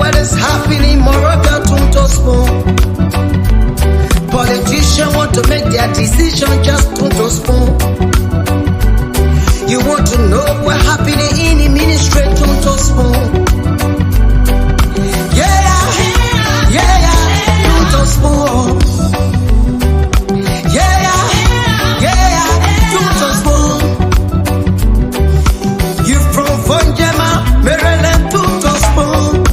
what is happening, Moravia to spoon. Politicians want to make their decision just to spoon. You want to know what happening in the ministry to spoon. Yeah, to spoon. Yeah, to spoon. You from Fonjema, Maryland to spoon.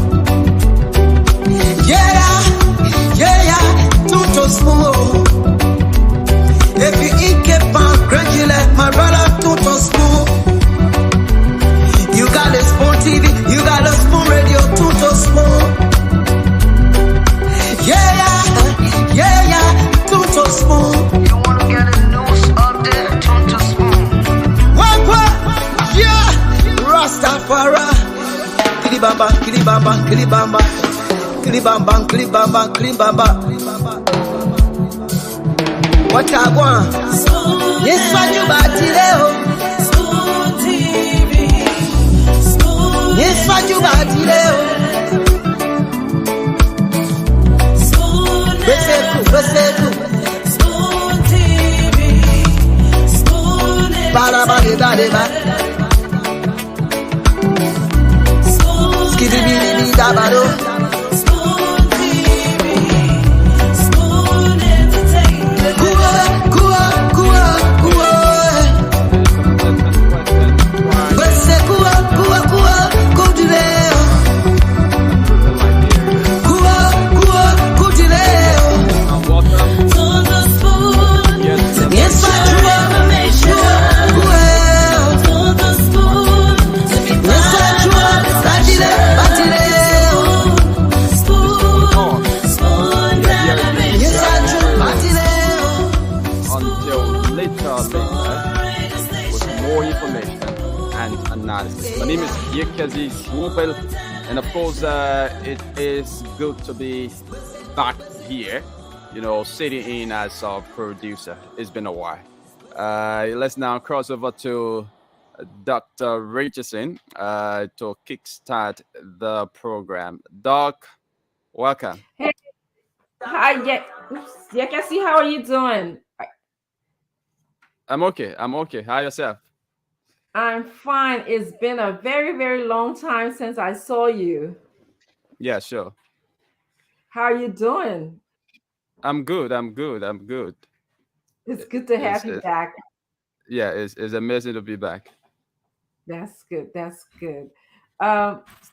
Yeah, to spoon. If you eat kepan, gradually, my brother to spoon. You got a spoon TV, you got a spoon radio to spoon. Yeah, to spoon. You wanna get the news update, to spoon. What? Yeah, Rastafari. Kilibamba, kilibamba, kilibamba. Kilibamba, kilibamba, kilibamba. What I want? Yes, what you about today? Spoon TV. Yes, what you about today? Spoon TV. Spoon Bada. Skibidi dabado. Spoon TV. Spoon Entertainment. Kua. Bese kua, kudileo. Kua, kudileo. To the spoon. Yes, what you want? To the spoon. To be Yes, what you want? Batileo. Spoon television. Yes, what you batileo. Until later with more information and analysis. My name is Yekezi Swoopel, and of course, it is good to be back here, sitting in as a producer. It's been a while. Let's now cross over to Dr. Richardson to kickstart the program. Doc, welcome. Hey, hi, Yekesi, how are you doing? I'm okay. How yourself? I'm fine. It's been a very, very long time since I saw you. Yeah, sure. How are you doing? I'm good. It's good to have you back. Yeah, it's amazing to be back. That's good.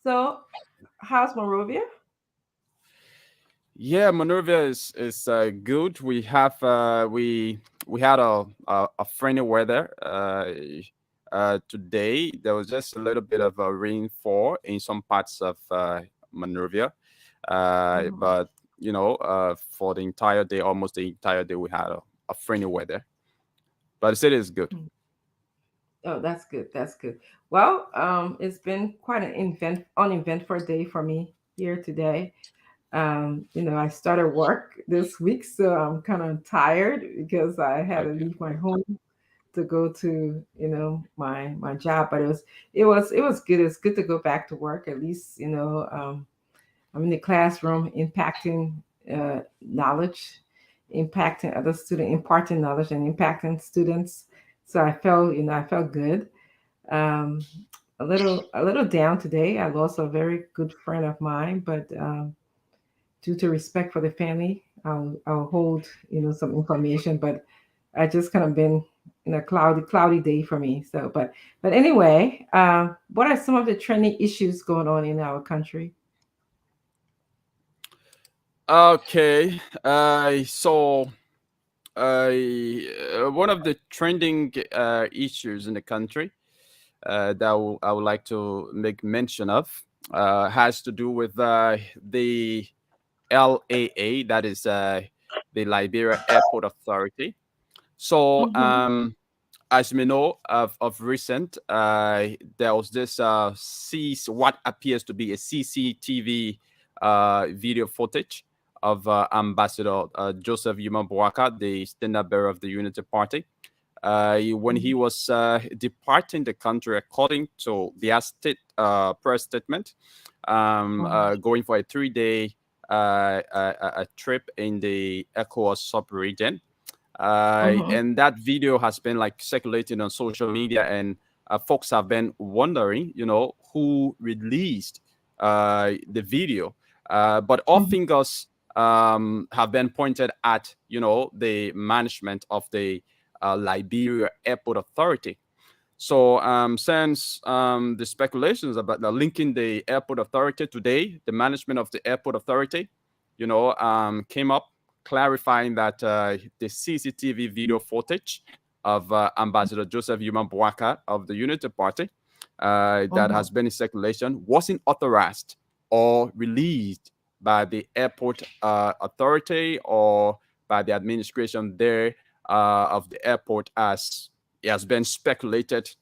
So how's Monrovia? Yeah, Monrovia is good. We have we had a friendly weather today. There was just a little bit of a rainfall in some parts of Monrovia, but for the entire day, almost the entire day, we had a friendly weather. But the city is good. Oh, that's good. Well, it's been quite an uneventful day for me here today. I started work this week, so I'm kind of tired because I had to leave my home to go to my job. But it was good. It's good to go back to work. At least I'm in the classroom impacting knowledge, impacting other students, imparting knowledge and impacting students. So I felt good. A little down today. I lost a very good friend of mine, but due to respect for the family, I'll hold some information. But I just kind of been in a cloudy day for me. So, but anyway, what are some of the trending issues going on in our country? Okay, I saw one of the trending issues in the country that I would like to make mention of has to do with the LAA, that is the Liberia Airport Authority. So, as you may know, of recent, there was this what appears to be a CCTV video footage of Ambassador Joseph Yuma Boaka, the standard bearer of the Unity Party. When he was departing the country, according to their state press statement, going for a 3 day a trip in the ECOWAS sub-region. Mhm. And that video has been like circulating on social media, and folks have been wondering, who released the video. But all Mhm. fingers have been pointed at, the management of the Liberia Airport Authority. So since the speculations about linking the airport authority today, the management of the airport authority, came up clarifying that the CCTV video footage of Ambassador Joseph Yuma Bwaka of the Unity Party that Mhm. has been in circulation wasn't authorized or released by the airport authority or by the administration there of the airport, as it has been speculated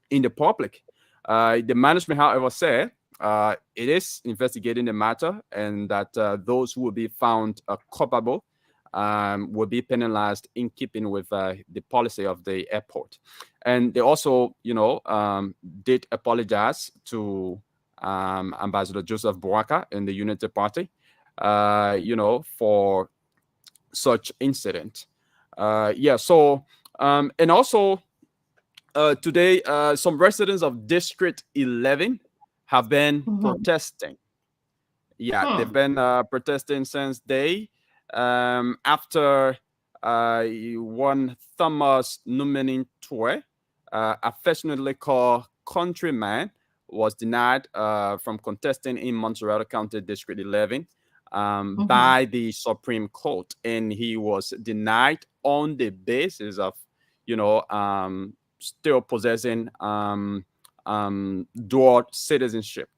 in the public. The management, however, said it is investigating the matter, and that those who will be found culpable will be penalized in keeping with the policy of the airport. And they also, did apologize to Ambassador Joseph Bwaka in the Unity Party, for such incident. Yeah. So, and also today, some residents of District 11 have been Mhm. protesting. Yeah, they've Hmm. been protesting since day after one Thomas Numenin Toy, affectionately called Countryman, was denied from contesting in Montserrat County District 11 Mhm. by the Supreme Court, and he was denied on the basis of, still possessing dual citizenship.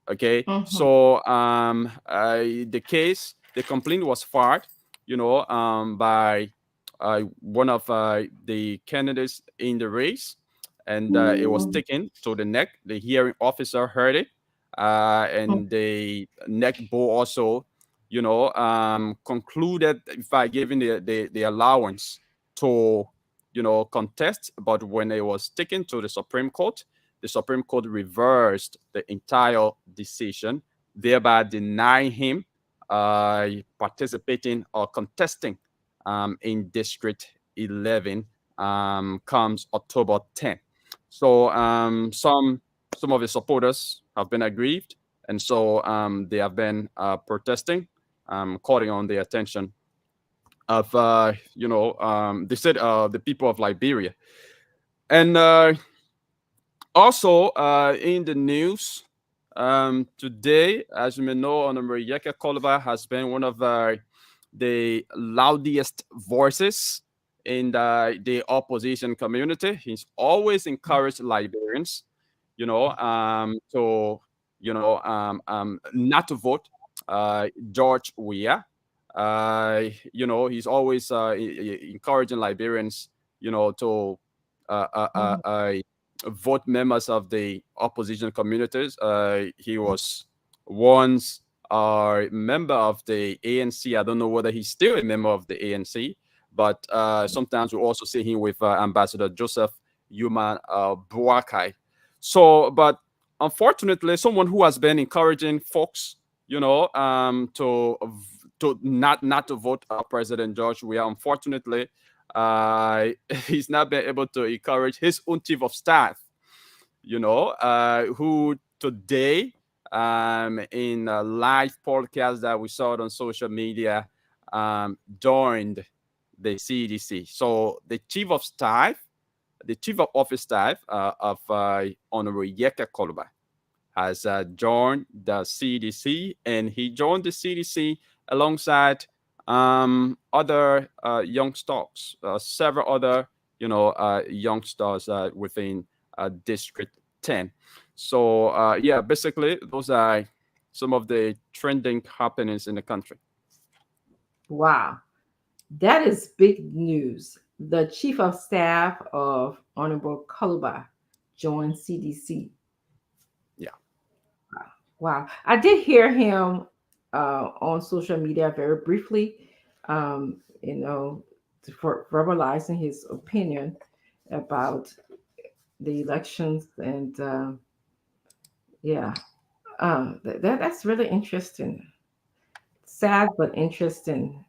Okay, Mhm. so the complaint was filed, by one of the candidates in the race, and it was Mhm. taken to the neck. The hearing officer heard it, and the neck board also, concluded by giving the allowance to, contest. But when it was taken to the Supreme Court reversed the entire decision, thereby denying him participating or contesting in District 11 comes October 10th. So some of his supporters have been aggrieved, and so they have been protesting, calling on the attention of they said the people of Liberia. And also, in the news today, as you may know, Honorable Yeka Koloba has been one of the loudest voices in the opposition community. He's always encouraged Liberians, to, not to vote George Weah. He's always encouraging Liberians, to uh, uh, uh, Mhm. uh, vote members of the opposition communities. He was once a member of the ANC. I don't know whether he's still a member of the ANC, but sometimes we also see him with Ambassador Joseph Yuma Boakai. So, but unfortunately, someone who has been encouraging folks, to not to vote President George Weah, unfortunately, he's not been able to encourage his own chief of staff, who today, in a live podcast that we saw on social media, joined the CDC. So the chief of office staff of Honorable Yeka Koluba has joined the CDC, and he joined the CDC alongside other young stocks, several other young stars within District 10. So yeah, basically those are some of the trending happenings in the country. Wow, that is big news. The chief of staff of Honorable Koluba joined CDC. Yeah. Wow, I did hear him on social media very briefly. For verbalizing his opinion about the elections, and yeah, That's really interesting. Sad but interesting.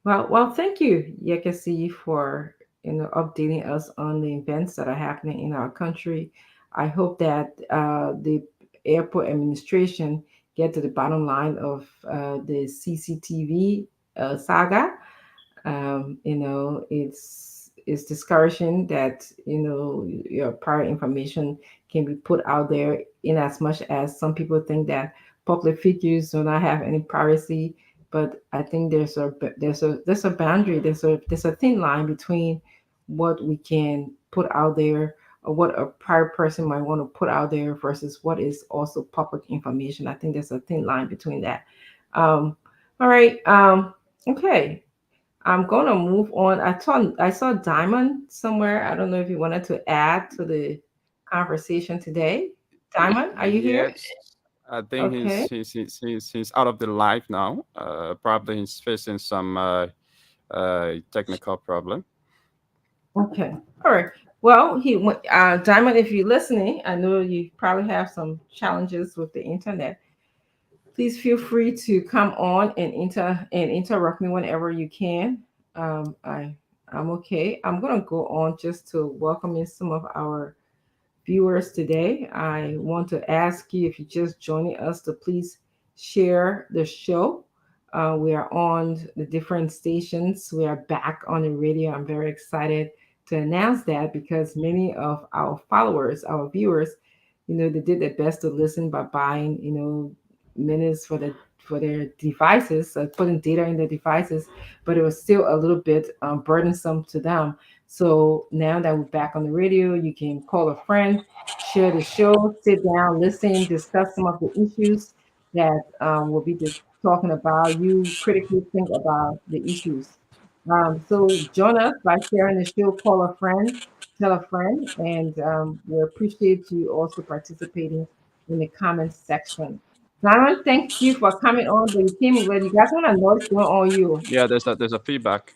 Well, thank you, Yekasi, for updating us on the events that are happening in our country. I hope that the airport administration get to the bottom line of the CCTV saga. It's discouraging that your private information can be put out there, in as much as some people think that public figures do not have any privacy. But I think there's a boundary, there's a thin line between what we can put out there, or what a private person might want to put out there, versus what is also public information. I think there's a thin line between that. All right. Okay, I'm gonna move on. I saw Diamond somewhere. I don't know if you wanted to add to the conversation today. Diamond, are you here? Yes, I think he's Okay. he's he's he's, he's out of the live now. Probably he's facing some technical problem. Okay. All right. Well, Diamond, if you're listening, I know you probably have some challenges with the internet. Please feel free to come on and interrupt me whenever you can. I'm okay. I'm gonna go on just to welcome in some of our viewers today. I want to ask you, if you're just joining us, to please share the show. We are on the different stations. We are back on the radio. I'm very excited to announce that, because many of our followers, our viewers, they did their best to listen by buying, minutes for their devices, putting data in their devices, but it was still a little bit burdensome to them. So now that we're back on the radio, you can call a friend, share the show, sit down, listen, discuss some of the issues that we'll be talking about. You critically think about the issues. So join us by sharing the show, call a friend, tell a friend, and we appreciate you also participating in the comments section. Diamond, thank you for coming on. But you came with, you guys want to know what's going on you. Yeah, there's a feedback.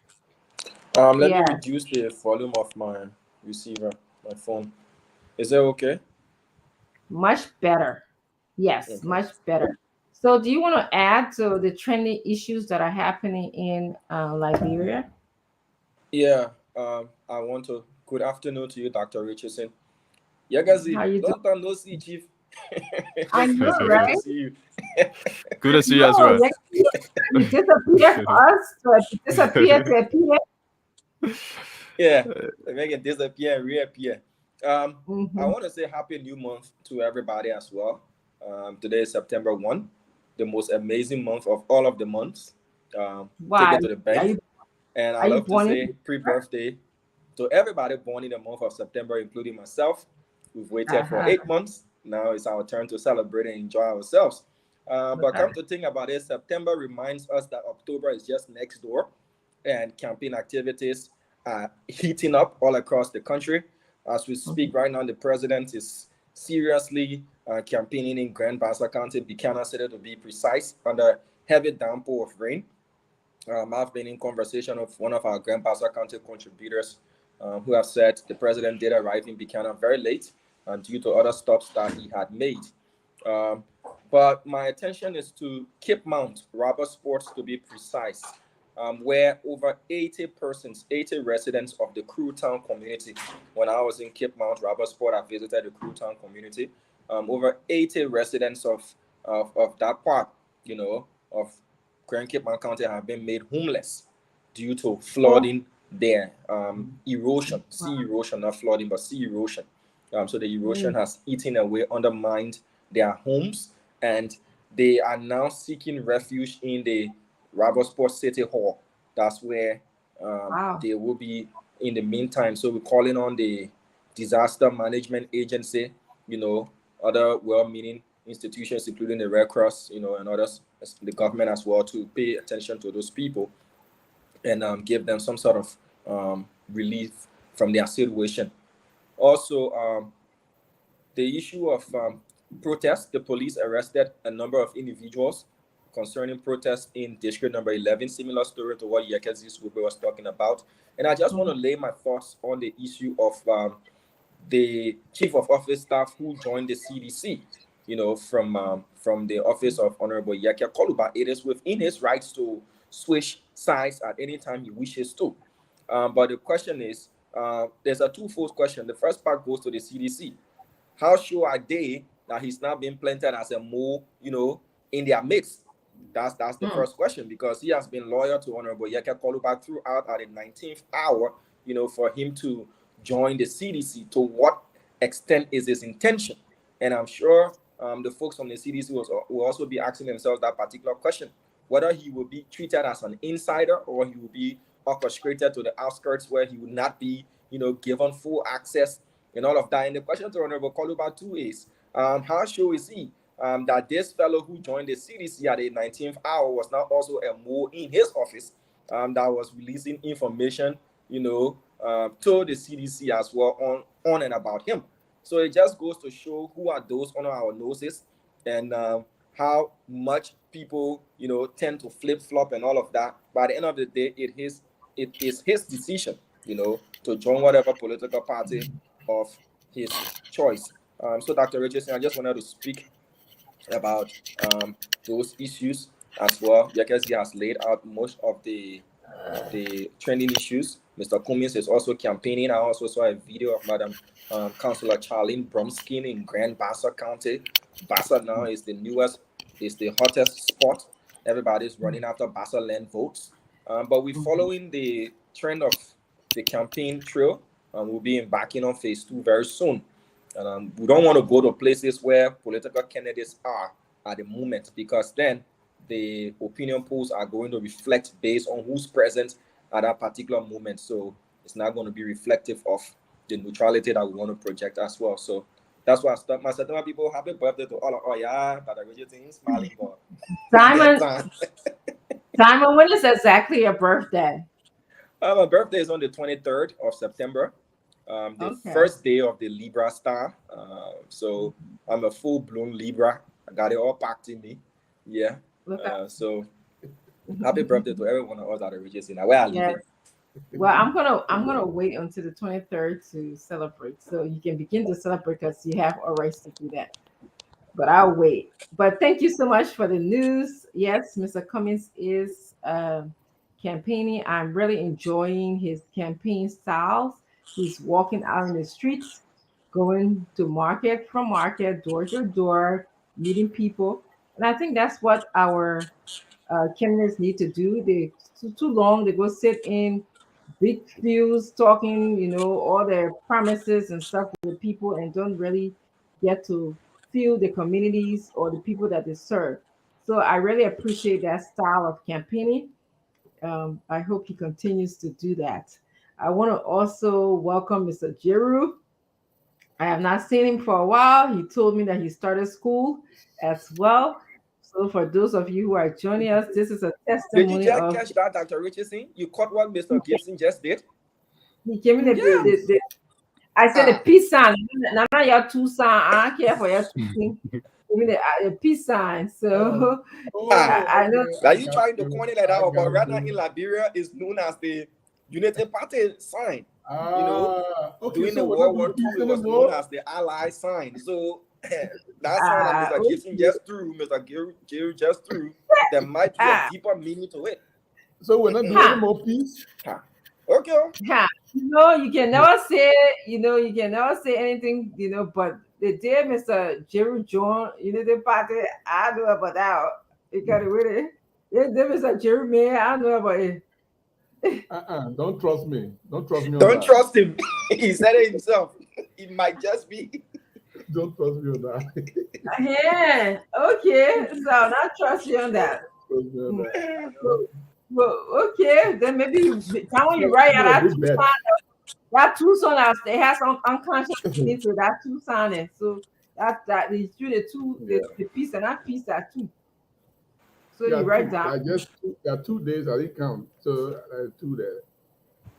Let me Yeah, reduce the volume of my receiver, my phone. Is that okay? much better. Yes, Okay. much better. So, do you want to add to the trending issues that are happening in Liberia? Yeah. I want to. Good afternoon to you, Dr. Richardson. Yagazi, How you doing? long time no see, Chief. I know, Great to right? see you. Good to see you as No, well. you disappear for us, to disappear to appear. Yeah, make it disappear and reappear. I Hmm. want to say happy new month to everybody as well. Today is September 1, the most amazing month of all of the months. Take Why? it to the Are bank. you And I are you love to born in say pre-birthday to everybody born in the month of September, including myself. We've waited for uh-huh. 8 months. Now it's our turn to celebrate and enjoy ourselves. But come to think about it, September reminds us that October is just next door, and campaign activities are heating up all across the country. As we speak right now, the president is seriously campaigning in Grand Bassa County, Buchanan City to be precise, under heavy downpour of rain. I've been in conversation with one of our Grand Bassa County contributors who have said the president did arrive in Buchanan very late due to other stops that he had made. Um, but my attention is to Cape Mount, Rubber Sports to be precise, where over 80 persons, 80 residents of the Crewtown community, when I was in Cape Mount, Rubber Sport, I visited the Crewtown community. Over 80 residents of that part, of Grand Cape Mount County have been made homeless due to Oh, flooding there, erosion, sea erosion, not flooding, but sea erosion. So the erosion wow. has eaten away, undermined their homes, and they are now seeking refuge in the Rabosport City Hall. That's where Wow. they will be in the meantime. So we're calling on the Disaster Management Agency, you know, other well-meaning institutions, including the Red Cross, and others, the government as well, to pay attention to those people and give them some sort of relief from their situation. Also, the issue of protest, the police arrested a number of individuals concerning protests in district number 11, similar story to what Yekezi Swube was talking about. And I just want to Mhm. lay my thoughts on the issue of the chief of office staff who joined the CDC. from the office of Honorable Yeke Koluba. It is within his rights to switch sides at any time he wishes to. But the question is, there's a twofold question. The first part goes to the CDC. How sure are they that he's not being planted as a mole, in their midst? That's the first question, because he has been loyal to Honorable Yeke Koluba throughout at the 19th hour, for him to join the CDC. To what extent is his intention? And I'm sure the folks from the CDC will also be asking themselves that particular question, whether he will be treated as an insider or he will be orchestrated to the outskirts where he would not be, given full access and all of that. And the question to Honorable Koluba too is, how sure is he that this fellow who joined the CDC at the 19th hour was not also a mole in his office that was releasing information, to the CDC as well on and about him. So it just goes to show who are those under our noses, and how much people, tend to flip-flop and all of that. By the end of the day, it is his decision, to join whatever political party of his choice. So Dr. Richardson, I just wanted to speak about those issues as well, because he has laid out most of the trending issues. Mr. Cummings is also campaigning. I also saw a video of Madam Councillor Charlene Bromskin in Grand Bassa County. Bassa now is the hottest spot. Everybody's running after Bassa land votes. But we're following the trend of the campaign trail. We'll be embarking on phase 2 very soon. And we don't want to go to places where political candidates are at the moment, because then the opinion polls are going to reflect based on who's present at that particular moment. So it's not going to be reflective of the neutrality that we want to project as well. So that's why I start my September people. Happy birthday to all of that are really smiling. Simon, when is exactly your birthday? My birthday is on the 23rd of September. The first day of the Libra star. So I'm a full-blown Libra. I got it all packed in me. Yeah. So happy birthday to everyone of us that are registered. Now, where I live. Well, I'm gonna wait until the 23rd to celebrate, so you can begin to celebrate because you have all rights to do that. But I'll wait. But thank you so much for the news. Yes, Mr. Cummings is campaigning. I'm really enjoying his campaign styles. He's walking out in the streets, going to market from market, door to door, meeting people. And I think that's what our candidates need to do. They too long they go sit in big fields talking, all their promises and stuff with people, and don't really get to feel the communities or the people that they serve. So I really appreciate that style of campaigning. I hope he continues to do that. I want to also welcome Mr. Jeru. I have not seen him for a while. He told me that he started school as well. So for those of you who are joining us, this is a testimony. Did you just catch that, Dr. Richardson? You caught what Mr. Gibson just did? He gave me the I said the peace sign. Now your two sign. I don't care for your two things. Give me the peace sign. So I know. Are you trying to point it like that? But right now in Liberia is known as the Unity Party sign. During the World War II, it was known as the Ally sign. So that sign that Mr. Gibson just threw, Mr. Jerry just threw, there might be a deeper meaning to it. So we're not doing more peace. Okay. You can never say, you can never say anything, but the day Mr. Jerry John, the party, I know about that. You got it with it. The day Mr. Jerry May, I know about it. Don't trust me. Don't trust me. Don't trust him. He said it himself. It might just be. Don't trust me on that. Yeah. Okay. So I'll not trust you on that. Well, okay. Then maybe when you write that two songs, they have some unconscious into that two songs. So that is through the two, the piece and that piece are two. So you write down. There are 2 days I didn't count. So 2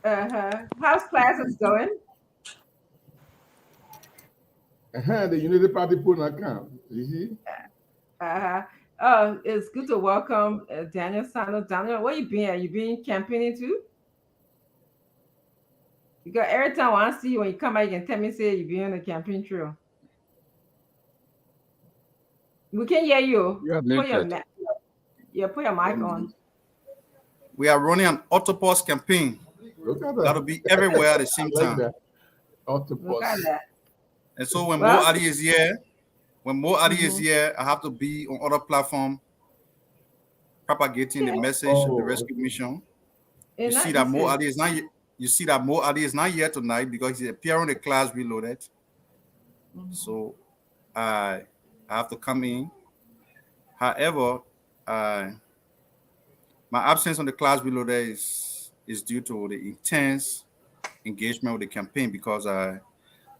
there. How's classes going? The Unity Party put an account. You see? It's good to welcome Daniel Sano. Daniel, where you been at? You been campaigning too? Because every time I see you when you come out, you can tell me, say you been on the campaign trail. We can hear you. You are Put your muted. put your mic on. We are running an Autopause campaign Look at that'll that. be everywhere at the I same like time. that. Look at Octopus. that. And so when Mo Well, Ali is here, mhm. I have to be on other platform propagating the Okay. message of the Oh, rescue mission. You And see that that this Mo is Ali is not. You see that Mo Ali is not here tonight because he's appearing on the Class Reloaded. mhm. So I have to come in. However, I my absence on the Class Reloaded is due to the intense engagement with the campaign because I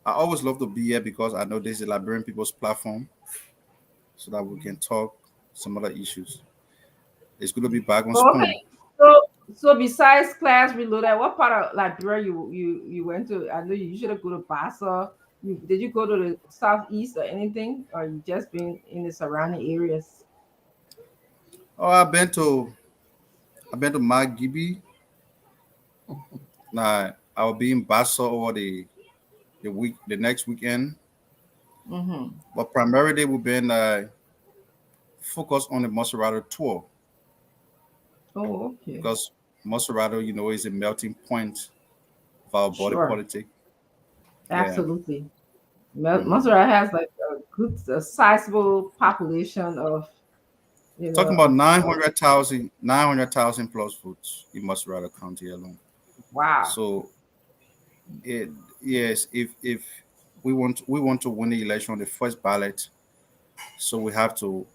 always love to be here because I know this is a Liberian people's platform so that we can talk some other issues. It's good to be back on Spoon. Okay. So besides Class Reloaded, what part of Liberia you went to? I know you usually go to Bassa. Did you go to the southeast or anything, or you just been in the surrounding areas? Oh, I've been to Margibi. Now I'll be in Basso over the next weekend. Mm-hmm. But primarily we've been focused on the Maserati tour Oh, okay. because Maserati, is a melting point of our body Sure. politic. Yeah. Absolutely. Mhm. Montserrat has like a sizable population of, Talking about of 900,000 plus votes in Maserati County alone. wow. So it yes, if we want to win the election on the first ballot, so we have to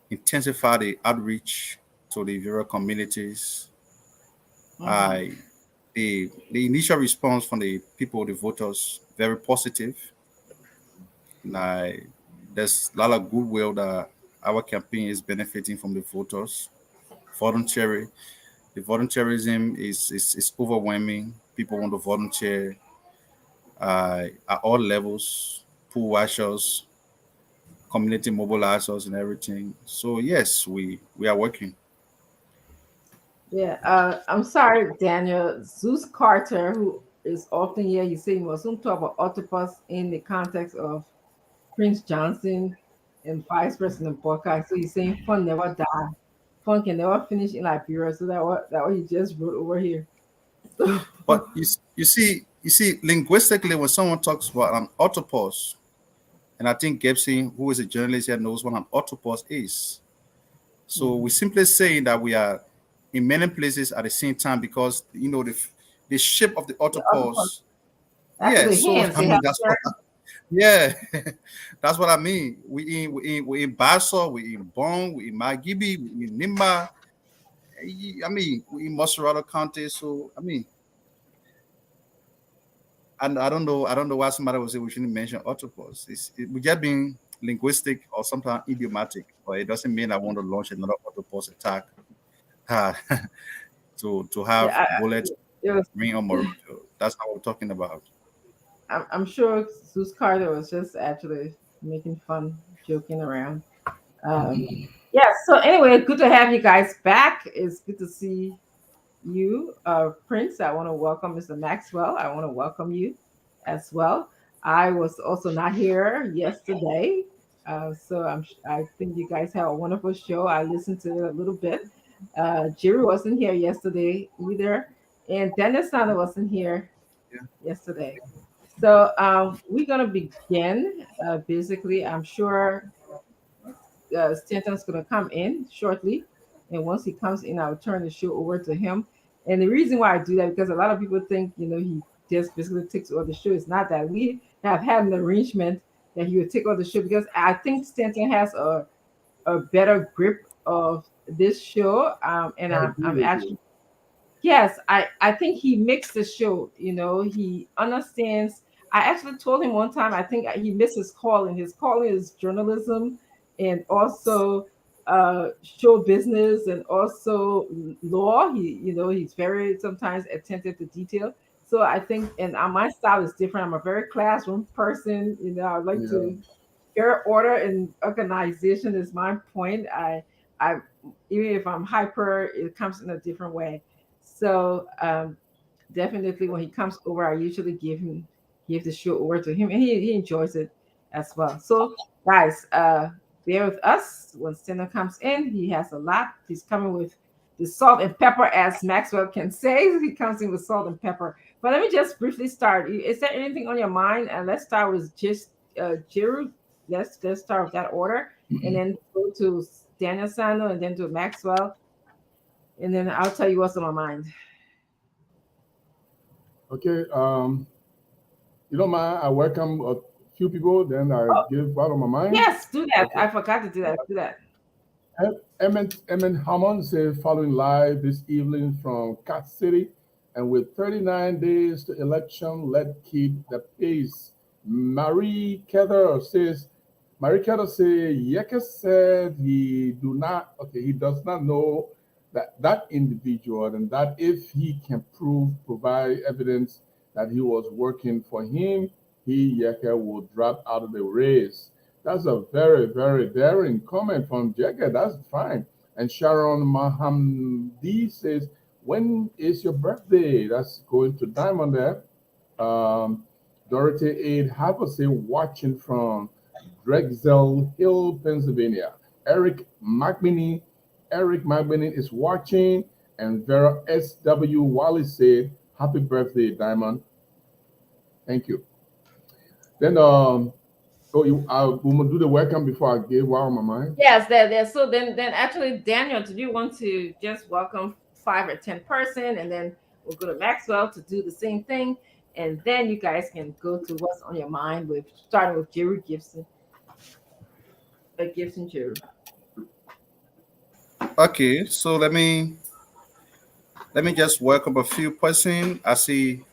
intensify the outreach to the rural communities. Mm-hmm. I the initial response from the people, the voters, very positive. And there's a lot of goodwill that our campaign is benefiting from the voters. Voluntary, the volunteerism is overwhelming. People want to volunteer at all levels, pool washers, community mobilizers, and everything. So yes, we are working. Yeah. I'm sorry, Daniel. Zeus Carter, who is often here, you say he mustn't talk about octopus in the context of Prince Johnson and Vice President Boca. So he's saying fun never die. Fun can never finish in Liberia. So that what he just wrote over here. So But you see, linguistically, when someone talks about an autopause, and I think Gibson, who is a journalist here, knows what an autopause is. So we Mhm. simply saying that we are in many places at the same time because the shape of the the octopus, autopause. that's Yeah, the so hands. I They mean have that's what. certain. Yeah, that's what I mean. We in Basso, we in Bong, we in Magibi, we in Nimba. I mean, we in Maserati County. So I mean, and I don't know why somebody would say we shouldn't mention autopause. We just being linguistic or sometimes idiomatic, but it doesn't mean I want to launch another autopause attack uh, to have Yeah, bullets it was. ring on Maruto. That's not what we're talking about. I'm sure Zeus Carter was just actually making fun, joking around. Um, yeah. So anyway, good to have you guys back. It's good to see you, Prince. I want to welcome Mr. Maxwell. I want to welcome you as well. I was also not here yesterday, so I think you guys have a wonderful show. I listened to it a little bit. Jerry wasn't here yesterday either, and Dennis Santa wasn't here Yeah. yesterday. So we're gonna begin. Basically, I'm sure Stanton's gonna come in shortly, and once he comes in, I'll turn the show over to him. And the reason why I do that because a lot of people think he just basically takes over the show. It's not that we have had an arrangement that he would take over the show because I think Stanton has a better grip of this show, and I I'm agree with actually. you. Yes, I think he makes the show. He understands. I actually told him one time. I think he missed his calling. His calling is journalism, and also show business, and also law. He's very sometimes attentive to detail. So I think, and my style is different. I'm a very classroom person. I like Yeah. to very order and organization is my point. I even if I'm hyper, it comes in a different way. So definitely when he comes over, I usually give the show over to him, and he enjoys it as well. So guys, bear with us when Steno comes in. He has a lot. He's coming with the salt and pepper, as Maxwell can say. He comes in with salt and pepper. But let me just briefly start. Is there anything on your mind? And let's start with just Jiru. Let's start with that order, and then go to Daniel Sando, and then to Maxwell, and then I'll tell you what's on my mind. Okay. You don't mind? I welcome a few people, then I give what on my mind. Yes, do that. I forgot to do that. Do that. Emin Hammond says, following live this evening from Cat City, and with 39 days to election, let's keep the pace. Marie Kether says, Yeke said he does not know that individual, and that if he can provide evidence that he was working for him, Yeke will drop out of the race. That's a very, very daring comment from Yeke. That's fine. And Sharon Mahamdi says, when is your birthday? That's going to Diamond there. Dorothy Aid Havasey watching from Drexel Hill, Pennsylvania. Eric McMinney is watching, and Vera S.W. Wallace said, happy birthday, Diamond. Thank you. Then we will do the welcome before I give what on my mind. Yes, there. So then actually, Daniel, do you want to just welcome 5 or 10 person, and then we'll go to Maxwell to do the same thing, and then you guys can go to what's on your mind with starting with Jerry Gibson. Gibson Jerry. Okay, so let me just welcome a few person. I see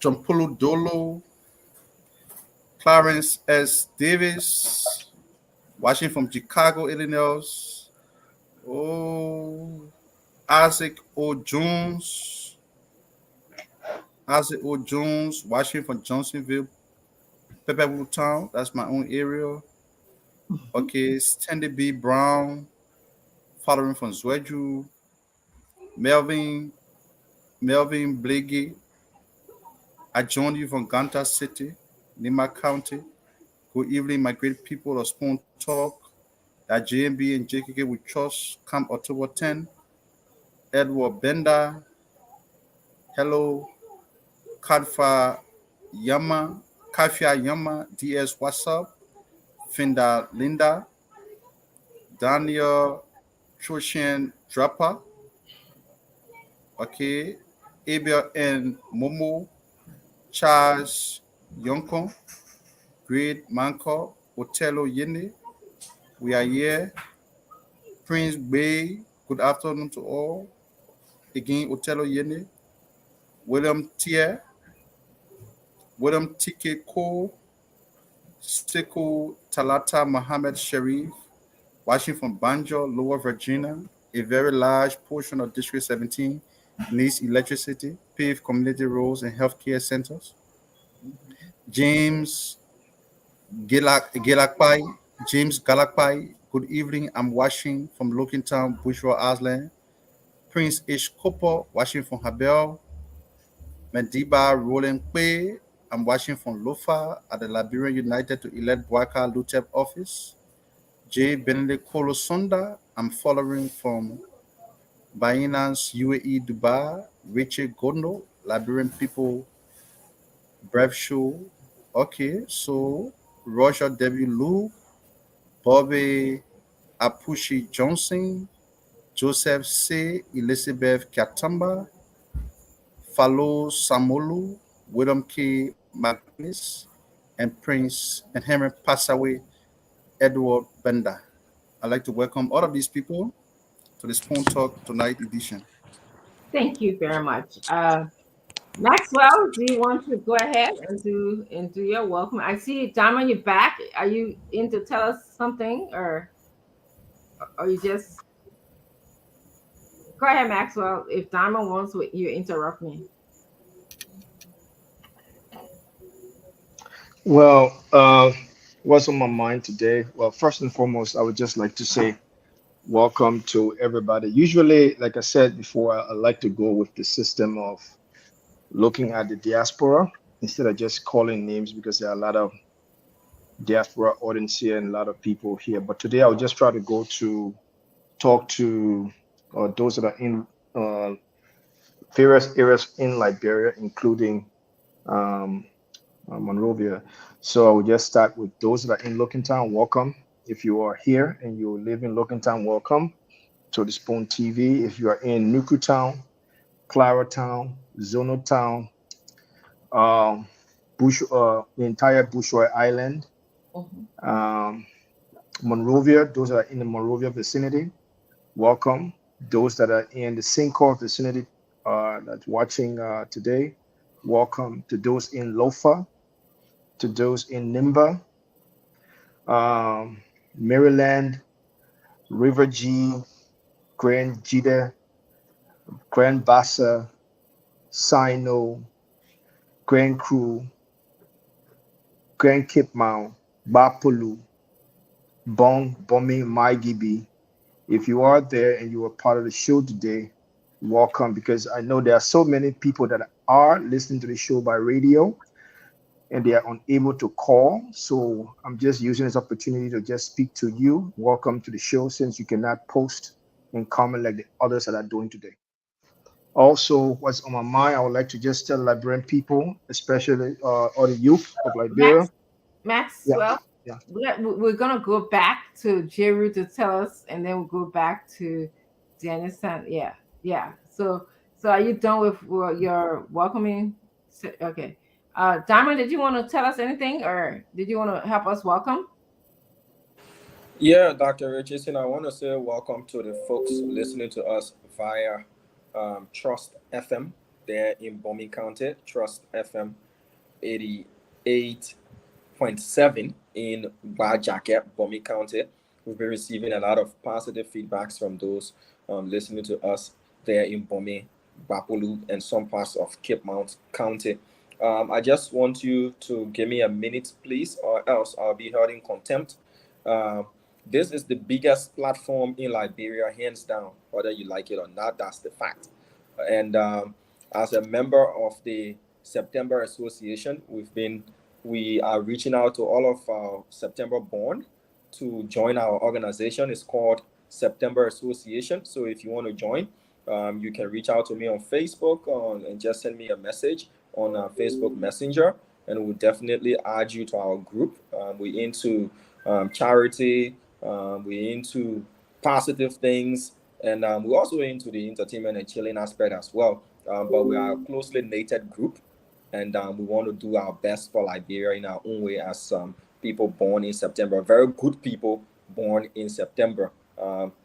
Jompulu Dolo, Clarence S. Davis, watching from Chicago, Illinois. Oh, Isaac O. Jones, watching from Johnsonville, Pepperwood Town. That's my own area. Okay, Stanley B. Brown, following from Zweju, Melvin Blagey. I joined you from Ganta City, Nima County. Good evening, my great people of Spoon Talk. That JMB and JKK with Trust come October 10. Edward Bender. Hello. Kafia Yama, DS, what's up? Finda Linda. Daniel Choshen Draper. Okay. Abel and Momo. Charles Yonkon, Great Manko, Otello Yene. We are here. Prince Bay, good afternoon to all. Again, Otello Yene. William Tier, William Tike Cole, Seko Talata Mohammed Sharif, watching from Banjo, Lower Virginia. A very large portion of District 17 needs electricity, paved community roads, and healthcare centers. James Galakpai, good evening. I'm watching from Lokintown, Bushra, Aslan. Prince H. Cooper, watching from Habel. Mediba Roland Kwe, I'm watching from Lofa at the Liberian United to elect Bwaka Lutep office. J. Benedict Kolosonda, I'm following from Binance UAE Dubai. Richard Gondo, Liberian People Brave Show. Okay, so Roger W. Lu, Bobby Apushi Johnson, Joseph C. Elizabeth Katamba, Falo Samolu, William K. Magnus, and Prince and Henry Passaway Edward Bender. I'd like to welcome all of these people to the Spoon Talk Tonight edition. Thank you very much. Maxwell, do you want to go ahead and do your welcome? I see Diamond, you're back. Are you in to tell us something, or you just go ahead, Maxwell? If Diamond wants, you interrupt me. Well, what's on my mind today? Well, first and foremost, I would just like to say welcome to everybody. Usually, like I said before, I like to go with the system of looking at the diaspora instead of just calling names, because there are a lot of diaspora audience here and a lot of people here. But today I'll just try to go to talk to those that are in uh, various areas in Liberia, including um, Monrovia. So I will just start with those that are in Lokentown. Welcome. If you are here and you live in Lokentown, welcome to the Spoon TV. If you are in Nuku Town, Clara Town, Zono Town, the entire Bushroy Island, Mhm. um, Monrovia, those that are in the Monrovia vicinity, welcome. Those that are in the Syncor vicinity that's watching today, welcome. To those in Lofa, to those in Nimba, Maryland, River G, Grand Jida, Grand Bassa, Sino, Grand Crew, Grand Cape Mount, Bapulu, Bong, Bomi, Maigibi. If you are there and you are part of the show today, welcome, because I know there are so many people that are listening to the show by radio and they are unable to call. So I'm just using this opportunity to just speak to you. Welcome to the show, since you cannot post and comment like the others that are doing today. Also, what's on my mind, I would like to just tell Liberian people, especially all the youth of Liberia. Yeah, Maxwell, yeah. we're gonna go back to Jeru to tell us, and then we'll go back to Janice. Yeah, yeah. So are you done with your welcoming? Okay. Diamond, did you want to tell us anything, or did you want to help us welcome? Yeah, Dr. Richardson, I want to say welcome to the folks listening to us via Trust FM there in Bomi County, Trust FM 88.7 in Bajaket, Bomi County. We've been receiving a lot of positive feedbacks from those listening to us there in Bomi, Bapulu, and some parts of Cape Mount County. I just want you to give me a minute, please, or else I'll be held in contempt. Um, this is the biggest platform in Liberia, hands down, whether you like it or not. That's the fact. And as a member of the September Association, we are reaching out to all of our September born to join our organization. It's called September Association. So if you want to join, you can reach out to me on Facebook and just send me a message on Facebook Messenger, and we'll definitely add you to our group. We're into charity, we're into positive things, and we're also into the entertainment and chilling aspect as well. But we are a closely knitted group, and we want to do our best for Liberia in our own way as people born in September, very good people born in September.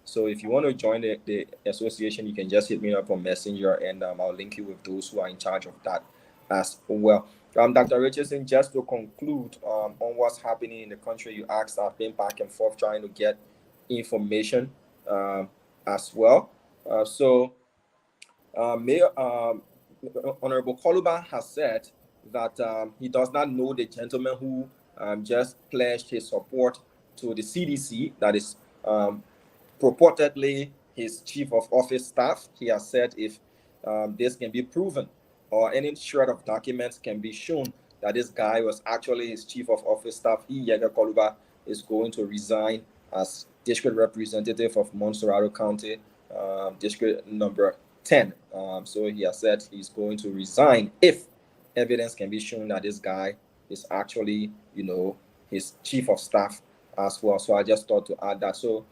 So if you want to join the association, you can just hit me up on Messenger, and I'll link you with those who are in charge of that as well. Dr. Richardson, just to conclude on what's happening in the country, you asked, I've been back and forth trying to get information as well. So Mayor Honorable Koluba has said that he does not know the gentleman who just pledged his support to the CDC, that is purportedly his chief of office staff. He has said if this can be proven or any shred of documents can be shown that this guy was actually his chief of office staff, he, Yega Koluba, is going to resign as district representative of Montserrado County, district number 10. So he has said he's going to resign if evidence can be shown that this guy is actually, his chief of staff as well. So I just thought to add that. So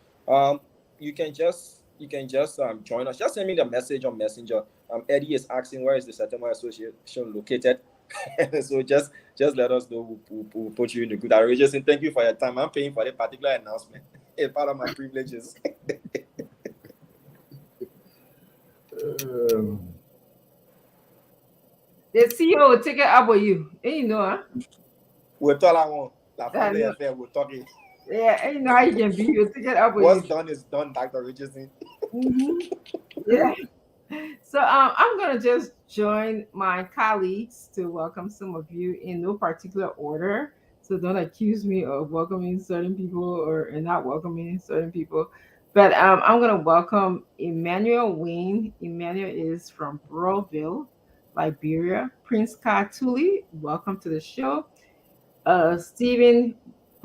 you can just join us. Just send me the message on Messenger. Eddie is asking where is the September Association located. So just let us know. We'll put you in the good. I really just say thank you for your time. I'm paying for that particular announcement. It's part of my privileges. The CEO will take it up with you. And you know, huh? We're talking. We're talking. Yeah, and you know how you can be. You'll take it up with What's you. done is done, Dr. Richardson. Yeah. So I'm gonna just join my colleagues to welcome some of you in no particular order. So don't accuse me of welcoming certain people or not welcoming certain people. But I'm gonna welcome Emmanuel Wayne. Emmanuel is from Burrowville, Liberia. Prince Katuli, welcome to the show. Stephen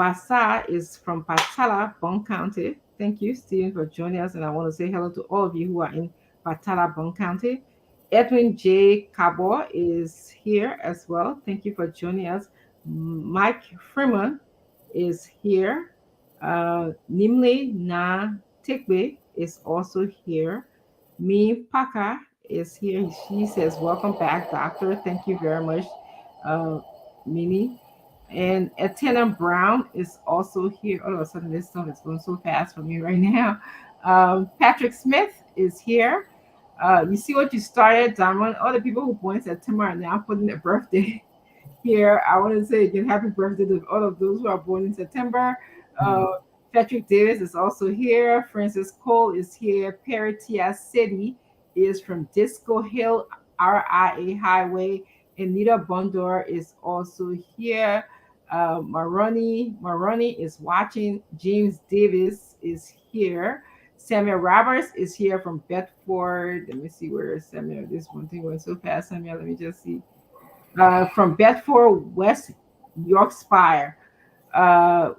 Basa is from Patala, Bon County. Thank you, Stephen, for joining us. And I want to say hello to all of you who are in Patala, Bon County. Edwin J. Cabo is here as well. Thank you for joining us. Mike Freeman is here. Nimle Na Tikbe is also here. Mi Paka is here. She says, welcome back, doctor. Thank you very much, Mimi. And Etienne Brown is also here. All of a sudden, this stuff is going so fast for me right now. Patrick Smith is here. You see what you started, Diamond? All the people who born in September are now putting their birthday here. I want to say again, happy birthday to all of those who are born in September. Patrick Davis is also here. Francis Cole is here. Perry Tia City is from Disco Hill RIA Highway. Anita Bondor is also here. Maroni is watching. James Davis is here. Samuel Roberts is here from Bedford. Let me see where Samuel. This one thing went so fast, Samuel. Let me just see. From Bedford, West Yorkshire.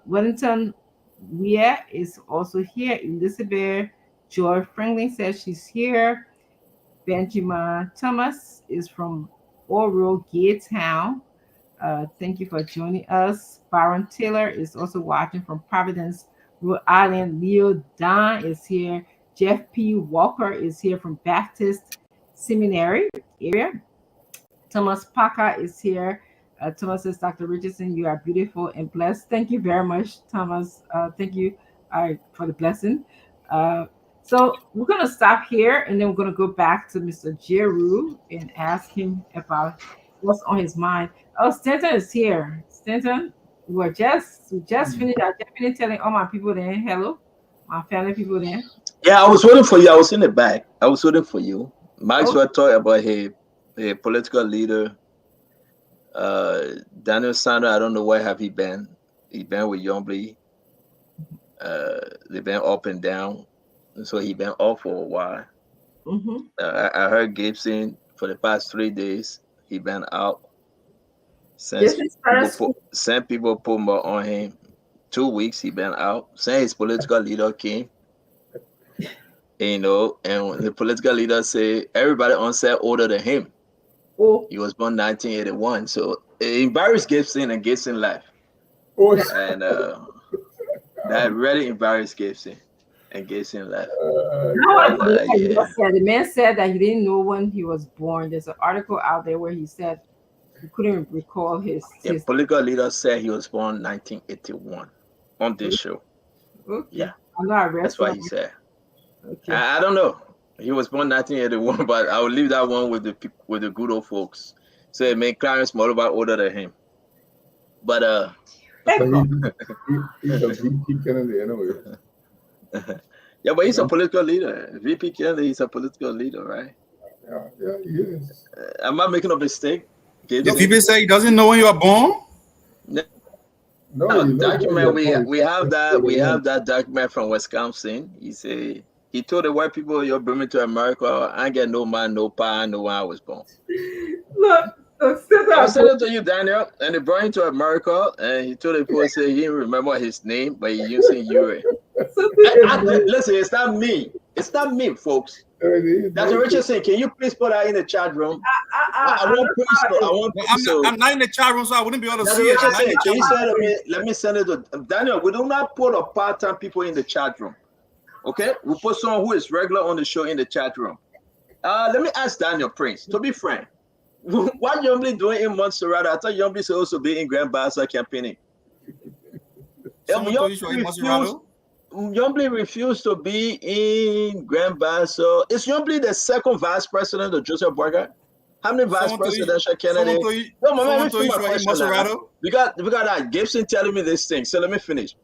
Wellington Weir is also here. Elizabeth Joy Franklin says she's here. Benjamin Thomas is from Oro Gatetown. Thank you for joining us. Byron Taylor is also watching from Providence, Rhode Island. Leo Don is here. Jeff P. Walker is here from Baptist Seminary area. Thomas Parker is here. Thomas says, Dr. Richardson, you are beautiful and blessed. Thank you very much, Thomas. Thank you for the blessing. So we're going to stop here, and then we're going to go back to Mr. Jeru and ask him about what's on his mind. Oh, Stanton is here. Stanton, we just finished. I just finished telling all my people there, hello, my family people there. Yeah, I was waiting for you. I was in the back. I was waiting for you. Maxwell talked about a political leader. Daniel Sander, I don't know where have he been. He been with Yombly. They've been up and down. So he been off for a while. Mm-hmm. I heard Gibson for the past 3 days. He been out. Since people put more on him. 2 weeks he been out. Since his political leader came. And the political leader say everybody on set older than him. Oh. He was born 1981. So it embarrassed Gibson, and Gibson left. Oh. And that really embarrassed Gibson. And Gibson left. The man said that he didn't know when he was born. There's an article out there where he said he couldn't recall his. The political leader said he was born 1981 on this show. Okay. Yeah, I'm not that's what he said. Okay. I don't know. He was born 1981, but I will leave that one with the good old folks. So it made Clarence Moloba older than him. But he's a VP Kennedy anyway. Yeah, but he's a political leader. VP Kennedy is a political leader, right? Yeah, he is. Am I making a mistake? The VP say he doesn't know when you are born. No, document. We have that document from Wisconsin. He told the white people, "You're bringing me to America. I ain't get no man, no pa. I know when I was born." Look, I said it to you, Daniel. And they brought him to America, and he told the people, say he didn't remember his name, but he using Uri. Listen, it's not me. It's not me, folks. Dr. Richardson, can you please put that in the chat room? I want I'm not in the chat room, so I wouldn't be able to Dr. see it. Richardson, can you send it? Let me send it to Daniel. We do not put a part-time people in the chat room. Okay? We put someone who is regular on the show in the chat room. Let me ask Daniel Prince, to be frank. What Yombly doing in Montserrat? I thought Yombly supposed to be in Grand Bassa campaigning. Yombly refused to be in Grand Bassa. Is Yombly the second vice president of Joseph Boakai? How many vice presidential candidates? We got that Gibson telling me this thing. So let me finish.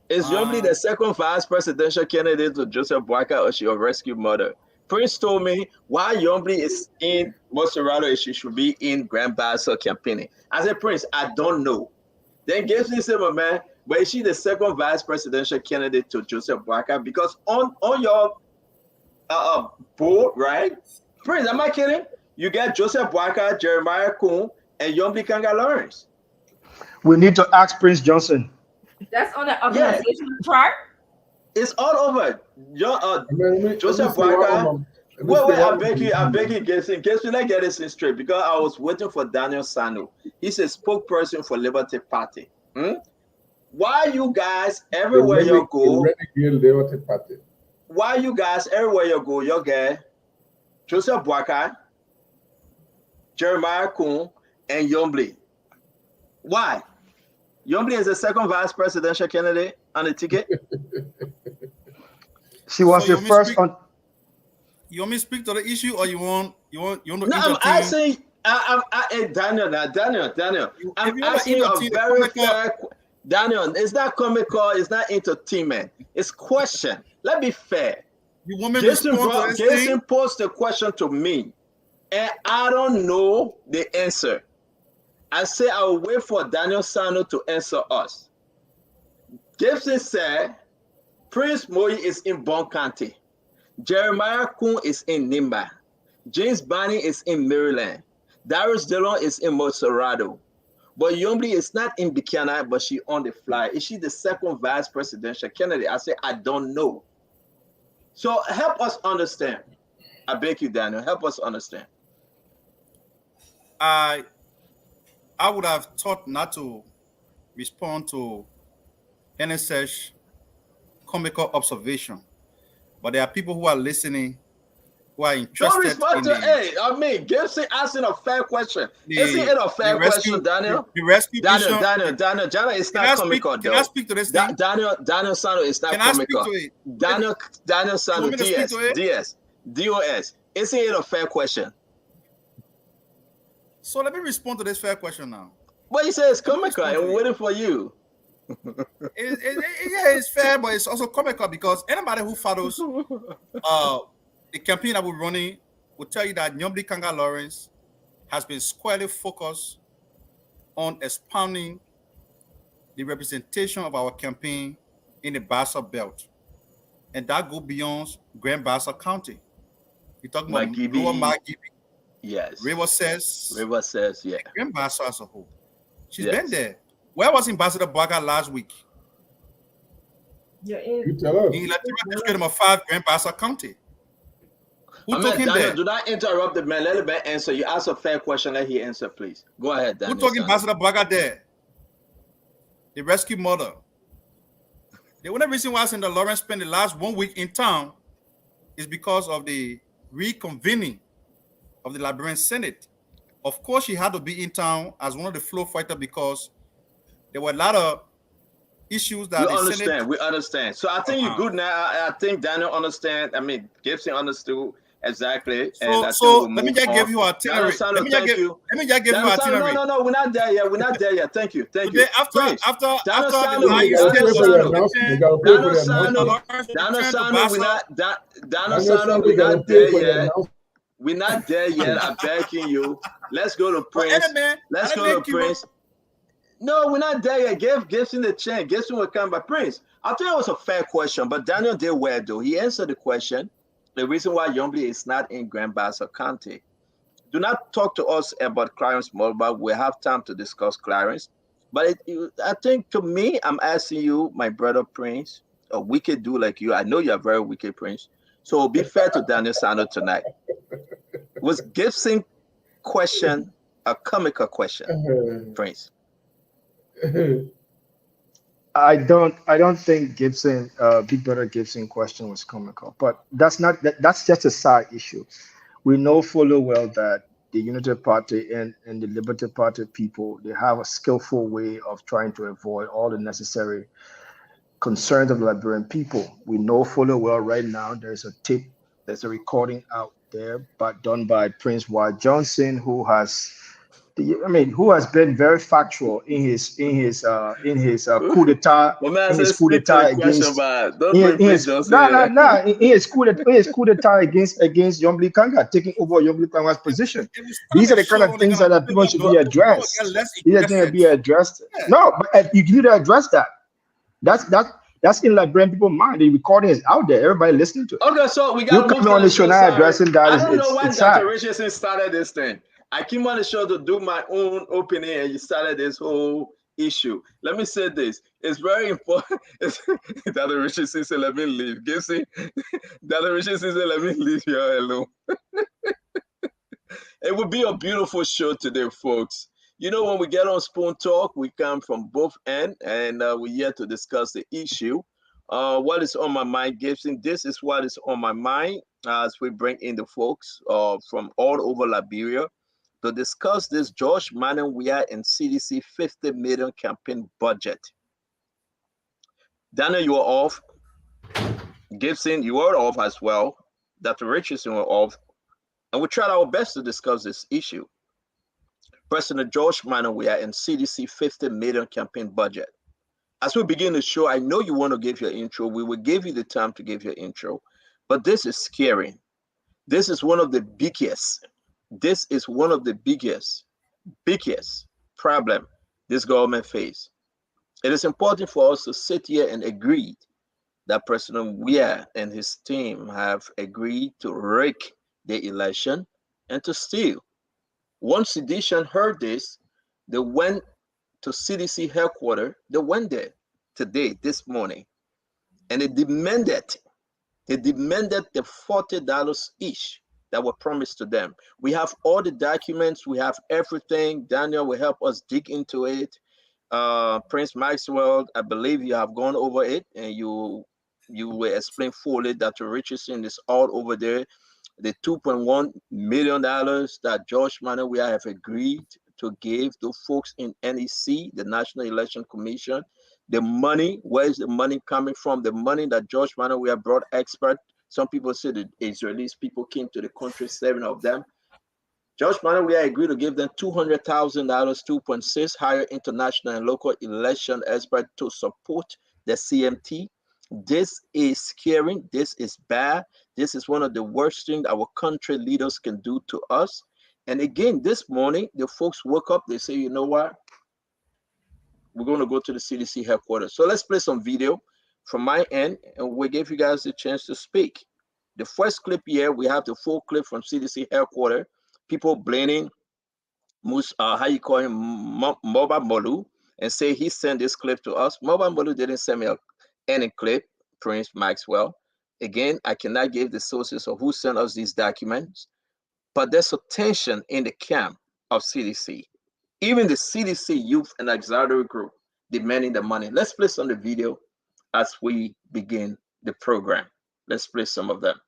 Is Yombly the second vice presidential candidate of Joseph Boakai, or she a rescue mother? Prince told me why Yombly is in Montserrat, she should be in Grand Bassa campaigning. I said, Prince, I don't know. Then Gibson said, my man, but is she the second vice presidential candidate to Joseph Boakai? Because on your board, right? Prince, am I kidding? You got Joseph Boakai, Jeremiah Kuhn, and Yombly Kanga Lawrence. We need to ask Prince Johnson. That's on the organizational chart. It's all over. Joseph Boakai. Wait, I beg you, Gibson, let's get this straight, because I was waiting for Daniel Sano. He's a spokesperson for Liberty Party. Why you guys everywhere you go? Why you guys everywhere you go? You get Joseph Boakai, Jeremiah Kuhn, and Yombly. Why? Yombly is the second vice presidential candidate on the ticket. She was the first on. You want me to speak to the issue, or you want to? No, I'm asking. Daniel. I'm asking you a very fair. Daniel, it's not comical. It's not entertainment. It's question. Let's be fair. You want me to respond to this thing? Jason posed the question to me, and I don't know the answer. I say I will wait for Daniel Sano to answer us. Gibson said Prince Moyi is in Bon County. Jeremiah Kuhn is in Nimba. James Barney is in Maryland. Darius Dillon is in Montserrado. But Yombly is not in Buchanan, but she on the fly. Is she the second vice presidential candidate? I say, I don't know. So help us understand. I beg you, Daniel, help us understand. I would have thought not to respond to NSH comical observation. But there are people who are listening, who are interested. Don't respond to Gibson asking a fair question. Isn't it a fair question, Daniel? The rescue Daniel, it's not comical. Can I speak to this thing? Daniel Sano is not comical. Daniel Sano, DOS. Isn't it a fair question? So let me respond to this fair question now. But you say it's comical. I'm waiting for you. It's fair, but it's also comical, because anybody who follows the campaign that we're running will tell you that Yombly Kanga Lawrence has been squarely focused on expounding the representation of our campaign in the Bassa Belt, and that goes beyond Grand Bassa County. We're talking about Lower Margibi. Yes. River says, yeah. Grand Bassa as a whole. She's been there. Where was Ambassador Boakai last week? You're You tell us. In Electoral District number 5, Grand Bassa County. Who took him there? Do not interrupt the man. Let the man answer. You ask a fair question. Let him answer, please. Go ahead, Daniel. Who took Ambassador Boakai there? The rescue mother. The only reason why Senator Lawrence spent the last 1 week in town is because of the reconvening of the Liberian Senate. Of course, she had to be in town as one of the floor fighters, because there were a lot of issues that we understand. So I think you're good now. I think Daniel understand. I mean, Gibson understood exactly. So let me just give you an itinerary. Let me just give you an itinerary. No, we're not there yet. We're not there yet. Thank you. Today, after Daniel Sano, we're not there yet. We're not there yet. I'm begging you. Let's go to Prince. Let's go to Prince. No, we're not there yet. Give Gibson the chance. Gibson will come by Prince. I think it was a fair question, but Daniel did well, though. He answered the question. The reason why Yombly is not in Grand Bassa County. Do not talk to us about Clarence Mulba. We have time to discuss Clarence. But I think, to me, I'm asking you, my brother Prince, a wicked dude like you. I know you're a very wicked Prince. So be fair to Daniel Sano tonight. Was Gibson question a comical question, Prince? I don't think Gibson, Big Brother Gibson question was comical, but that's just a side issue. We know fully well that the Unity Party and the Liberty Party people, they have a skillful way of trying to avoid all the necessary concerns of the Liberian people. We know fully well right now there's a recording out there, but done by Prince Ward Johnson, who has been very factual in his coup d'etat, against Yombly Kanga, taking over Yombly Kanga's position. These are the kind of things that people should be addressed. These are things to be addressed. No, but you need to address that. That's in Liberian people's mind. The recording is out there. Everybody listening to it. Okay, so we got you coming on the show now addressing that. I don't know why Dr. Richardson started this thing. I came on the show to do my own opening, and you started this whole issue. Let me say this. It's very important. Dr. Richardson said, let me leave. Gibson, Dr. Richardson said, let me leave you alone. It would be a beautiful show today, folks. You know, when we get on Spoon Talk, we come from both ends, and we're here to discuss the issue. What is on my mind, Gibson? This is what is on my mind as we bring in the folks from all over Liberia to discuss this George Manneh Weah and CDC 50 million campaign budget. Daniel, you are off. Gibson, you are off as well. Dr. Richardson were off. And we tried our best to discuss this issue. President George Manneh Weah and CDC 50 million campaign budget. As we begin the show, I know you want to give your intro. We will give you the time to give your intro. But this is scary. This is one of the biggest. This is one of the biggest problem this government face. It is important for us to sit here and agree that President Weah and his team have agreed to rig the election and to steal. Once Sedition heard this, they went to CDC headquarters. They went there today, this morning, and they demanded the $40 each that were promised to them. We have all the documents, we have everything. Daniel will help us dig into it. Prince Maxwell, I believe you have gone over it, and you will explain fully. Dr. Richardson is all over there. The $2.1 million that George Manneh Weah have agreed to give to folks in NEC, the National Election Commission. The money, where is the money coming from? The money that George Manneh Weah brought expert. Some people say the Israelis people came to the country, 7 of them. George Manneh Weah agreed to give them $200,000, 2.6, hire international and local election experts to support the CMT. This is scary. This is bad. This is one of the worst things our country leaders can do to us. And again, this morning, the folks woke up. They say, you know what? We're going to go to the CDC headquarters. So let's play some video from my end, and we'll give you guys a chance to speak. The first clip here, we have the full clip from CDC headquarters. People blaming how you call him, Moba Molu, and say he sent this clip to us. Moba Molu didn't send me any clip, Prince Maxwell. Again, I cannot give the sources of who sent us these documents, but there's a tension in the camp of CDC. Even the CDC Youth and Auxiliary Group demanding the money. Let's play some of the video as we begin the program. Let's play some of them.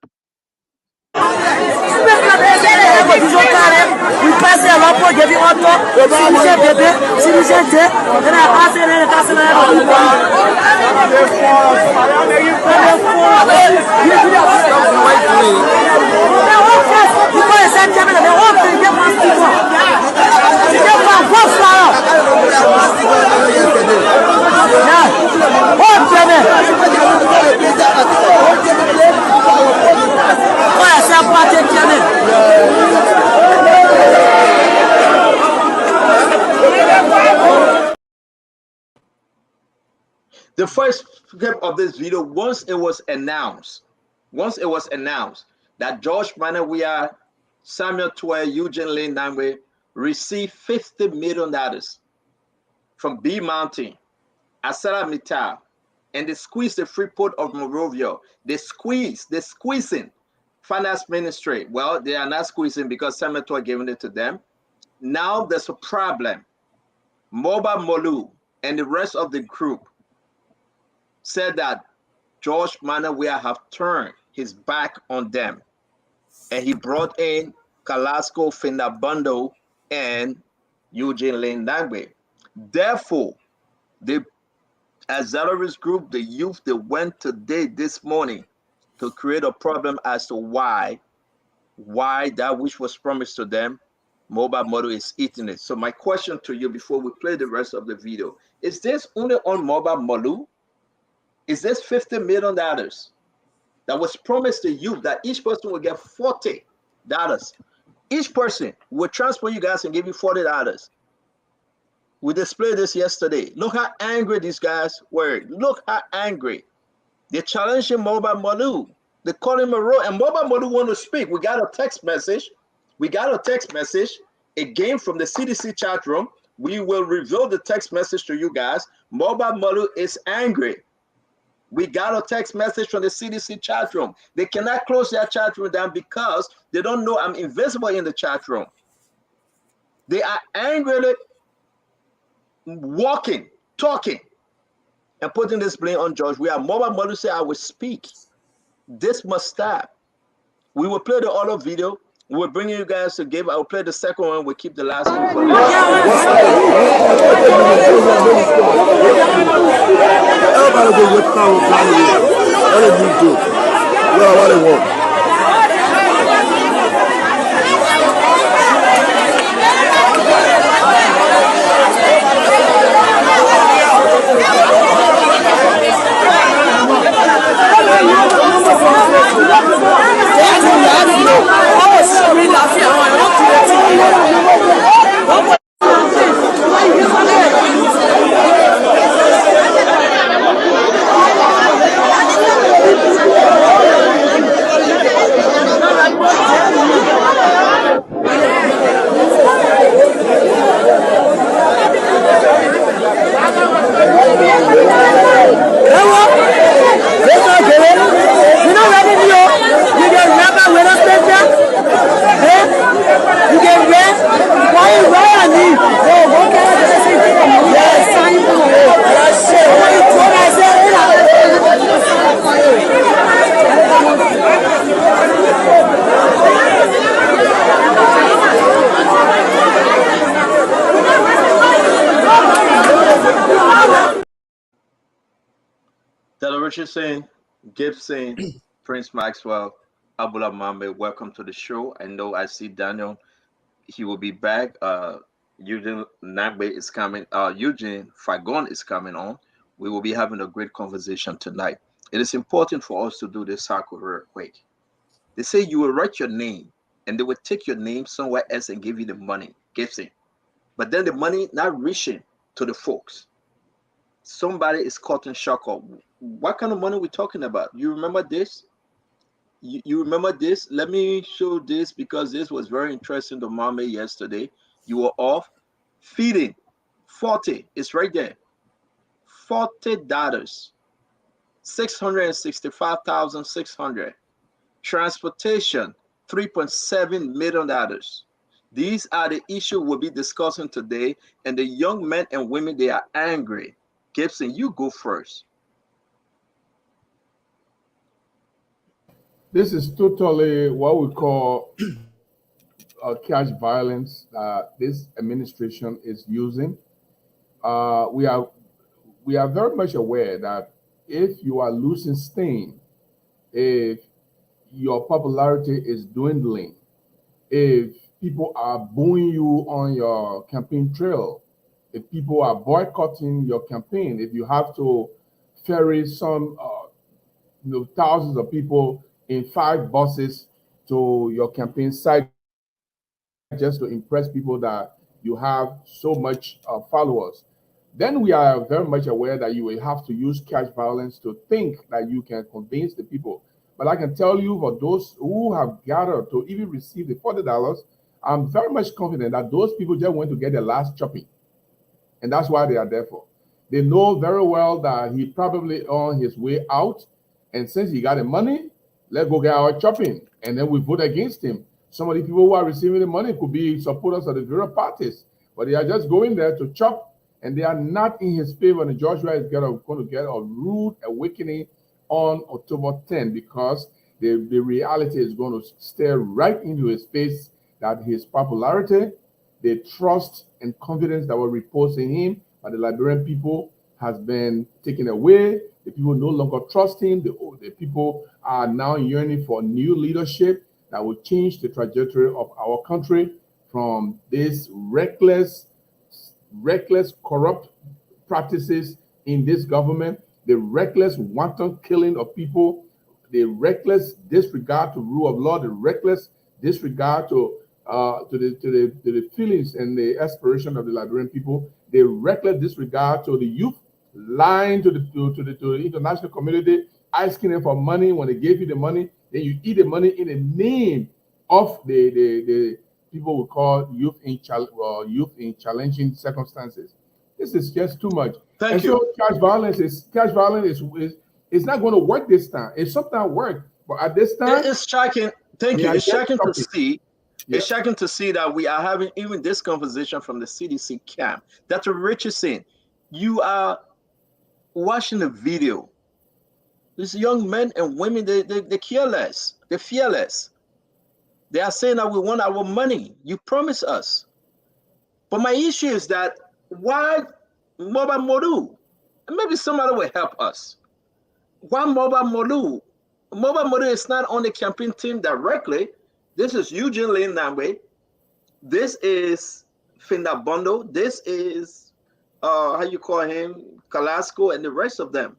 The first clip of this video, once it was announced that George Manneh Weah, Samuel Tuah, Eugene Lane Nangbe received $50 million from B Mountain, Asara Mittal, and they squeezed the Freeport of Monrovia. They're squeezing finance ministry. Well, they are not squeezing because Samuel Tuah giving it to them. Now there's a problem. Moba Molu and the rest of the group said that George Manneh Weah have turned his back on them, and he brought in Kalasco Finabando and Eugene Lane Nangbe. Therefore, the Auxiliaries group, the youth, they went today, this morning, to create a problem as to why that which was promised to them, Moba Molu is eating it. So my question to you before we play the rest of the video, is this only on Moba Molu? Is this $50 million that was promised to you that each person will get $40? Each person will transfer you guys and give you $40. We displayed this yesterday. Look how angry these guys were. Look how angry. They're challenging Moba Molu. They call him a road, and Moba Molu want to speak. We got a text message. Again from the CDC chat room. We will reveal the text message to you guys. Mobile Malu is angry. We got a text message from the CDC chat room. They cannot close their chat room down because they don't know I'm invisible in the chat room. They are angrily walking, talking, and putting this blame on George. We are Mobile Malu say I will speak. This must stop. We will play the other video. We're bringing you guys to give. I'll play the second one. We'll keep the last one for later. Everybody go get power. What did you do? Well, what they want? Richardson, Gibson, Prince Maxwell, Abula Mohammed, welcome to the show. I know I see Daniel. He will be back. Eugene Nagbe is coming. Eugene Fagon is coming on. We will be having a great conversation tonight. It is important for us to do this circle real quick. They say you will write your name and they will take your name somewhere else and give you the money, Gibson. But then the money not reaching to the folks. Somebody is caught in shock. What kind of money are we talking about? You remember this? You remember this? Let me show this because this was very interesting to Mommy yesterday. You were off feeding 40. It's right there. $40. 665,600. Transportation, $3.7 million. These are the issues we'll be discussing today. And the young men and women, they are angry. Gibson, you go first. This is totally what we call cash violence that this administration is using. We are very much aware that if you are losing steam, if your popularity is dwindling, if people are booing you on your campaign trail, if people are boycotting your campaign, if you have to ferry some thousands of people in 5 buses to your campaign site just to impress people that you have so much followers, then we are very much aware that you will have to use cash violence to think that you can convince the people. But I can tell you, for those who have gathered to even receive the $40, I'm very much confident that those people just want to get their last chopping. And that's why they are there for. They know very well that he probably on his way out. And since he got the money, let's go get our chopping. And then we vote against him. Some of the people who are receiving the money could be supporters of the various parties. But they are just going there to chop. And they are not in his favor. And Joshua is going to get a rude awakening on October 10th because the reality is going to stare right into his face that his popularity, the trust and confidence that were reposed in him by the Liberian people has been taken away. The people no longer trust him. The people are now yearning for new leadership that will change the trajectory of our country from this reckless, corrupt practices in this government, the reckless, wanton killing of people, the reckless disregard to rule of law, the reckless disregard to the feelings and the aspiration of the Liberian people, the reckless disregard to the youth, lying to the international community, asking them for money when they gave you the money, then you eat the money in the name of the people will call youth in challenging circumstances. This is just too much. Thank you. So cash violence is not going to work this time. It sometimes worked, but at this time, it's shocking. Thank you. It's shocking to see. Yeah. It's shocking to see that we are having even this conversation from the CDC camp. Dr. Richardson, you are watching the video. These young men and women, they careless. They're fearless. They are saying that we want our money. You promised us. But my issue is that why Mobile Modu? Maybe somebody will help us. Why Mobile Modu? Mobile Modu is not on the campaign team directly. This is Eugene Lane Nambe. This is Finda Bondo. This is how you call him, Kalasco, and the rest of them.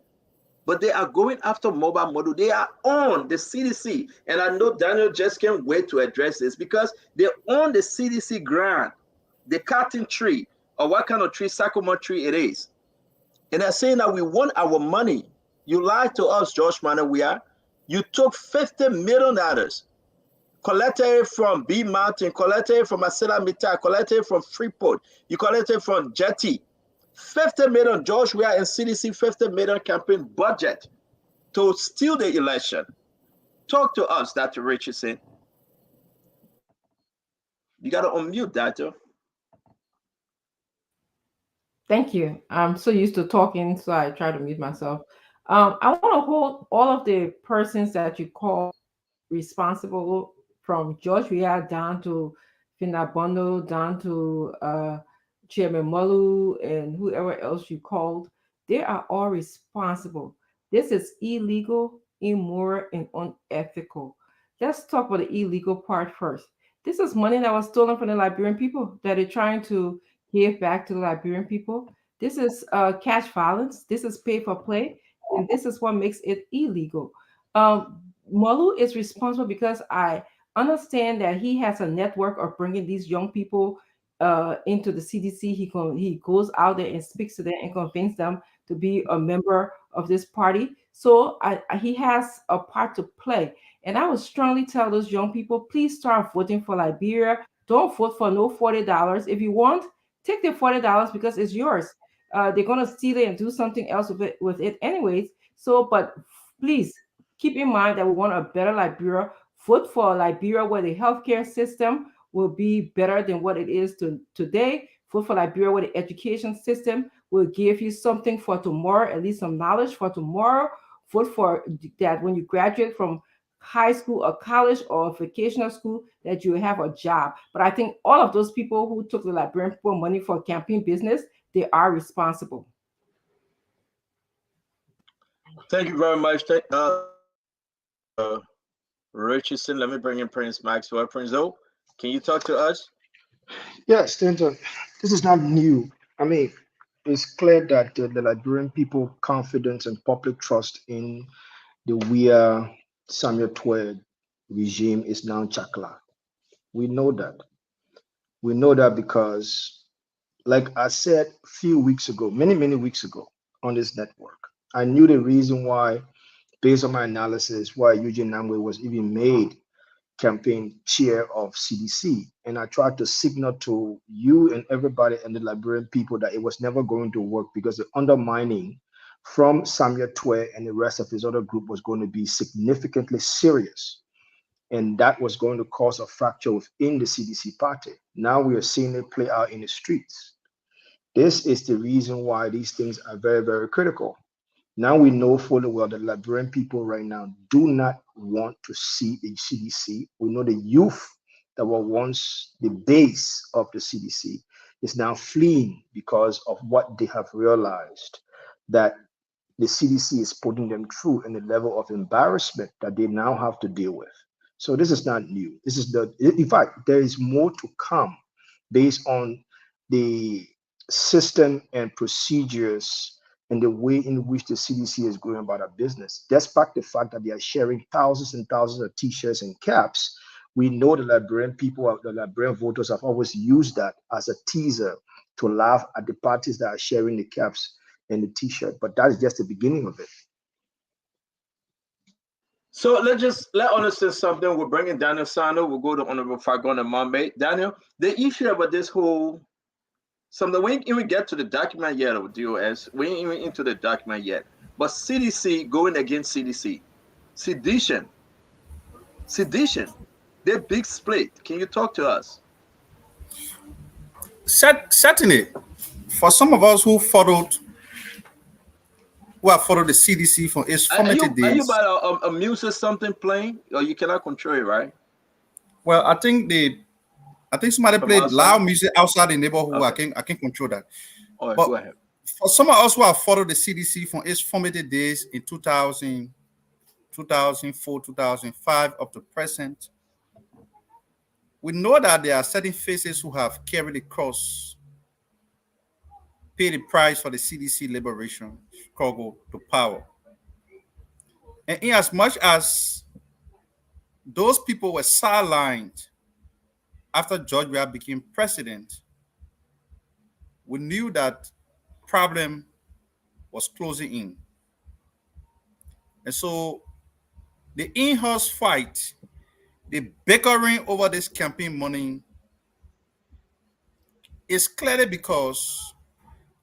But they are going after Mobile Modu. They are on the CDC. And I know Daniel just can't wait to address this because they're on the CDC grant, the cotton tree, or what kind of tree, sycamore tree it is. And they're saying that we want our money. You lied to us, Josh Manawia. You took $50 million, collected from B Mountain, collected from Asela Mita, collected from Freeport, you collected from Jetty. 50 million, George Weah and CDC 50 million campaign budget to steal the election. Talk to us, Dr. Richardson. You got to unmute, Doctor. Thank you. I'm so used to talking, so I try to mute myself. I want to hold all of the persons that you call responsible, from George Weah down to Finda Bondo, down to Chairman Molu, and whoever else you called. They are all responsible. This is illegal, immoral, and unethical. Let's talk about the illegal part first. This is money that was stolen from the Liberian people that they're trying to give back to the Liberian people. This is cash violence. This is pay for play, and this is what makes it illegal. Molu is responsible because I understand that he has a network of bringing these young people into the CDC. He goes out there and speaks to them and convinces them to be a member of this party. So he has a part to play. And I would strongly tell those young people, please start voting for Liberia. Don't vote for no $40. If you want, take the $40 because it's yours. They're going to steal it and do something else with it anyways. So, but please keep in mind that we want a better Liberia. Vote for Liberia where the healthcare system will be better than what it is today. Vote for Liberia where the education system will give you something for tomorrow, at least some knowledge for tomorrow. Vote for that when you graduate from high school or college or vocational school, that you have a job. But I think all of those people who took the Liberian people money for campaign business, they are responsible. Thank you very much. Richardson, let me bring in Prince Maxwell. Prince O, can you talk to us? Yes, Stanton, this is not new. I mean, it's clear that the Liberian people confidence and public trust in the Weah Samuel Twe regime is now chakla. We know that. We know that because, like I said a few weeks ago, many weeks ago on this network, I knew the reason why, based on my analysis, why Eugene Namwe was even made campaign chair of CDC. And I tried to signal to you and everybody and the Liberian people that it was never going to work because the undermining from Samuel Twe and the rest of his other group was going to be significantly serious. And that was going to cause a fracture within the CDC party. Now we are seeing it play out in the streets. This is the reason why these things are very, very critical. Now we know fully well that Liberian people right now do not want to see the CDC. We know the youth that were once the base of the CDC is now fleeing because of what they have realized that the CDC is putting them through and the level of embarrassment that they now have to deal with. So this is not new. This is in fact, there is more to come based on the system and procedures and the way in which the CDC is going about our business. Despite the fact that they are sharing thousands and thousands of t-shirts and caps, we know the Liberian people, the Liberian voters have always used that as a teaser to laugh at the parties that are sharing the caps and the t-shirt. But that is just the beginning of it. So let understand something. We're bringing Daniel Sano. We'll go to Honorable Fagon and Mombay. Daniel, the issue about this whole something we ain't even get to the document yet with DOS. We ain't even into the document yet. But CDC going against CDC. Sedition. They're big split. Can you talk to us? Certainly. For some of us who have followed the CDC for its formative days. Are you about a music something playing? Or you cannot control it, right? Well, I think somebody played loud music outside the neighborhood. Okay. I can control that. All right, but go ahead. For some of us who have followed the CDC from its formative days in 2000, 2004, 2005 up to present, we know that there are certain faces who have carried the cross, paid the price for the CDC liberation struggle to power. And in as much as those people were sidelined after George Weah became president, we knew that problem was closing in. And so the in-house fight, the bickering over this campaign money is clearly because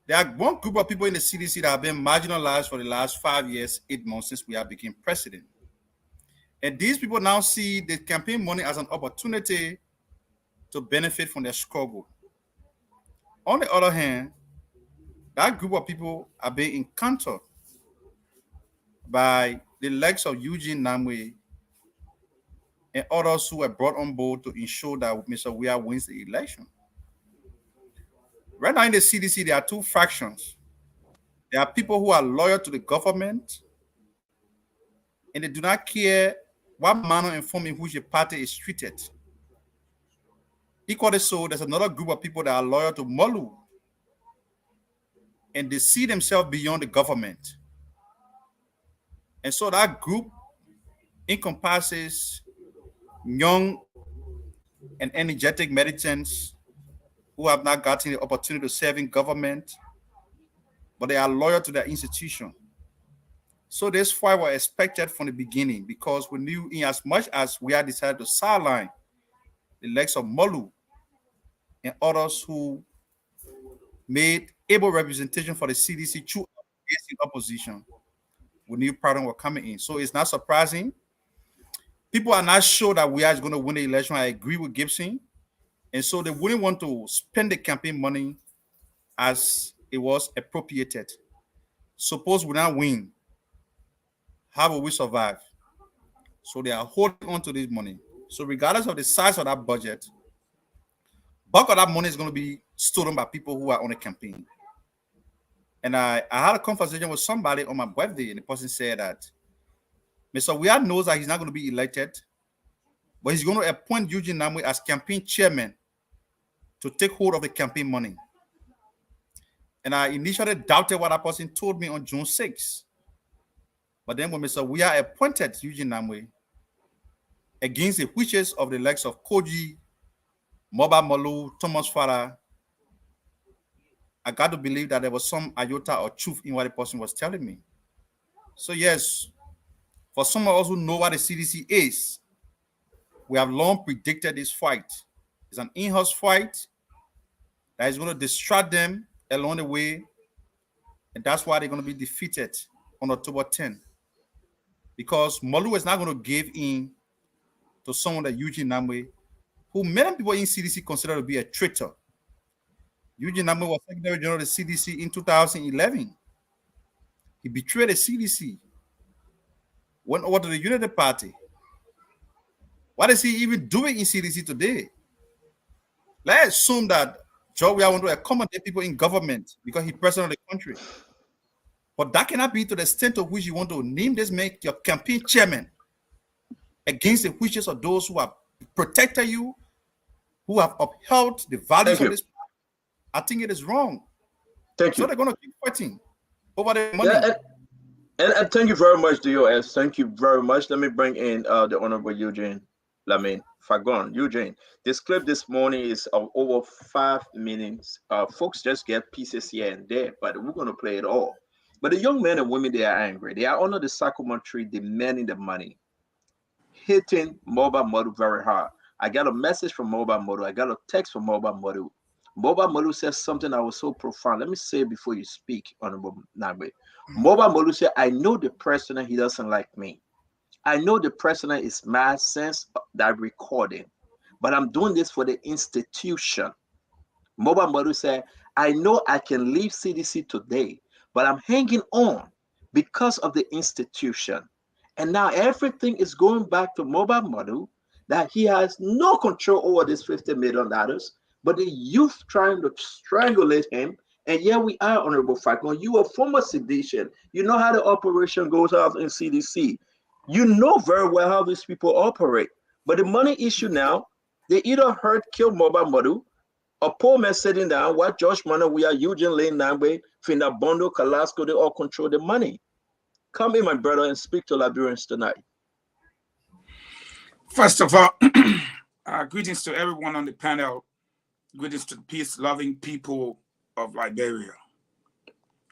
there are one group of people in the CDC that have been marginalized for the last 5 years, 8 months since Weah became president. And these people now see the campaign money as an opportunity to benefit from their struggle. On the other hand, that group of people are being encountered by the likes of Eugene Namwe and others who were brought on board to ensure that Mr. Weah wins the election. Right now in the CDC, there are two fractions. There are people who are loyal to the government and they do not care what manner and form in which a party is treated. Equally so, there's another group of people that are loyal to Molu and they see themselves beyond the government. And so that group encompasses young and energetic militants who have not gotten the opportunity to serve in government, but they are loyal to their institution. So this fight was expected from the beginning because we knew in as much as we had decided to sideline the likes of Molu and others who made able representation for the CDC through opposition, we knew problem were coming in. So it's not surprising. People are not sure that Weah is going to win the election. I agree with Gibson. And so they wouldn't want to spend the campaign money as it was appropriated. Suppose we not win, how will we survive? So they are holding on to this money. So regardless of the size of that budget, bulk of that money is going to be stolen by people who are on a campaign. And I had a conversation with somebody on my birthday, and the person said that Mr. Weah knows that he's not going to be elected, but he's going to appoint Eugene Namwe as campaign chairman to take hold of the campaign money. And I initially doubted what that person told me on June 6th. But then when Mr. Weah appointed Eugene Namwe against the wishes of the likes of Koji, Moba Molu, Thomas Farah, I got to believe that there was some iota or truth in what the person was telling me. So yes, for some of us who know what the CDC is, we have long predicted this fight. It's an in-house fight that is going to distract them along the way, and that's why they're going to be defeated on October 10th. Because Molu is not going to give in to someone like Eugene Namwe, who many people in CDC consider to be a traitor. Eugene Namwe was Secretary General of the CDC in 2011. He betrayed the CDC, went over to the Unity Party. What is he even doing in CDC today? Let's assume that George Weah want to accommodate people in government because he's president of the country. But that cannot be to the extent to which you want to name this man your campaign chairman against the wishes of those who have protected you, who have upheld the values of this party. I think it is wrong. Thank you. So they're going to keep fighting over the money. Yeah, and thank you very much, DOS. Thank you very much. Let me bring in the Honorable Eugene Fagon. Eugene, this clip this morning is of over 5 minutes. Folks just get pieces here and there, but we're going to play it all. But the young men and women, they are angry. They are under the sycamore tree demanding the money. hitting Mobile Model very hard. I got a message from Mobile Model. I got a text from Mobile Model. Mobile Model says something that was so profound. Let me say it before you speak, Honorable Nagbe. Mobile Model said, I know the president, he doesn't like me. I know the president is mad since that recording, but I'm doing this for the institution. Mobile Model said, I know I can leave CDC today, but I'm hanging on because of the institution. And now everything is going back to Mobile Model, that he has no control over this $50 million, but the youth trying to strangulate him. And here we are, Honorable Falcon. You are former sedation. You know how the operation goes out in CDC. You know very well how these people operate. But the money issue now, they either hurt, kill Mobile Model, a poor man sitting down, what Josh Manor, we are Eugene Lane Nangbe, Fina Bondo, Kalasco, they all control the money. Come in, my brother, and speak to Liberians tonight. First of all, greetings to everyone on the panel. Greetings to the peace-loving people of Liberia.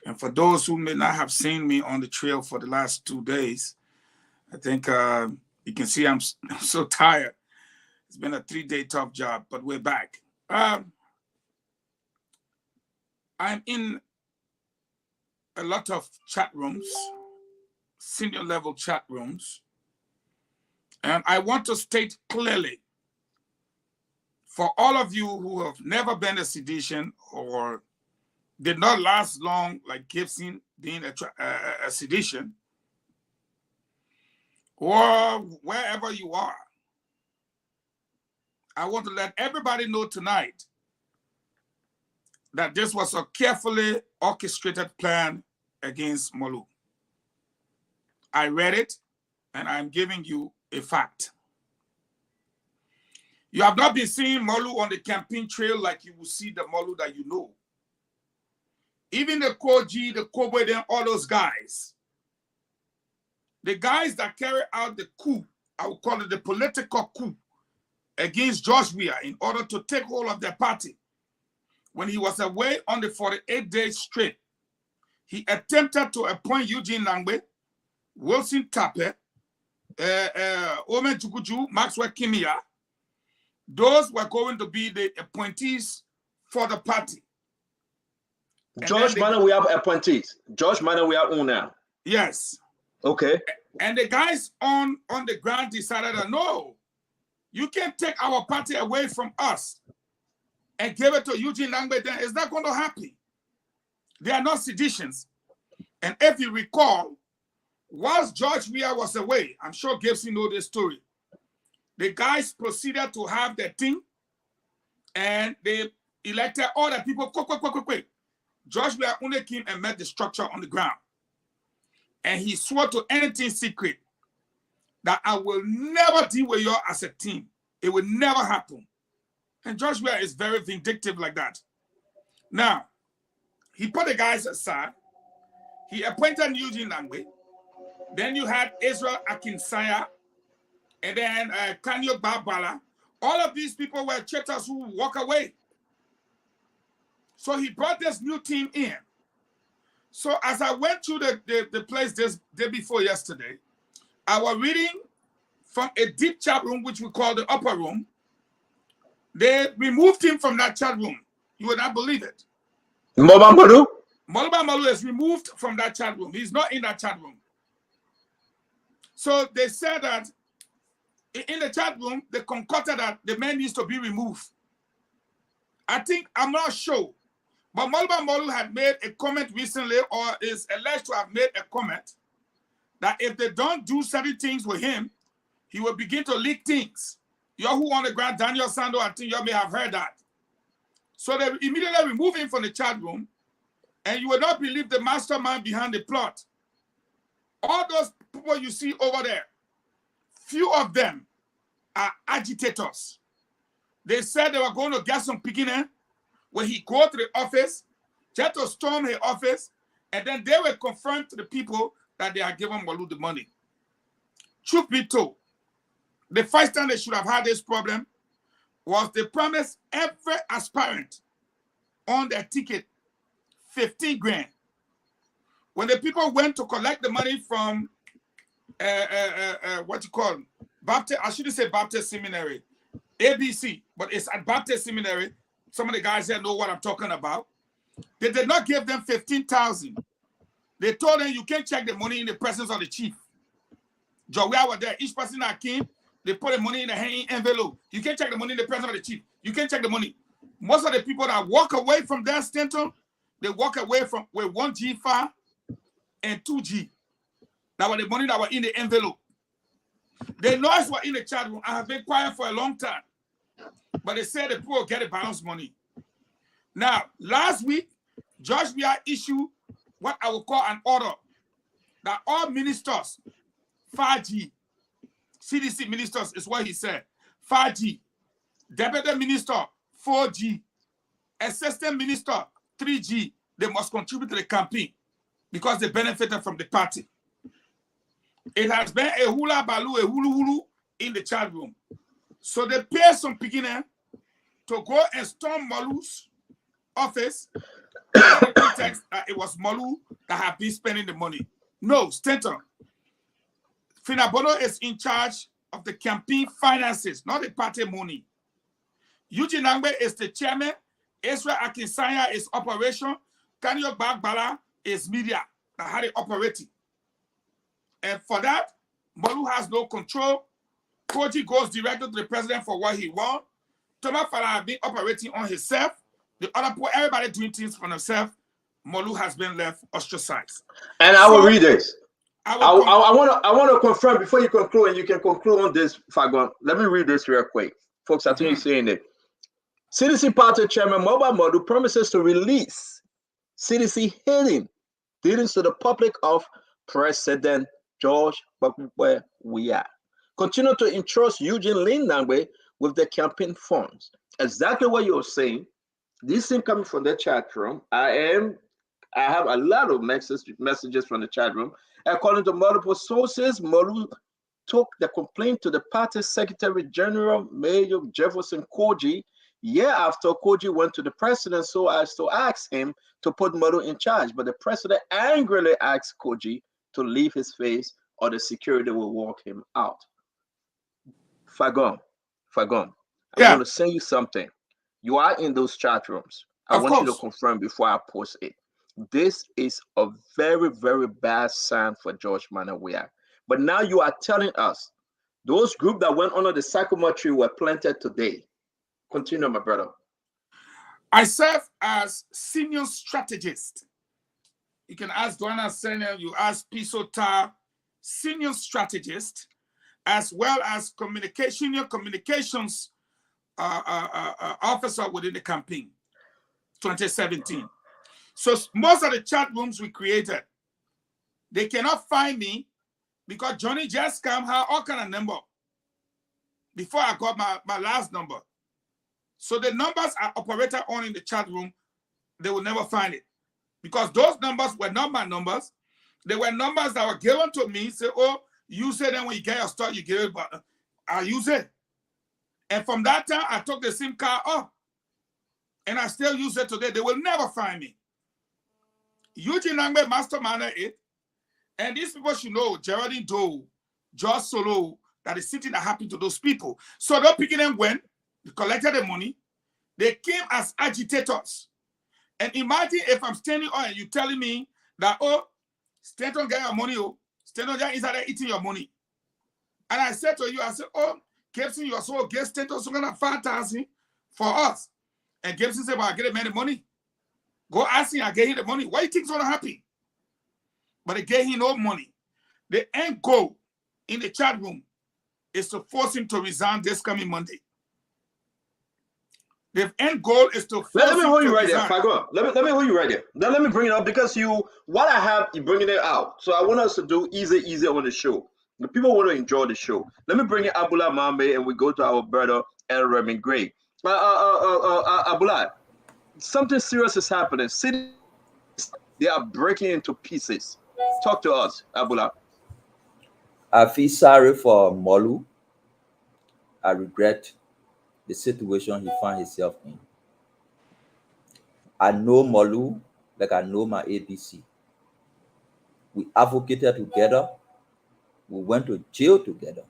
And for those who may not have seen me on the trail for the last 2 days, I think you can see I'm so tired. It's been a 3-day tough job, but we're back. I'm in a lot of chat rooms, senior level chat rooms, and I want to state clearly, for all of you who have never been a sedition or did not last long, like Gibson being a sedition, or wherever you are, I want to let everybody know tonight that this was a carefully orchestrated plan against Molu. I read it, and I'm giving you a fact. You have not been seeing Molu on the campaign trail like you will see the Molu that you know. Even the Koji, the Kobe, and all those guys, the guys that carry out the coup, I would call it the political coup, against George Weah in order to take hold of their party. When he was away on the 48-day straight, he attempted to appoint Eugene Nangbe, Wilson Tape, Omen Chukuju, Maxwell Kimia. Those were going to be the appointees for the party. George Manor, we have appointees. George Manor, we have one now. Yes. Okay. And the guys on the ground decided that no, you can't take our party away from us and give it to Eugene Nangbe. Then it's not going to happen. They are not seditions. And if you recall, whilst George Weah was away, I'm sure Gibson knows this story, the guys proceeded to have their thing and they elected all the people quick. George Weah only came and met the structure on the ground. And he swore to anything secret that I will never deal with you as a team. It will never happen. And George Weah is very vindictive like that. Now, he put the guys aside. He appointed Eugene Nangbe. Then you had Israel Akinsanya, and then Kanyo Babala. All of these people were traitors who walk away. So he brought this new team in. So as I went through the place this day before yesterday, I was reading from a deep chat room, which we call the upper room. They removed him from that chat room. You would not believe it. Mobile Malu is removed from that chat room. He's not in that chat room. So they said that in the chat room, they concocted that the man needs to be removed. I'm not sure, but Malu had made a comment recently, or is alleged to have made a comment, that if they don't do certain things with him, he will begin to leak things. You who on the ground, Daniel Sando, I think you may have heard that. So they immediately removed him from the chat room, and you will not believe the mastermind behind the plot. All those people you see over there, few of them are agitators. They said they were going to get some beginning when he go to the office, try to storm his office, and then they will confirm to the people that they are giving Molu the money. Truth be told, the first time they should have had this problem was they promised every aspirant on their ticket 15 grand. When the people went to collect the money from Baptist, I shouldn't say Baptist Seminary, ABC, but it's at Baptist Seminary. Some of the guys here know what I'm talking about. They did not give them 15,000. They told them you can't check the money in the presence of the chief. Joe, we were there. Each person that came, they put the money in the envelope. You can't check the money in the presence of the chief. You can't check the money. Most of the people that walk away from that Stanton, they walk away from with 1G file and 2G. That was the money that was in the envelope. The noise were in the chat room. I have been quiet for a long time. But they said the people get a balance money. Now, last week, Judge Bia issued what I would call an order that all ministers, 5G, CDC ministers is what he said, 5G, deputy minister, 4G, assistant minister, 3G, they must contribute to the campaign because they benefited from the party. It has been a hula baloo, a hulu hulu in the chat room. So they pay some beginner to go and storm Molu's office. The pretext that it was Molu that had been spending the money. No, Stanton. Finabono is in charge of the campaign finances, not the party money. Eugene Nangbe is the chairman. Israel Akinsanya is operation. Kanyo Bagbala is media that had it operating. And for that, Molu has no control. Koji goes directly to the president for what he wants. Thomas Fala has been operating on himself. The other people, everybody doing things for themselves. Molu has been left ostracized. And I will read this. I want to confirm before you conclude, and you can conclude on this, Fagon. Let me read this real quick. Folks, I think you're saying it. CDC Party Chairman Mobile Molu promises to release CDC dealings to the public of President George where we are. Continue to entrust Eugene Lin Nangbe with the campaign funds. Exactly what you're saying. This thing coming from the chat room. I have a lot of messages from the chat room. According to multiple sources, Molu took the complaint to the party Secretary General Major Jefferson Koji year after Koji went to the president so as to ask him to put Molu in charge. But the president angrily asked Koji to leave his face or the security will walk him out. Fagon, I want to say you something. You are in those chat rooms. I want you to confirm before I post it. This is a very, very bad sign for George Manawia. But now you are telling us those groups that went under the sycamore tree were planted today. Continue, my brother. I serve as senior strategist. You can ask Donna Senior, you ask Pisota, senior strategist, as well as senior communications officer within the campaign, 2017. So most of the chat rooms we created, they cannot find me because Johnny just had all kind of number before I got my last number. So the numbers are operated on in the chat room, they will never find it. Because those numbers were not my numbers. They were numbers that were given to me. Say, oh, use it, and when you get your start, you give it, but I use it. And from that time, I took the SIM card off. And I still use it today. They will never find me. Eugene Nangbe masterminded it. And these people should know Geraldine Doe, George Solo, that is sitting that happened to those people. So those picking went, they collected the money. They came as agitators. And imagine if I'm standing on and you telling me that, oh, Stanton get your money, oh, Stanton is there eating your money. And I said to you, I said, oh, Gibson, you are so against Stanton, so gonna 5,000 for us. And Gibson said, well, I get him the money. Go ask him, I gave him the money. Why you think so happy? But they gave him no money. The end goal in the chat room is to force him to resign this coming Monday. The end goal is to force let me hold him you to right resign. there, Fago. Let me hold you right there. Now let me bring it up because what I have, you're bringing it out. So I want us to do easy on the show. The people want to enjoy the show. Let me bring in Abula Mambe and we go to our brother El Remy Gray. Abula, something serious is happening. Cities, they are breaking into pieces. Talk to us, Abula. I feel sorry for Molu. I regret the situation he found himself in. I know Molu like I know my ABC. We advocated together. We went to jail together.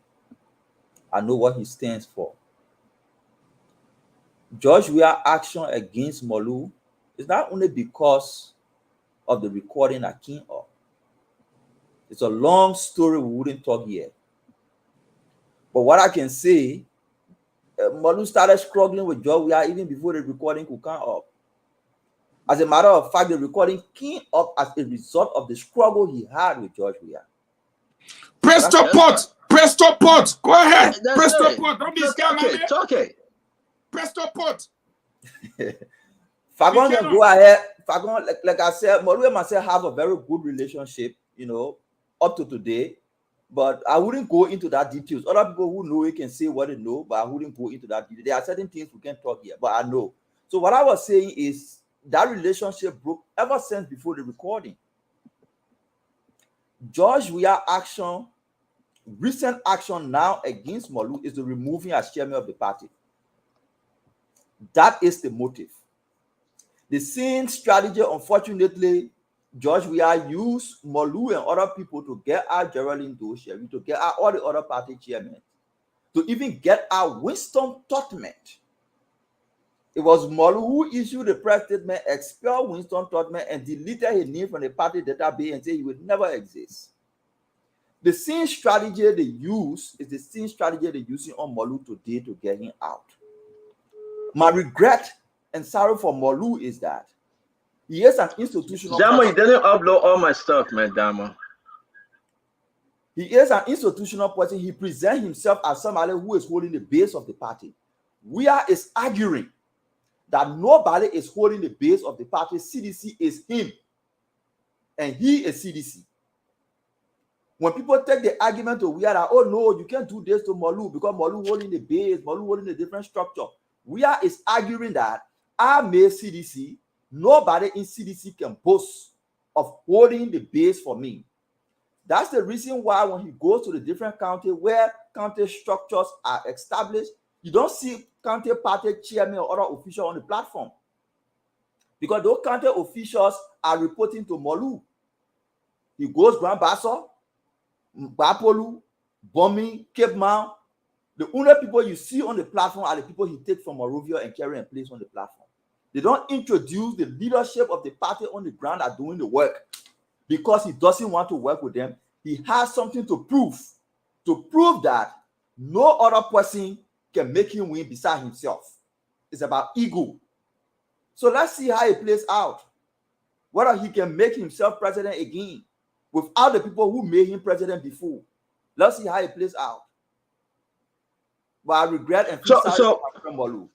I know what he stands for. George Weah action against Molu is not only because of the recording that came up. It's a long story we wouldn't talk here. But what I can say, Molu started struggling with George Weah even before the recording could come up. As a matter of fact, the recording came up as a result of the struggle he had with George Weah. Presto Pot! Presto Pot! Go ahead! Presto Pot! Don't be scared, man. Talk it. Presto Pot! Fagon can go ahead. Fagon, like I said, Molu and myself have a very good relationship, you know, up to today. But I wouldn't go into that details. Other people who know it can say what they know, but I wouldn't go into that detail. There are certain things we can't talk here, but I know. So what I was saying is that relationship broke ever since before the recording. George Weah action, recent action now against Molu is the removing as chairman of the party. That is the motive. The same strategy, unfortunately, George Weah used Molu and other people to get out Geraldine Doe-Sherry, to get out all the other party chairmen, to even get out Winston Totman. It was Molu who issued the press statement, expelled Winston Totman, and deleted his name from the party database and said he would never exist. The same strategy they use is the same strategy they're using on Molu today to get him out. My regret and sorrow for Molu is that he is an institutional Damo, person. you didn't upload all my stuff, man, Damo. He is an institutional person. He presents himself as somebody who is holding the base of the party. Weah is arguing that nobody is holding the base of the party. CDC is him, and he is CDC. When people take the argument to Weah that, oh no, you can't do this to Molu because Molu holding the base, Molu holding a different structure. Weah is arguing that I made CDC. Nobody in CDC can boast of holding the base for me. That's the reason why when he goes to the different county where county structures are established, you don't see county party chairman or other officials on the platform. Because those county officials are reporting to Molu. He goes Grand Bassa, Bapolu, Bomi, Cape Mount. The only people you see on the platform are the people he takes from Monrovia and carry and place on the platform. They don't introduce the leadership of the party on the ground are doing the work because he doesn't want to work with them. He has something to prove that no other person can make him win beside himself. It's about ego. So let's see how it plays out. Whether he can make himself president again without the people who made him president before. Let's see how it plays out. But I regret and feel sorry for Molu.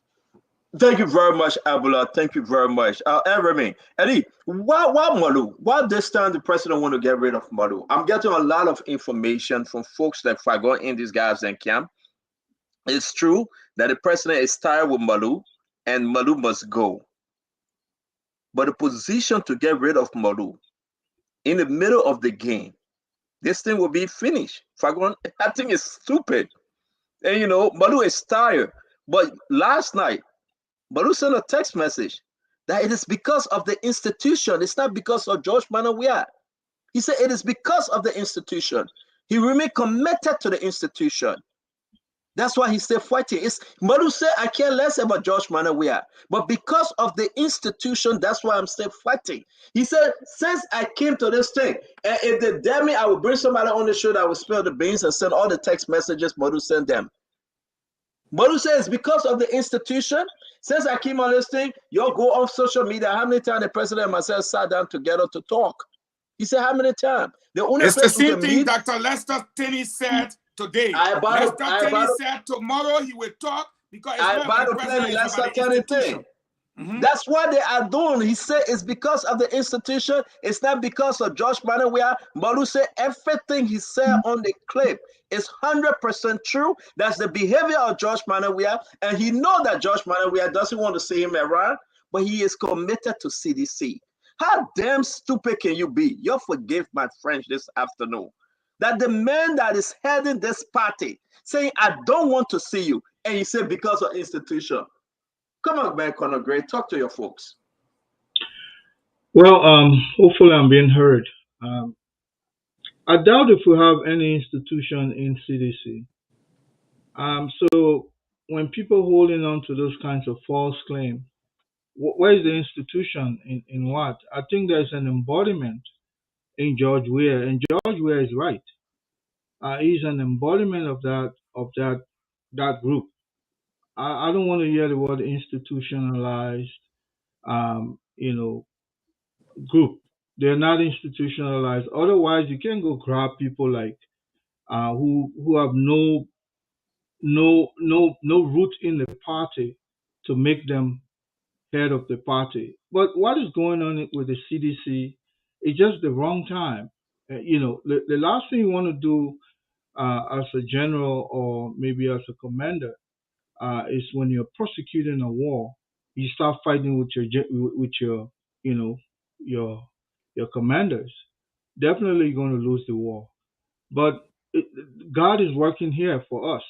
Thank you very much, Abula. Thank you very much. Remy, Eddie, why Molu? Why this time the president want to get rid of Molu? I'm getting a lot of information from folks that Fagon in these guys in camp. It's true that the president is tired with Molu and Molu must go. But the position to get rid of Molu in the middle of the game, this thing will be finished. Fagon, I think it's stupid. And you know, Molu is tired. But last night, Molu sent a text message that it is because of the institution. It's not because of George Manneh Weah. He said it is because of the institution. He remained committed to the institution. That's why he stayed fighting. Molu said, I care less about George Manneh Weah, but because of the institution, that's why I'm still fighting. He said, since I came to this thing, and if they dare me, I will bring somebody on the show that will spill the beans and send all the text messages Molu sent them. Molu says because of the institution. Since I came on this thing, you'll go on social media. How many times the president and myself sat down together to talk? He said, how many times? The only it's the same thing Dr. Lester Tenney said today. Lester Tenney said tomorrow he will talk because it's not about the president, it's about the institution. That's what they are doing. He said it's because of the institution. It's not because of George Manneh Weah. Molu said everything he said on the clip is 100% true. That's the behavior of George Manneh Weah. And he knows that George Manneh Weah doesn't want to see him around, but he is committed to CDC. How damn stupid can you be? You'll forgive my French this afternoon. That the man that is heading this party saying, I don't want to see you. And he said, because of institution. Come on, man, Conor Gray. Talk to your folks. Well, hopefully I'm being heard. I doubt if we have any institution in CDC. So when people holding on to those kinds of false claims, where is the institution in what? I think there's an embodiment in George Weah, and George Weah is right. He's an embodiment of that group. I don't want to hear the word institutionalized, group. They're not institutionalized. Otherwise, you can go grab people like who have no root in the party to make them head of the party. But what is going on with the CDC is just the wrong time. The last thing you want to do as a general or maybe as a commander is when you're prosecuting a war, you start fighting with your you know your commanders. Definitely you're going to lose the war. But God is working here for us.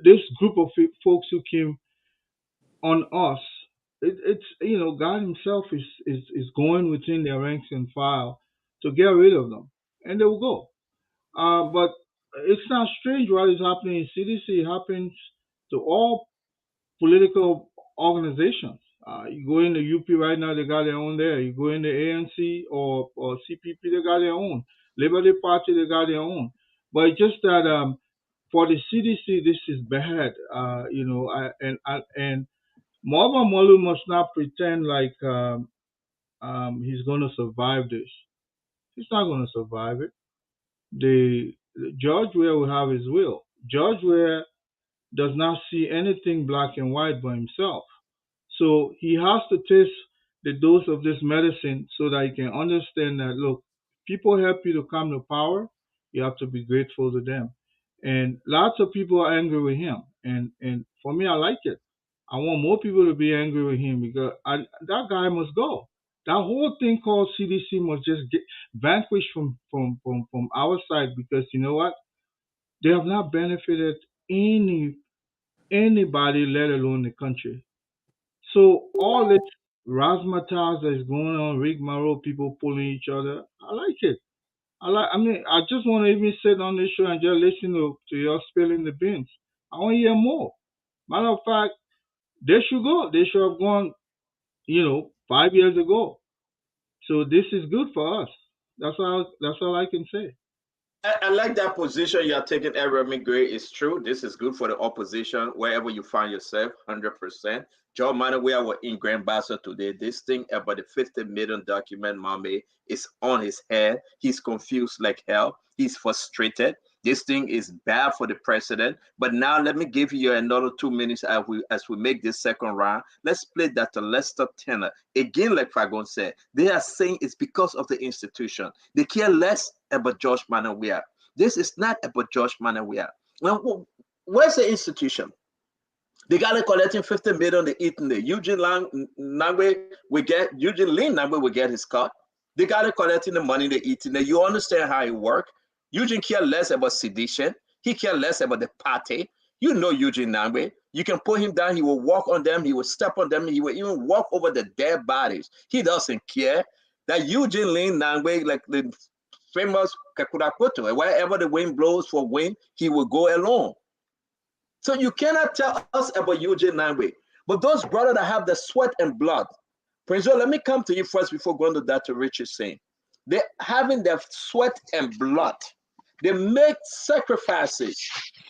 This group of folks who came on us, it's God Himself is going within their ranks and file to get rid of them, and they will go. But it's not strange what is happening in CDC. It happens to all political organizations. You go in the UP right now, they got their own there. You go in the ANC or CPP, they got their own. Liberty Party, they got their own. But it's just that for the CDC, this is bad. And Morva Molu must not pretend like he's going to survive this. He's not going to survive it. The George Weah will have his will. George Weah does not see anything black and white by himself. So he has to taste the dose of this medicine so that he can understand that, look, people help you to come to power, you have to be grateful to them. And lots of people are angry with him. And for me, I like it. I want more people to be angry with him because that guy must go. That whole thing called CDC must just get vanquished from our side because you know what? They have not benefited anybody, let alone the country. So all this razzmatazz that is going on, rigmarole, people pulling each other, I like it. I just want to even sit on this show and just listen to y'all spilling the beans. I want to hear more. Matter of fact, they should go. They should have gone, 5 years ago. So this is good for us. That's all I can say. I like that position you are taking, Remy Gray. It's true. This is good for the opposition, wherever you find yourself, 100%. John Manawea were in Grand Bassa today. This thing about the 50 million document, Mame, is on his head. He's confused like hell. He's frustrated. This thing is bad for the president. But now let me give you another 2 minutes as we make this second round. Let's play that to Lester Tanner. Again, like Fagon said, they are saying it's because of the institution. They care less about George Manawea. This is not about George Manawea. Well, where's the institution? They got to collecting 50 million they eating the Eugene Lin Nangbe will get his cut. They got to collecting the money they eating there. You understand how it works. Eugene care less about sedition. He care less about the party. You know Eugene Nangbe. You can put him down. He will walk on them. He will step on them. He will even walk over the dead bodies. He doesn't care. That Eugene Lin Nangbe, like the famous Kakurakoto, wherever the wind blows for wind, he will go alone. So you cannot tell us about Eugene Nangbe. But those brothers that have the sweat and blood, Prince Joe, let me come to you first before going to Dr. Richard's saying. They're having their sweat and blood. They make sacrifices.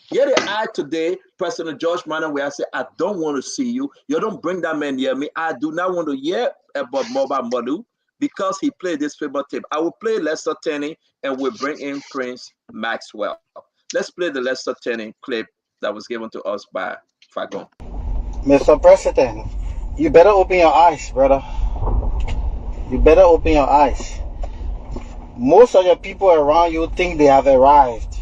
Here they are today, President George Manawea said, I don't want to see you. You don't bring that man near me. I do not want to hear about Morva Molu because he played this favorite tape. I will play Lester Tenney and we'll bring in Prince Maxwell. Let's play the Lester Tenney clip that was given to us by Fagon. Mr. President, you better open your eyes, brother. You better open your eyes. Most of your people around you think they have arrived.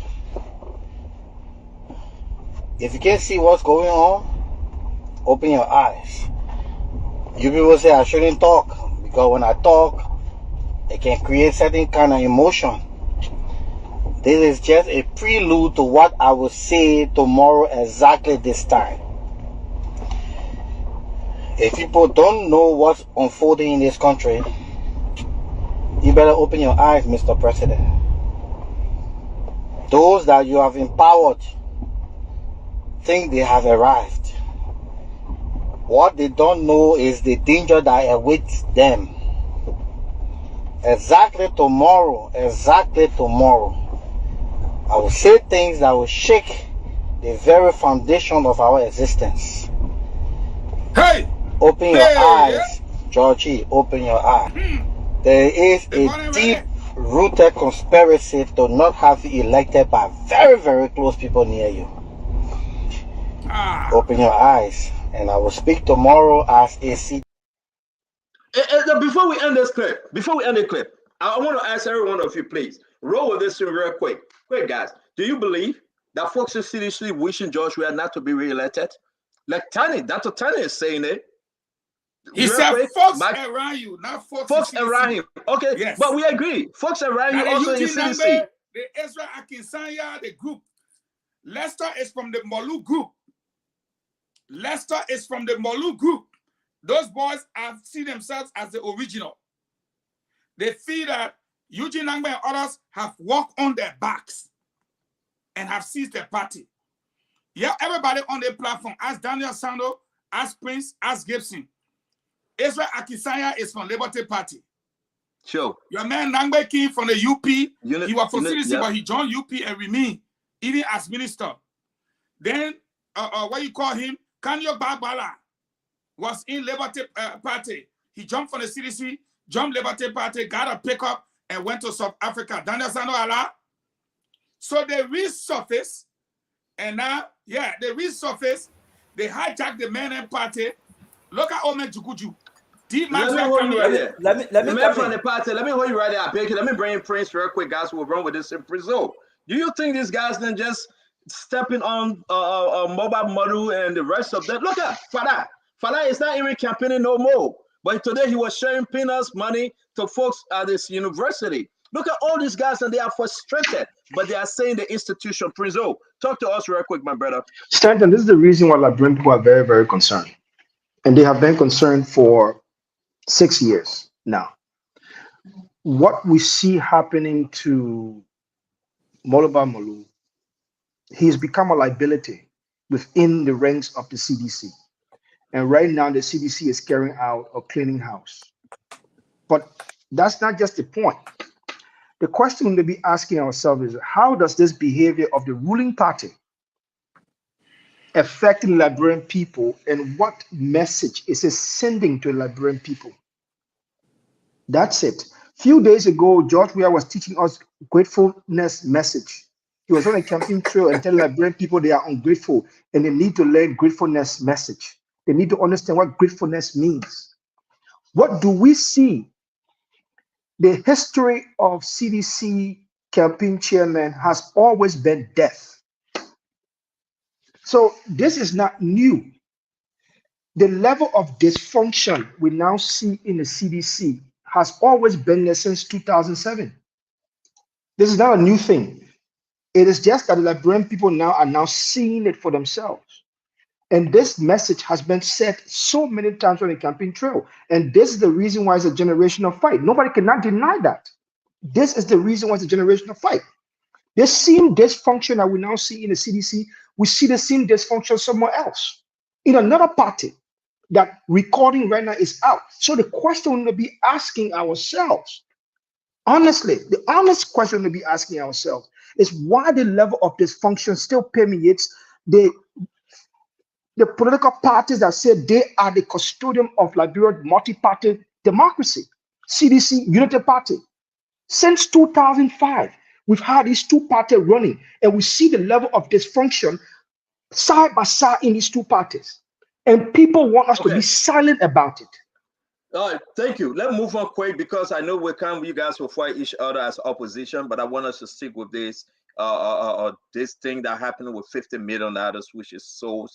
If you can't see what's going on, open your eyes. You people say I shouldn't talk because when I talk, it can create certain kind of emotion. This is just a prelude to what I will say tomorrow exactly this time. If people don't know what's unfolding in this country, you better open your eyes, Mr. President. Those that you have empowered think they have arrived. What they don't know is the danger that awaits them. Exactly tomorrow, I will say things that will shake the very foundation of our existence. Hey! Open your eyes, Georgie, open your eyes. There is a deep-rooted conspiracy to not have you elected by very, very close people near you. Open your eyes, and I will speak tomorrow as a seat. Before we end the clip, I want to ask every one of you, please, roll with this real quick. Quick, guys. Do you believe that folks are seriously wishing George Weah not to be re-elected? Like Dr. Tani is saying it. He said folks around you, not folks around him. Okay, yes. But we agree. Folks around you also in CDC. The Ezra Akinsanya, the group. Lester is from the Molu group. Those boys have seen themselves as the original. They feel that Eugene Nangbe and others have walked on their backs and have seized the party. Yeah, everybody on the platform, as Daniel Sando, as Prince, as Gibson. Ezra Akisanya is from Liberty Party. Sure. Your man Nangbe King from the UP. He was from CDC, but he joined UP and remained, even as minister. Then, what you call him? Kanyo Babala was in Liberty Party. He jumped from the CDC, jumped Liberty Party, got a pickup, and went to South Africa. Daniel Sando Ala. So they resurfaced, and now, yeah, they resurfaced. They hijacked the Man and Party. Look at Omen Jukuju. Let me hold you right there. Let me hold you right there. Let me bring in Prince real quick, guys. We'll run with this in Brazil. Do you think these guys then just stepping on Mobile Model and the rest of them? Look at Fada. Fada is not even campaigning no more. But today he was sharing peanuts money to folks at this university. Look at all these guys and they are frustrated, but they are saying the institution. Prince O, talk to us real quick, my brother. Stanton, this is the reason why Liberian people are very, very concerned. And they have been concerned for 6 years now. What we see happening to Moloba Molu, he's become a liability within the ranks of the CDC. And right now, the CDC is carrying out a cleaning house. But that's not just the point. The question we'll be asking ourselves is, how does this behavior of the ruling party affecting Liberian people, and what message is it sending to Liberian people? That's it. A few days ago, George Weah was teaching us gratefulness message. He was on a campaign trail and telling Liberian people they are ungrateful and they need to learn gratefulness message. They need to understand what gratefulness means. What do we see? The history of CDC campaign chairman has always been death. So this is not new. The level of dysfunction we now see in the CDC has always been there since 2007. This is not a new thing. It is just that the Liberian people now are now seeing it for themselves. And this message has been said so many times on the campaign trail. And this is the reason why it's a generational fight. Nobody cannot deny that. This is the reason why it's a generational fight. The same dysfunction that we now see in the CDC, we see the same dysfunction somewhere else. In another party, that recording right now is out. So the question we'll be asking ourselves, honestly, the honest question we'll be asking ourselves is why the level of dysfunction still permeates the political parties that say they are the custodian of Liberian multi-party democracy, CDC, Unity Party. Since 2005, we've had these two parties running, and we see the level of dysfunction side by side in these two parties. And people want us to be silent about it. All right, thank you. Let's move on quick because I know you guys will fight each other as opposition, but I want us to stick with this this thing that happened with $50 million, which is so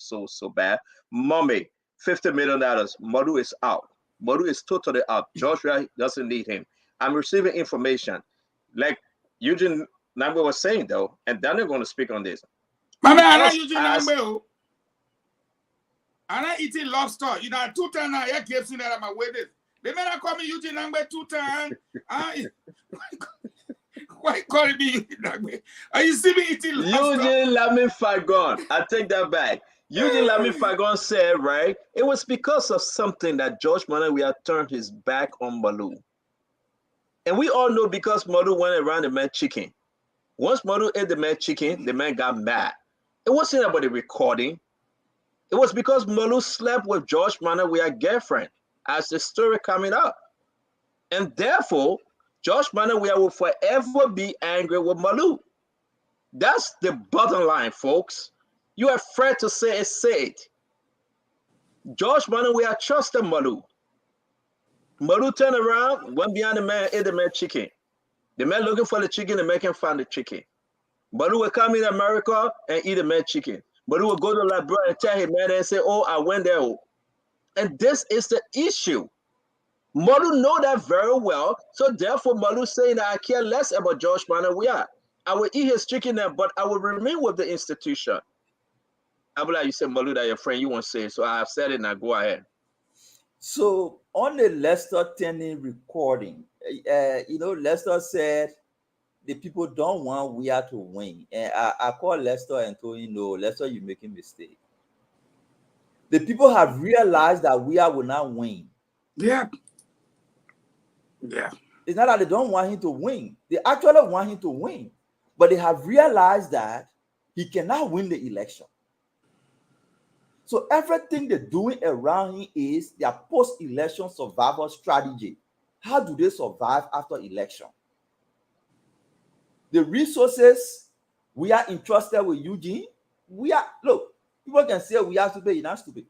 bad. Mommy, $50 million. Madu is out. Madu is totally out. George Weah doesn't need him. I'm receiving information, like Eugene Nangbe was saying though, and Daniel going to speak on this. My man, I Eugene Nangbe. I'm not eating lobster. You know, 2 times now, I keep seeing that at my wedding. They may not call me Eugene Nangbe 2 times. Why calling me that way? Are you see me eating lobster? Eugene Lamin Fagon. I take that back. Eugene Lamin Fagon said, right, it was because of something that George Manawiya turned his back on Malu. And we all know because Malu went around the man chicken. Once Malu ate the man chicken, the man got mad. It wasn't about the recording. It was because Malu slept with George Manawiya's girlfriend, as the story coming up. And therefore, George Manawiya will forever be angry with Malu. That's the bottom line, folks. You are afraid to say it, say it. George Manawiya trusted Malu. Malu turned around, went behind the man, ate the man chicken. The man looking for the chicken, the man can find the chicken. Malu will come in America and eat the man chicken. Malu will go to Liberia and tell him man and say, oh, I went there. And this is the issue. Malu know that very well. So therefore, Malu saying that I care less about George Manawiya. I will eat his chicken there, but I will remain with the institution. I be like, you said, Malu, that your friend, you won't say it. So I have said it, now go ahead. So on the Lester Tenney recording, Lester said the people don't want Weah to win. And I call Lester and told him, no, Lester, you're making a mistake. The people have realized that Weah will not win. Yeah. Yeah. It's not that they don't want him to win. They actually want him to win. But they have realized that he cannot win the election. So everything they're doing around him is their post-election survival strategy. How do they survive after election? The resources we are entrusted with Eugene, look, people can say we are stupid, you're not stupid.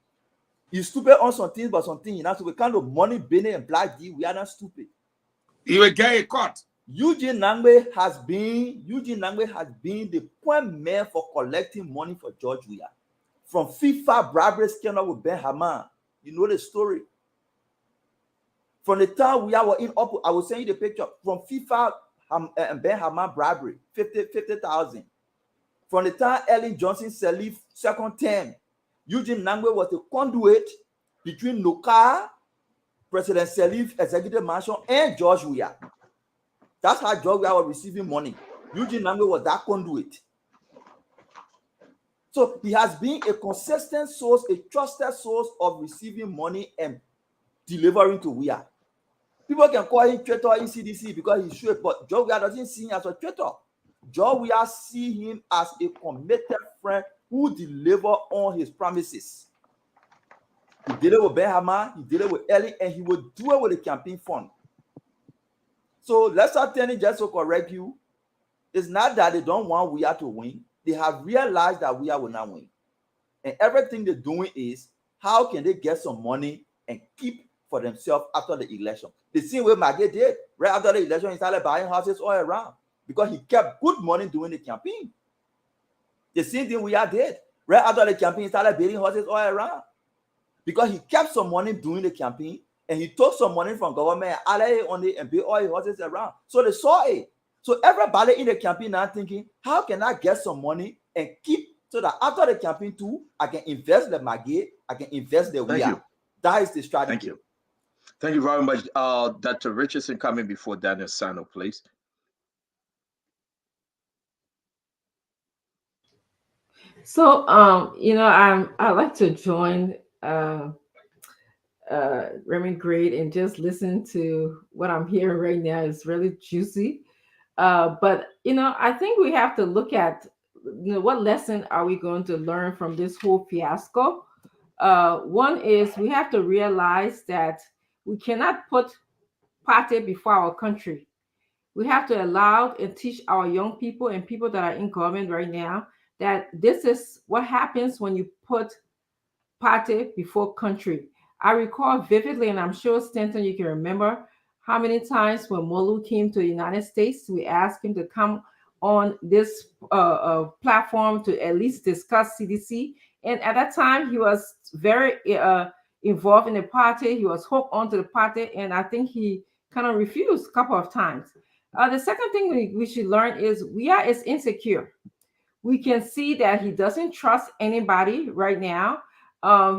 You're stupid on some things, but some things you're not stupid. Kind of money, Bennett and Black D, we are not stupid. You will get a cut. Eugene Nangbe has been the point man for collecting money for George Weah. From FIFA bribery scandal with Ben Haman. You know the story. From the time we were in up, I will send you the picture. From FIFA and Ben Haman bribery, 50,000. From the time Ellen Johnson Sirleaf second term, Eugene Nangbe was the conduit between Noka, President Sirleaf, Executive Mansion, and George Weah. That's how George Weah was receiving money. Eugene Nangbe was that conduit. So he has been a consistent source, a trusted source of receiving money and delivering to Weah. People can call him traitor in CDC because he's sure, but George Weah doesn't see him as a traitor. George Weah see him as a committed friend who deliver on his promises. He did it with Ben Haman, he did it with Ellie, and he will do it with the campaign fund. So let's not tell you just to correct you. It's not that they don't want Weah to win. They have realized that Weah will not win. And everything they're doing is how can they get some money and keep for themselves after the election. The same way Maggie did. Right after the election, he started buying houses all around because he kept good money during the campaign. The same thing Weah did. Right after the campaign, he started building houses all around because he kept some money during the campaign and he took some money from government and built all his houses around. So they saw it. So everybody in the campaign now thinking, how can I get some money and keep so that after the campaign too, I can invest the Maggie, I can invest the Weah. That is the strategy. Thank you. Thank you very much. Dr. Richardson coming before Daniel Sano, please. So, I like to join Raymond Great and just listen to what I'm hearing right now. Is really juicy. But I think we have to look at what lesson are we going to learn from this whole fiasco. One is we have to realize that we cannot put party before our country. We have to allow and teach our young people and people that are in government right now that this is what happens when you put party before country. I recall vividly, and I'm sure Stanton, you can remember how many times when Molu came to the United States, we asked him to come on this platform to at least discuss CDC. And at that time, he was very involved in the party. He was hooked onto the party. And I think he kind of refused a couple of times. The second thing we should learn is Weah is insecure. We can see that he doesn't trust anybody right now.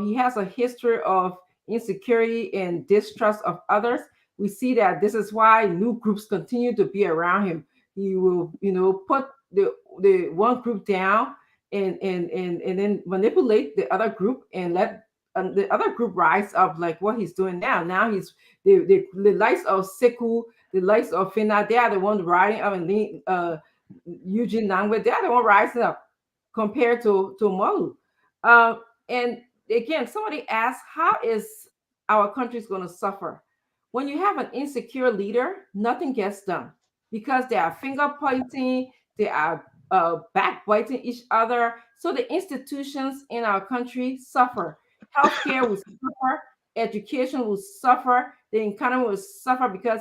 He has a history of insecurity and distrust of others. We see that this is why new groups continue to be around him. he will, put the one group down and then manipulate the other group and let the other group rise up, like what he's doing now. Now he's the likes of Sekou, the likes of Fina, they are the ones riding up, and Eugene Nangwe, they are the one rising up compared to Molu. And again, somebody asked, how is our country's going to suffer? When you have an insecure leader, nothing gets done because they are finger pointing, they are backbiting each other. So the institutions in our country suffer. Healthcare will suffer, education will suffer, the economy will suffer because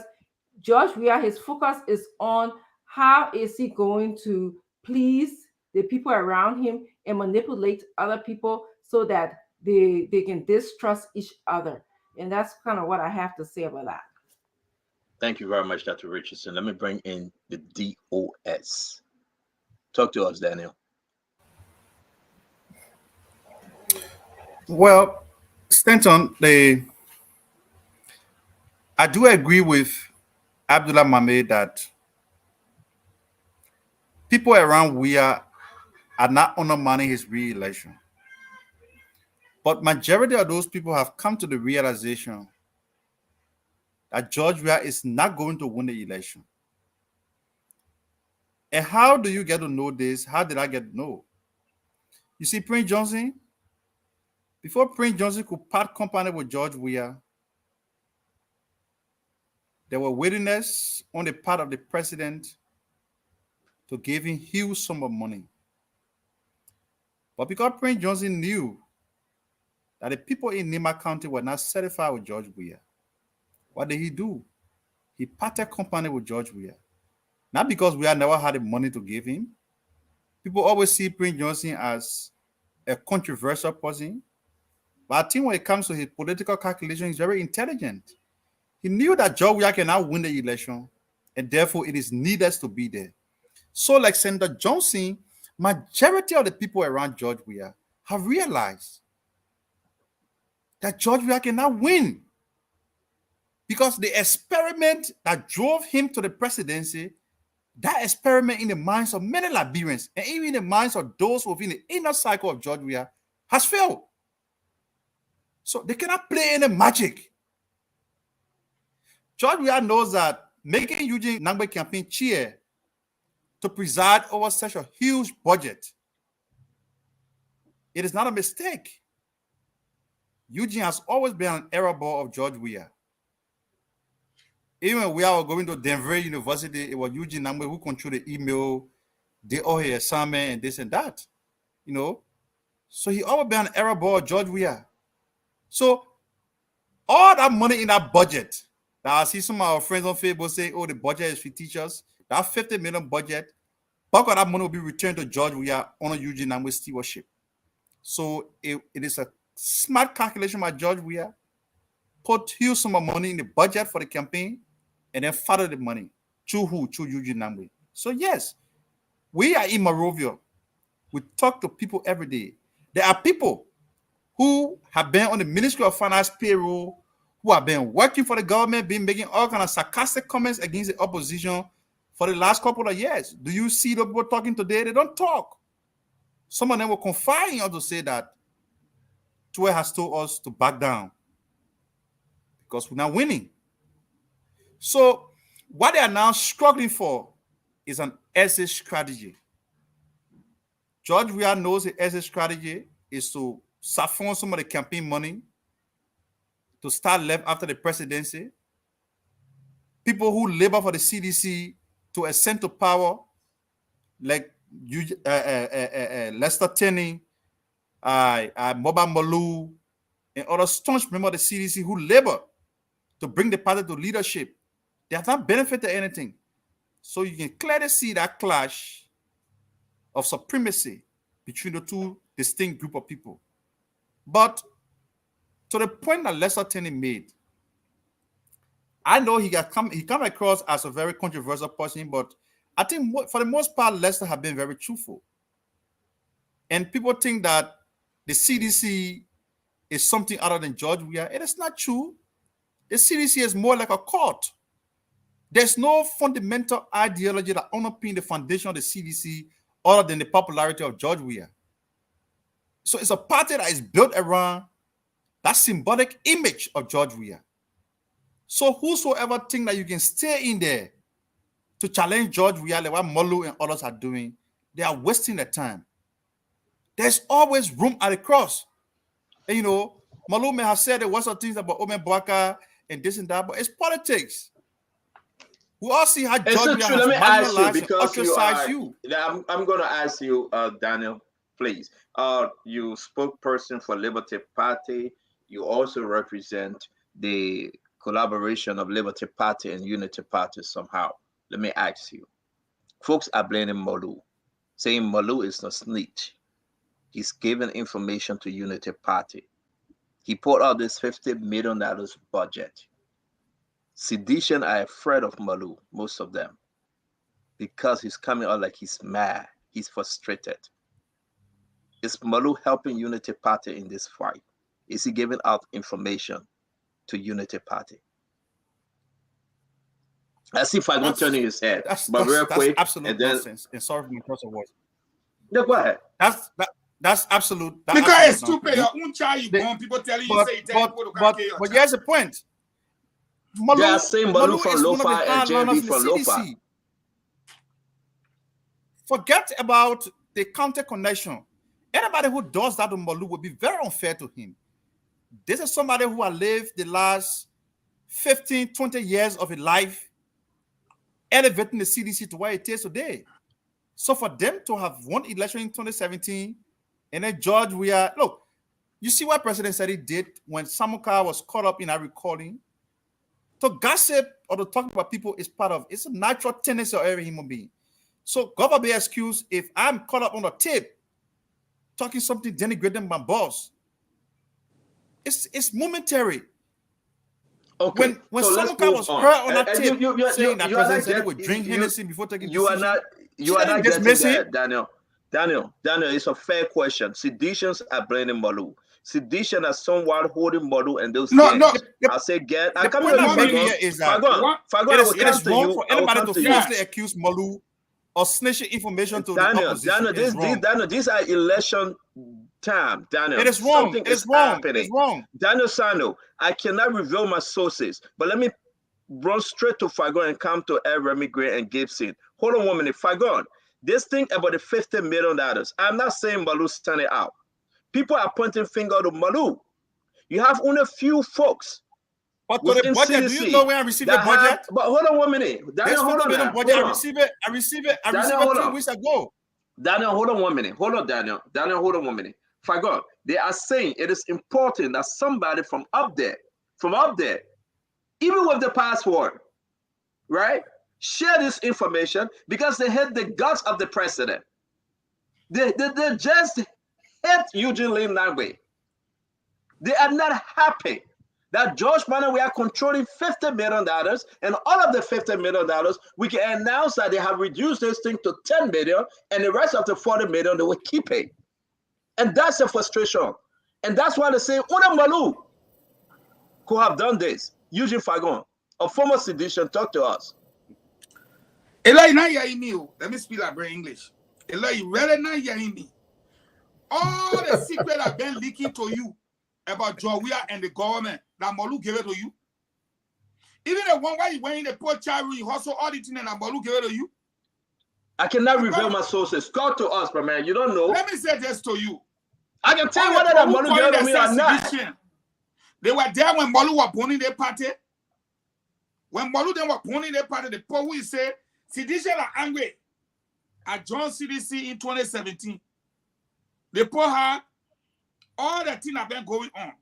George Weah, his focus is on how is he going to please the people around him and manipulate other people so that they can distrust each other. And that's kind of what I have to say about that. Thank you very much, Dr. Richardson. Let me bring in the DOS. Talk to us, Daniel. Well, Stanton, I do agree with Abdullah Mohamed that people around Weah are not undermining his re-election. But majority of those people have come to the realization that George Weah is not going to win the election. And how do you get to know this? How did I get to know? You see, Prince Johnson, before Prince Johnson could part company with George Weah, there were willingness on the part of the president to give him huge sum of money. But because Prince Johnson knew that the people in Nima County were not satisfied with George Weah, what did he do? He parted company with George Weah. Not because Weah never had the money to give him. People always see Prince Johnson as a controversial person. But I think when it comes to his political calculation, he's very intelligent. He knew that George Weah cannot win the election, and therefore it is needed to be there. So like Senator Johnson, majority of the people around George Weah have realized that George Weah cannot win. Because the experiment that drove him to the presidency, that experiment in the minds of many Liberians, and even in the minds of those within the inner cycle of George Weah, has failed. So they cannot play any magic. George Weah knows that making Eugene Nangbe campaign chair to preside over such a huge budget, it is not a mistake. Eugene has always been an error ball of George Weah. Even when we were going to Denver University, it was Eugene Nangbe who controlled the email, did all his assignment and this and that, So he always been an error ball of George Weah. So all that money in that budget, that I see some of our friends on Facebook say, oh, the budget is for teachers, that 50 million budget, bulk of that money will be returned to George Weah under Eugene Nangbe's stewardship. So it is a smart calculation by George Weah, put huge sum of money in the budget for the campaign, and then follow the money. Through who? Through Eugene Nangbe. So yes, we are in Monrovia. We talk to people every day. There are people who have been on the Ministry of Finance payroll, who have been working for the government, been making all kinds of sarcastic comments against the opposition for the last couple of years. Do you see the people talking today? They don't talk. Some of them will confide in us to say that Tue has told us to back down because we're not winning. So what they are now struggling for is an exit strategy. George Weah knows the exit strategy is to siphon some of the campaign money to start left after the presidency. People who labor for the CDC to ascend to power, like Lester Tenney, Moba Malou, and other staunch members of the CDC who labor to bring the party to leadership, they have not benefited anything. So you can clearly see that clash of supremacy between the two distinct group of people. But to the point that Lester Tenney made, I know he come across as a very controversial person, but I think for the most part, Lester has been very truthful. And people think that the CDC is something other than George Weah. It is not true. The CDC is more like a court. There's no fundamental ideology that underpins the foundation of the CDC other than the popularity of George Weah. So it's a party that is built around that symbolic image of George Weah. So whosoever think that you can stay in there to challenge George Weah, like what Molu and others are doing, they are wasting their time. There's always room at the cross. And you know, Molu may have said there was some things about Omen Bwaka and this and that, but it's politics. We all see how George Weah Let me ask you, has because ostracized you. I'm going to ask you, Daniel, please. You spokesperson for Liberty Party. You also represent the collaboration of Liberty Party and Unity Party somehow. Let me ask you. Folks are blaming Molu, saying Molu is a snitch. He's giving information to Unity Party. He put out this $50 million budget. Sedition are afraid of Molu, most of them, because he's coming out like he's mad. He's frustrated. Is Molu helping Unity Party in this fight? Is he giving out information to Unity Party? I see if I don't turn in his head. That's quick, absolute nonsense. And sorry for my cross of words. No, go ahead. That's absolute. Because it's stupid. Your own child, you born, people telling you, say, but here's the point. Molu, they are saying Molu from Lofa and JB from Lofa. Forget about the counter connection. Anybody who does that to Molu will be very unfair to him. This is somebody who has lived the last 15, 20 years of his life elevating the CDC to where it is today. So for them to have won election in 2017, and then George Weah, look, you see what President Sadi did when Samuka was caught up in a recording? To gossip or to talk about people is part of, it's a natural tendency of every human being. So God will be excused if I'm caught up on a tape talking something denigrating my boss. It's momentary. Okay. When Samuka was heard on that tape saying that President Sadi would drink Hennessy before taking decision, you are not getting that, Daniel. Daniel, it's a fair question. Seditions are blaming Molu. Sedition as someone holding Molu and those I say get. I come to it is wrong for anybody to falsely accuse Molu of snitching information to the opposition. Daniel, these are election time, Daniel. It is wrong. Something is wrong. happening. It's wrong. Daniel Sano, I cannot reveal my sources, but let me run straight to Fagon and come to Remy Gray and Gibson. Hold on 1 minute. Fagon, this thing about the $50 million, I'm not saying Molu standing out. People are pointing finger to Molu. You have only a few folks. But to the budget, do you know where I received the budget? But hold on 1 minute. Daniel, hold on. Budget, I received it 2 weeks ago. Daniel, hold on 1 minute. Hold on, Daniel. Daniel, hold on 1 minute. Fagon, they are saying it is important that somebody from up there, even with the password, right? Share this information because they hate the guts of the president. They just hate Eugene Lim that way. They are not happy that George Manneh, we are controlling $50 million, and all of the $50 million, we can announce that they have reduced this thing to $10 million, and the rest of the $40 million they will keep it. And that's a frustration. And that's why they say, Una Molu could have done this. Eugene Fagon, a former sedition, talk to us. Eli, now you're hearing me. Let me speak like brain English. Eli, you really now you're hearing me. All the secret have been leaking to you about George Weah and the government that Molu gave it to you. Even the one where you went in the poor child, you hustle all the things and Molu gave it to you. I cannot reveal my sources. Talk to us, but man, you don't know. Let me say this to you. I can tell you whether that Molu gave it to me or not. They were there when Molu was born in their party. When Molu then was born in their party, the poor will say, Sedition are angry at John CDC in 2017. The poor had all the things have been going on.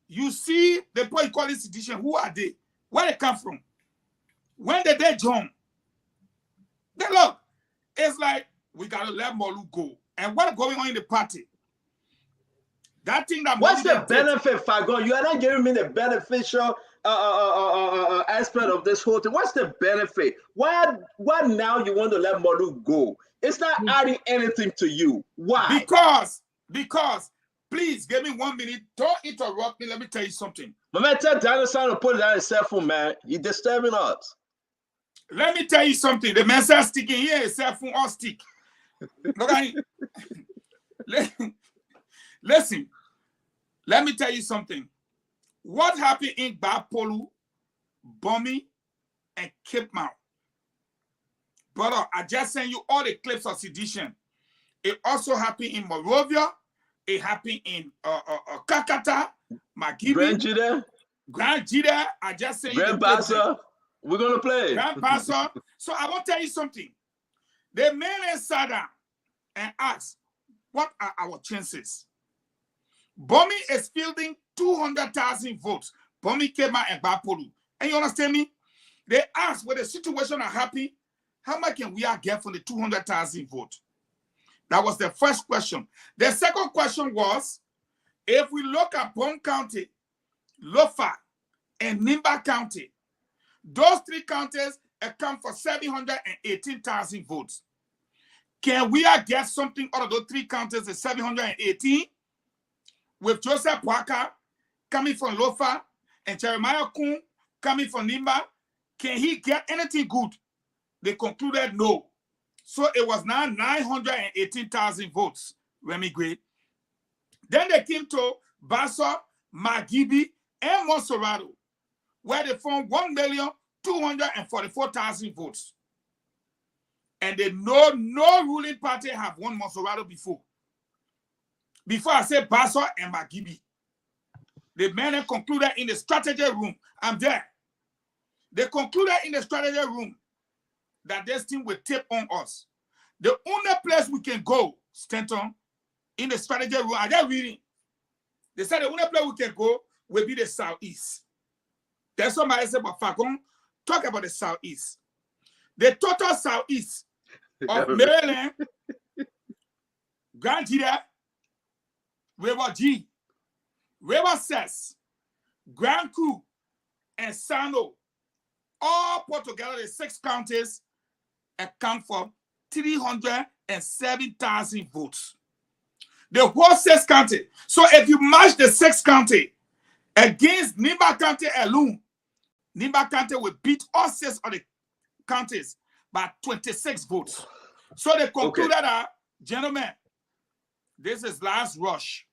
You see, the poor you call it sedition. Who are they? Where they come from? When did they join? Then look, it's like we gotta let Molu go. And what's going on in the party? That thing that what's the benefit, Fagon? You are not giving me the beneficial aspect of this whole thing. What's the benefit? Why now you want to let Molu go? It's not adding anything to you. Why? Because please give me 1 minute. Don't interrupt me. Let me tell you something. My man, tell Daniel Sano to put it on his cell phone, man. You're disturbing us. Let me tell you something. The man says sticking here is cell phone or stick. Look at him. Listen, let me tell you something. What happened in Bapolu, Bomi, and Cape Mount? Brother, I just sent you all the clips of sedition. It also happened in Morovia. It happened in Kakata, Magibi, Grand Jida. I just sent you Grand Bassa. We're going to play. Grand Bassa. So I want to tell you something. The man sat down and asked, what are our chances? Bomi is fielding 200,000 votes. Bomi came out and Bapolu. And you understand me? They asked, when the situation are happy, how much can we get from the 200,000 votes? That was the first question. The second question was, if we look at Bone County, Lofa, and Nimba County, those three counties account for 718,000 votes. Can we get something out of those three counties, the 718? With Joseph Boakai coming from Lofa and Jeremiah Kun coming from Nimba, can he get anything good? They concluded no. So it was now 918,000 votes, Remy Gray. Then they came to Bassa, Magibi, and Monserrado, where they found 1,244,000 votes. And they know no ruling party have won Monserrado before. Before I say Bassa and Magibi, the men concluded in the strategy room. I'm there. They concluded in the strategy room that this thing will tip on us. The only place we can go, Stanton, in the strategy room, I just reading. They said the only place we can go will be the Southeast. Then somebody said, but Fakon, talk about the Southeast. The total Southeast of Maryland, Grand Jida, River G, River Cess, Grand Coup, and Sano, all put together, the 6 counties account for 307,000 votes. The whole 6 county. So if you match the 6 county against Nimba County alone, Nimba County will beat all 6 of the counties by 26 votes. So they concluded that, gentlemen, this is last rush.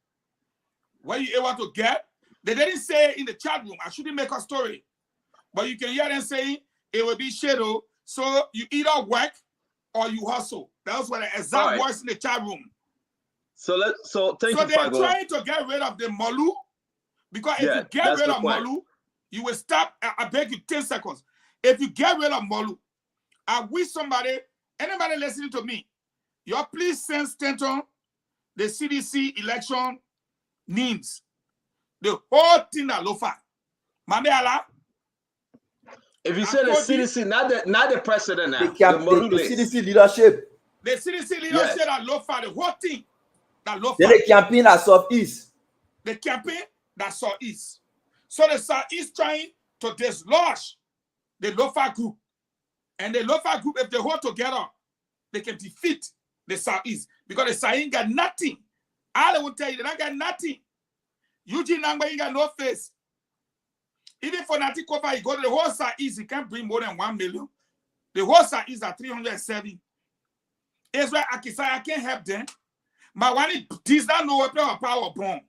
What you able to get? They didn't say in the chat room, I shouldn't make a story, but you can hear them saying it will be shadow. So you either work or you hustle. That was what the exact words in the chat room. So thank you. They're trying to get rid of the Molu, because if you get rid of Molu, you will stop. I beg you 10 seconds. If you get rid of Molu, I wish somebody, anybody listening to me, you please send Stanton the CDC election names. The whole thing that Lofa. Mame Allah. If you say the CDC, not the president now. The CDC leadership. The CDC leadership that Lofa, the whole thing that Lofa. Then the campaign at Southeast. The campaign that Southeast. So the Southeast trying to dislodge the Lofa group. And the Lofa group, if they hold together, they can defeat the Southeast. Because the South ain't got nothing. I will tell you, they don't got nothing. Eugene Nangba ain't got no face. Even for Nati Kofa, you go to the whole Southeast, you can't bring more than 1 million. The whole Southeast are 307. Israel Akisaya can't help them. But when it does not know what power bomb.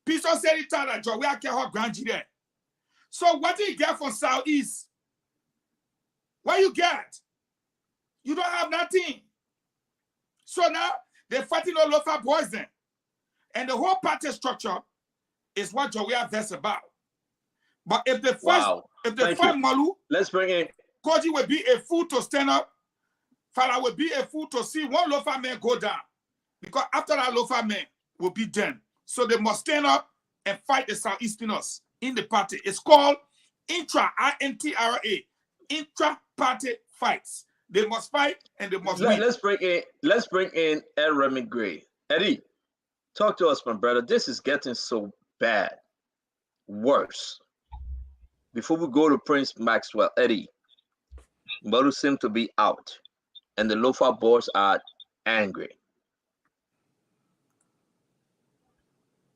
People said it that Joe, we are can't Grand Jida. So what do you get from Southeast? What you get? You don't have nothing. So now they're fighting all over boys then. And the whole party structure is what Joey that's about. But if the first, if the fight Malu, let's bring in Koji will be a fool to stand up. Fala will be a fool to see one loafer man go down. Because after that loafer man will be done. So they must stand up and fight the Southeasterners in the party. It's called intra, I-N-T-R-A, intra-party fights. They must fight and they must win. Let's bring in Ed Remy Gray. Eddie, talk to us, my brother. This is getting so bad. Worse. Before we go to Prince Maxwell, Eddie, Molu seems to be out, and the Lofa boys are angry.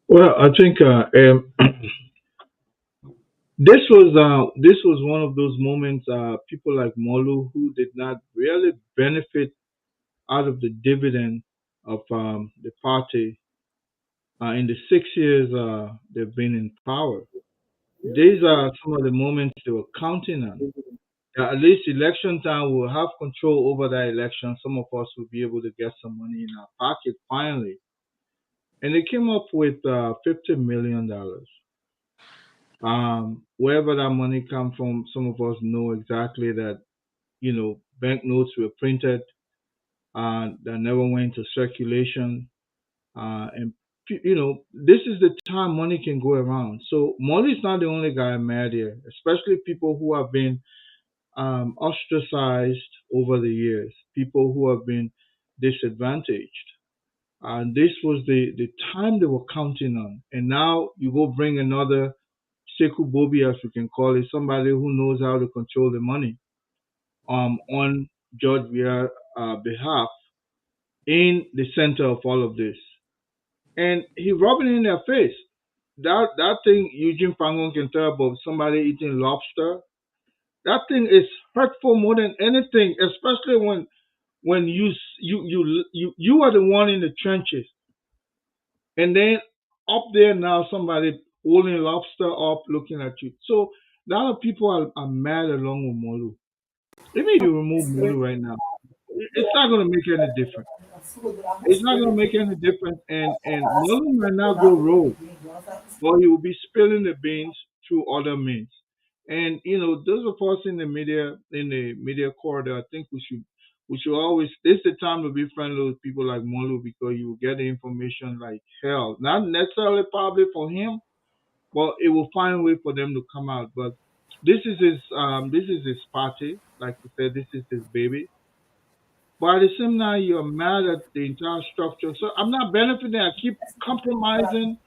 Well, I think this was one of those moments. People like Molu who did not really benefit out of the dividend of the party in the 6 years they've been in power. These are some of the moments they were counting on. At least election time, we'll have control over that election. Some of us will be able to get some money in our pocket finally. And they came up with $50 million. Wherever that money comes from, some of us know exactly that, banknotes were printed that never went into circulation. And, this is the time money can go around. So Molly is not the only guy mad here, especially people who have been ostracized over the years, people who have been disadvantaged. And this was the time they were counting on. And now you go bring another Sekou Bobi, as we can call it, somebody who knows how to control the money on George Weah's behalf in the center of all of this. And he rubbing it in their face. That thing Eugene Fangon can tell about somebody eating lobster, that thing is hurtful more than anything, especially when you are the one in the trenches, and then up there now somebody holding lobster up looking at you. So a lot of people are mad along with Molu. Even if you remove Molu right now, it's not going to make any difference. It's not going to make any difference, and Molu might not go rogue, but he will be spilling the beans through other means. And those of us in the media corridor, I think we should always. This is the time to be friendly with people like Molu, because you will get the information like hell. Not necessarily probably for him, but it will find a way for them to come out. But this is his party, like you said. This is his baby. But at the same time, you're mad at the entire structure. So I'm not benefiting. I keep compromising,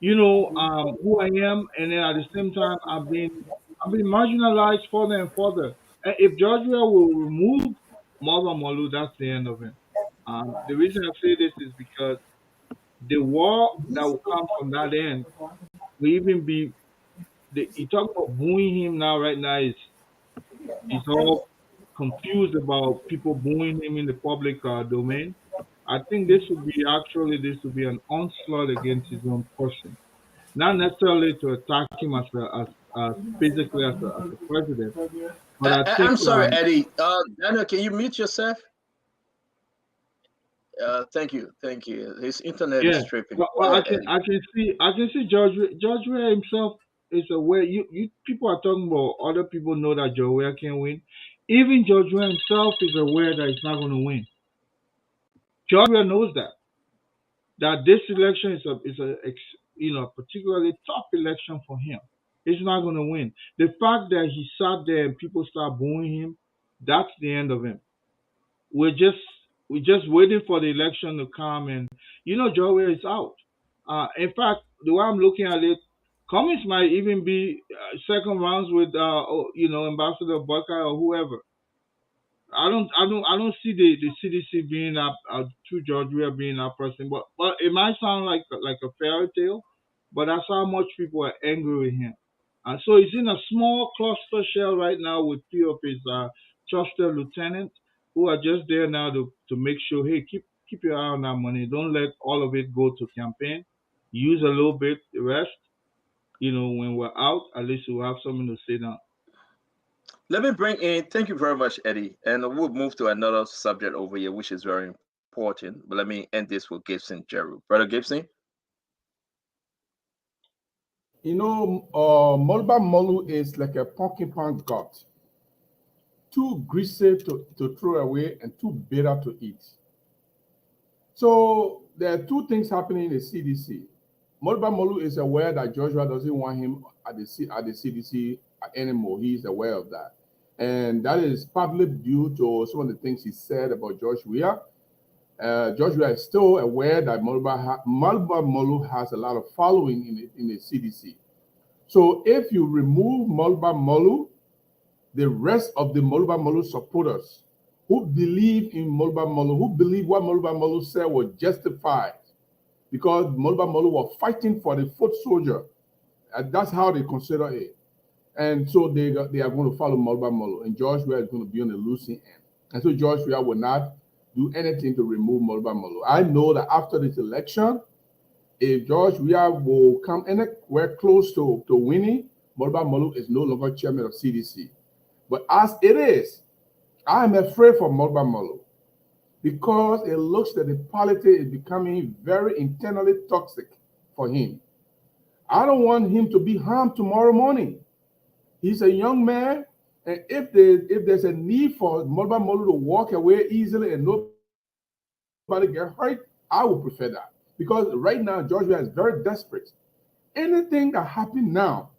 who I am, and then at the same time, I'm being marginalized further and further. And if Georgia will remove Marva Molu, that's the end of him. The reason I say this is because the war that will come from that end will even be. You talk about booing him now. Right now, he's all confused about people booing him in the public domain. I think this would be an onslaught against his own person, not necessarily to attack him as physically as a president. But I think, I'm sorry, Eddie. Daniel, can you mute yourself? Thank you. His internet is tripping. Well, I can see George Weah himself is aware. You people are talking about other people know that George Weah can win. Even George Weah himself is aware that he's not going to win. George Weah knows that this election is a particularly tough election for him. He's not going to win. The fact that he sat there and people start booing him, that's the end of him. We're just waiting for the election to come, and George Weah is out. In fact, the way I'm looking at it, Cummings might even be second rounds with Ambassador Buckeye or whoever. I don't see the CDC being up to George Weah being that person, but it might sound like a fairy tale, but that's how much people are angry with him. And so he's in a small cluster shell right now with few of his trusted lieutenants who are just there now to make sure, hey, keep your eye on that money. Don't let all of it go to campaign. Use a little bit, the rest, when we're out, at least we'll have something to say now. Let me bring in, thank you very much, Eddie. And we'll move to another subject over here, which is very important. But let me end this with Gibson Jeru. Brother Gibson? Molba Molu is like a porcupine gut. Too greasy to throw away and too bitter to eat. So there are two things happening in the CDC. Molba Molu is aware that Joshua doesn't want him at the CDC anymore. He is aware of that. And that is partly due to some of the things he said about George Weah. George Weah is still aware that Molba Molu has a lot of following in the CDC. So if you remove Molba Molu, the rest of the Molba Molu supporters who believe in Molba Molu, who believe what Molba Molu said was justified, because Molba Molu was fighting for the foot soldier. And that's how they consider it. And so they are going to follow Molba Molo, and George Weah is going to be on the losing end. And so George Weah will not do anything to remove Molba Molo. I know that after this election, if George Weah will come anywhere close to winning, Molba Molo is no longer chairman of CDC. But as it is, I am afraid for Molba Molo because it looks that the politics is becoming very internally toxic for him. I don't want him to be harmed tomorrow morning. He's a young man, and if there's a need for Molba Molo to walk away easily and nobody get hurt, I would prefer that. Because right now, George Weah is very desperate. Anything that happened now,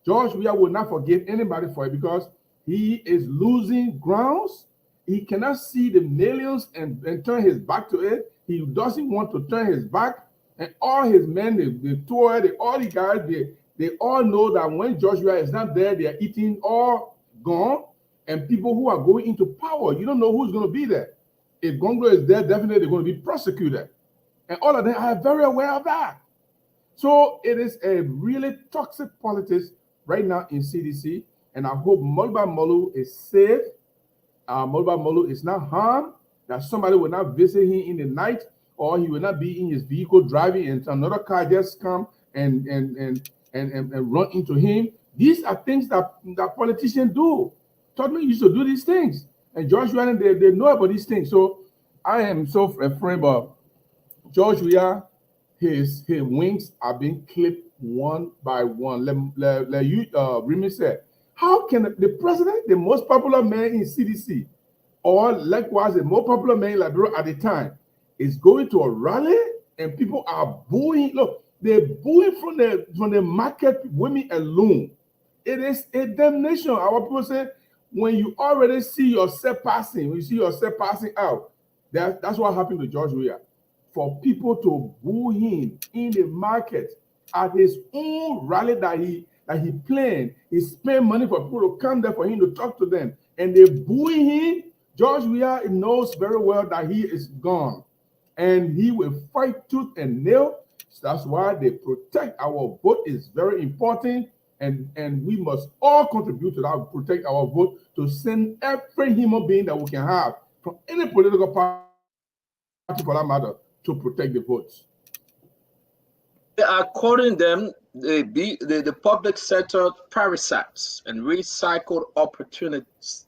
George Weah will not forgive anybody for it because he is losing grounds. He cannot see the millions and turn his back to it. He doesn't want to turn his back. And all his men, the tour, all the guys, they all know that when George Weah is not there, they are eating all gone. And people who are going into power, you don't know who's going to be there. If Gongo is there, definitely they're going to be prosecuted. And all of them are very aware of that. So it is a really toxic politics right now in CDC. And I hope Molba Molo is safe. Molba Molo is not harmed, that somebody will not visit him in the night, or he will not be in his vehicle driving and another car just come and run into him. These are things that politicians do. Tottenham used to do these things. And George Weah, they know about these things. So I am so afraid about George Weah. His wings are being clipped one by one. Remy said, how can the president, the most popular man in CDC, or likewise the most popular man in Liberia at the time, is going to a rally and people are booing? Look, they're booing from the market women alone. It is a damnation. Our people say, when you already see yourself passing, when you see yourself passing out, that's what happened to George Weah. For people to boo him in the market at his own rally that he planned, he spent money for people to come there for him to talk to them, and they booing him. George Weah knows very well that he is gone, and he will fight tooth and nail. So that's why they protect our vote is very important, and we must all contribute to that, protect our vote, to send every human being that we can have from any political party for that matter to protect the votes. According to them, the public sector parasites and recycled opportunities.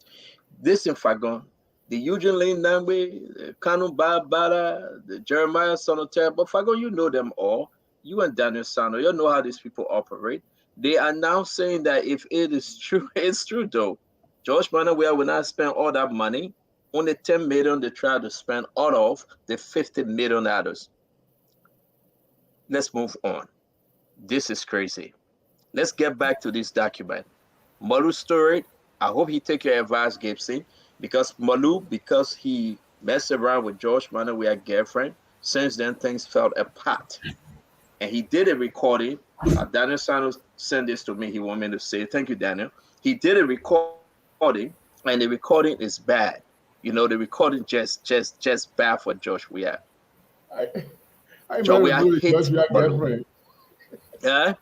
This in Fagon, the Eugene Lane Nangwe, the Kanu Barbara, the Jeremiah Sonotel, but Fagon, you know them all. You and Daniel Sano, you know how these people operate. They are now saying that if it is true, it's true though. George Weah will not spend all that money. Only 10 million they try to spend out of the $50 million. Let's move on. This is crazy. Let's get back to this document. Malu's story. I hope he take your advice, Gibson, because because he messed around with George Weah's girlfriend. Since then, things fell apart. And he did a recording. Daniel Sanos sent this to me. He wanted me to say, thank you, Daniel. He did a recording, and the recording is bad. You know, the recording just bad for George Weah. George Weah hit girlfriend. Yeah.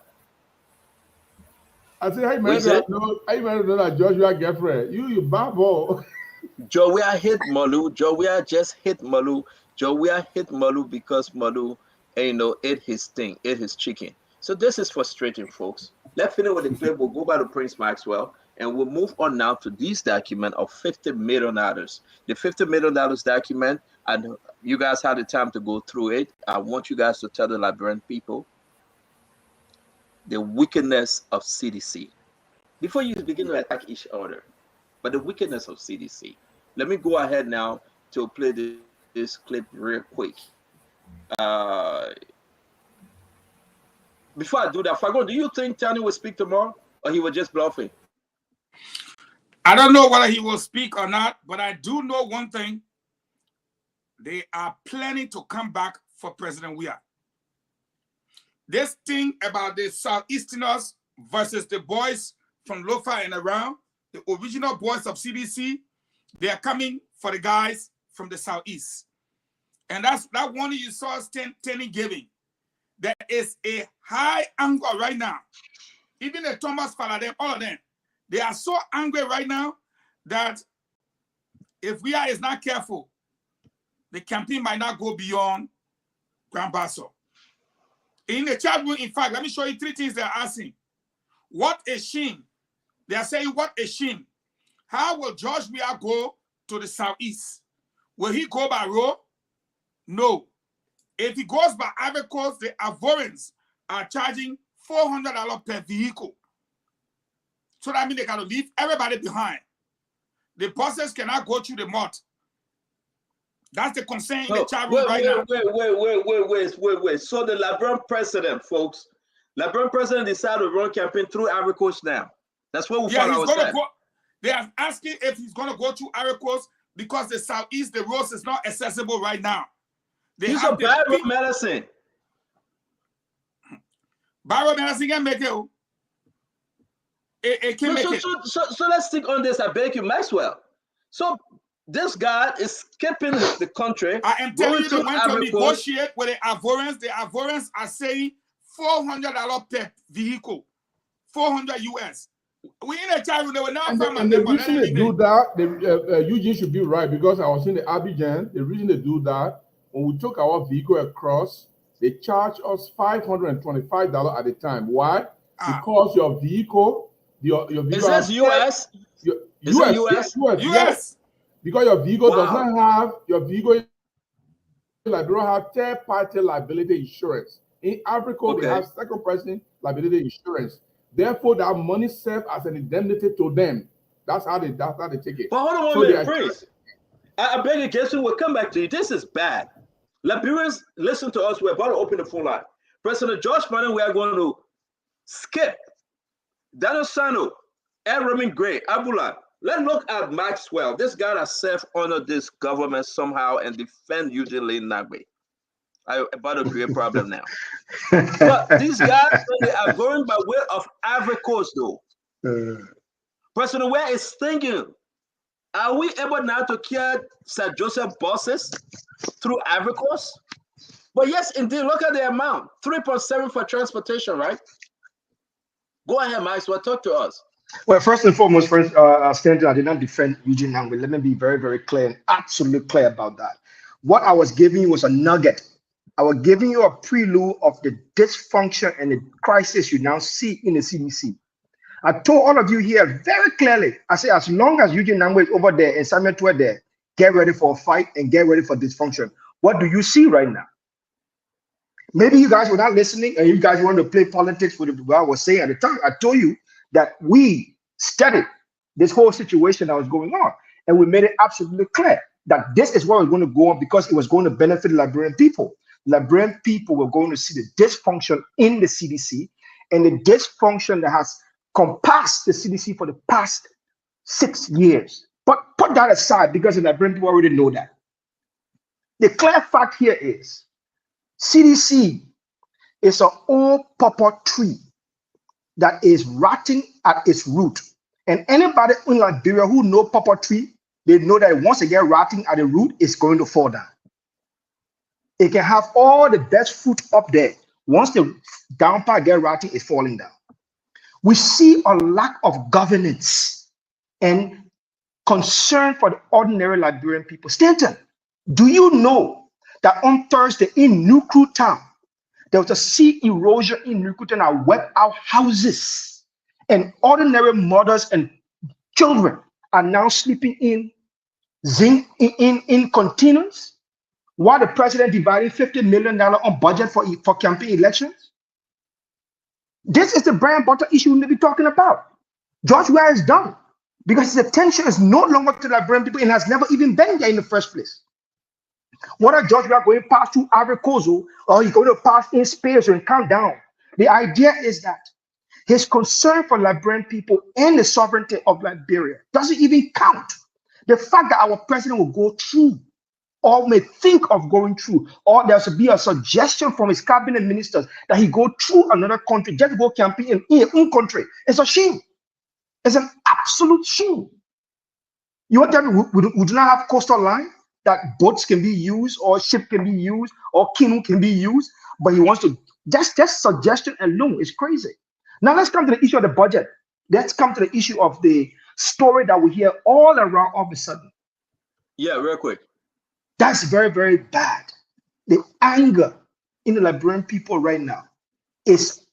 I said, I might know that George Weah girlfriend. You babble. George Weah hit Malu. George Weah just hit Malu. George Weah hit Malu because Malu, ate his thing, ate his chicken. So this is frustrating, folks. Let's finish with the clip. We'll go back to Prince Maxwell. And we'll move on now to this document of $50 million. The $50 million document, and you guys had the time to go through it. I want you guys to tell the Liberian people the wickedness of CDC. Before you begin to attack each other, but the wickedness of CDC. Let me go ahead now to play this clip real quick. Before I do that, Fagon, do you think Tani will speak tomorrow, or he was just bluffing? I don't know whether he will speak or not, but I do know one thing. They are planning to come back for President Weah. This thing about the Southeasterners versus the boys from Lofa and around, the original boys of CDC, they are coming for the guys from the Southeast. And that's that one you saw Tenny giving. There is a high angle right now even the Thomas Faladem, all of them, they are so angry right now that if we is not careful, the campaign might not go beyond Grand Basso. In the chat room, in fact, let me show you 3 things they're asking. What a shame. They are saying, what a shame. How will George Weah go to the southeast? Will he go by road? No. If he goes by Ivory Coast, the Ivorians are charging $400 per vehicle. So that means they got to leave everybody behind. The buses cannot go through the mud. That's the concern in the chat room right now. Wait. So the Liberian president, folks, Liberian president decided to run campaign through Ivory Coast now. That's what we found out. They are asking if he's going to go to Ivory Coast because the southeast, the roads is not accessible right now. He's a viral medicine. Viral medicine can make it. It can make it. So let's stick on this. I beg you, Maxwell. So this guy is skipping the country. I am telling you, they went to negotiate with the Ivorians. The Ivorians are saying $400 per vehicle, $400 US. We in a time they were not from. And the reason they do that, Eugene should be right, because I was in the Abidjan. The reason they do that, when we took our vehicle across, they charged us $525 at the time. Why? Because your vehicle, your vehicle. Is this US? US. Because your vehicle does not have Liberia have third-party liability insurance. In Africa, they have second-person liability insurance. Therefore, that money serves as an indemnity to them. That's how they take it. But hold on 1 minute, please. I beg you, Jason, we'll come back to you. This is bad. Liberians, listen to us. We're about to open the phone line. President George Madden, we are going to skip Daniel Sano, Ed Raymond Gray, Abula. Let's look at Maxwell. This guy that self-honored this government somehow and defend Eugene Lane Nagbe. I'm about to create a problem now. But these guys, they are going by way of Ivory Coast, though. President Weah is thinking, are we able now to carry Sir Joseph buses through Ivory Coast? But yes, indeed, look at the amount. 3.7 for transportation, right? Go ahead, Maxwell, talk to us. Well, first and foremost, Stanton, I did not defend Eugene Nangwe. Let me be very, very clear and absolutely clear about that. What I was giving you was a nugget. I was giving you a prelude of the dysfunction and the crisis you now see in the CDC. I told all of you here very clearly, I say, as long as Eugene Nangwe is over there and Samuel Tuer there, get ready for a fight and get ready for dysfunction. What do you see right now? Maybe you guys were not listening and you guys wanted to play politics with what I was saying at the time. I told you that we studied this whole situation that was going on, and we made it absolutely clear that this is what was going to go on because it was going to benefit the Liberian people. Liberian people were going to see the dysfunction in the CDC and the dysfunction that has compassed the CDC for the past 6 years. But put that aside because the Liberian people already know that. The clear fact here is CDC is an old pawpaw tree that is rotting at its root. And anybody in Liberia who know pawpaw tree, they know that once it get rotting at the root, it's going to fall down. It can have all the best fruit up there. Once the down part get rotting, it's falling down. We see a lack of governance and concern for the ordinary Liberian people. Stanton, do you know that on Thursday in Nukru town, there was a sea erosion in Nukru town that wiped out houses, and ordinary mothers and children are now sleeping in zinc in containers while the president divided $50 million on budget for campaign elections? This is the bread and butter issue we may be talking about. George Weah is done because his attention is no longer to the Liberian people and has never even been there in the first place. Whether George Weah going past through Ivory Coast or he's going to pass in space and count down, the idea is that his concern for Liberian people and the sovereignty of Liberia doesn't even count. The fact that our president will go through or may think of going through, or there should be a suggestion from his cabinet ministers that he go through another country just to go campaign in his own country. It's a shame. It's an absolute shame. You want to tell me we do not have coastal line that boats can be used or ship can be used or canoe can be used, but he wants to just suggestion alone is crazy. Now let's come to the issue of the budget. Let's come to the issue of the story that we hear all around all of a sudden. Yeah, real quick. That's very, very bad. The anger in the Liberian people right now is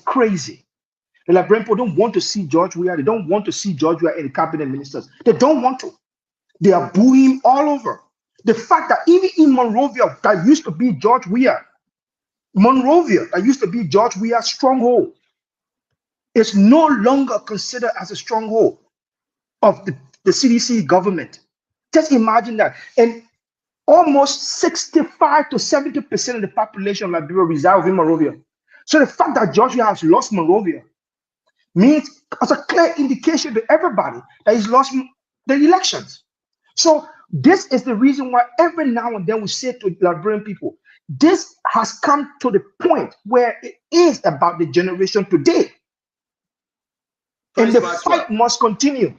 crazy. The Liberian people don't want to see George Weah. They don't want to see George Weah in the cabinet ministers. They don't want to. They are booing all over. The fact that even in Monrovia, that used to be George Weah, that used to be George Weah's stronghold, is no longer considered as a stronghold of the CDC government. Just imagine that. And almost 65 to 70% of the population of Liberia resides in Monrovia. So the fact that George Weah has lost Monrovia means as a clear indication to everybody that he's lost the elections. So this is the reason why every now and then we say to Liberian people, this has come to the point where it is about the generation today. And the fight must continue.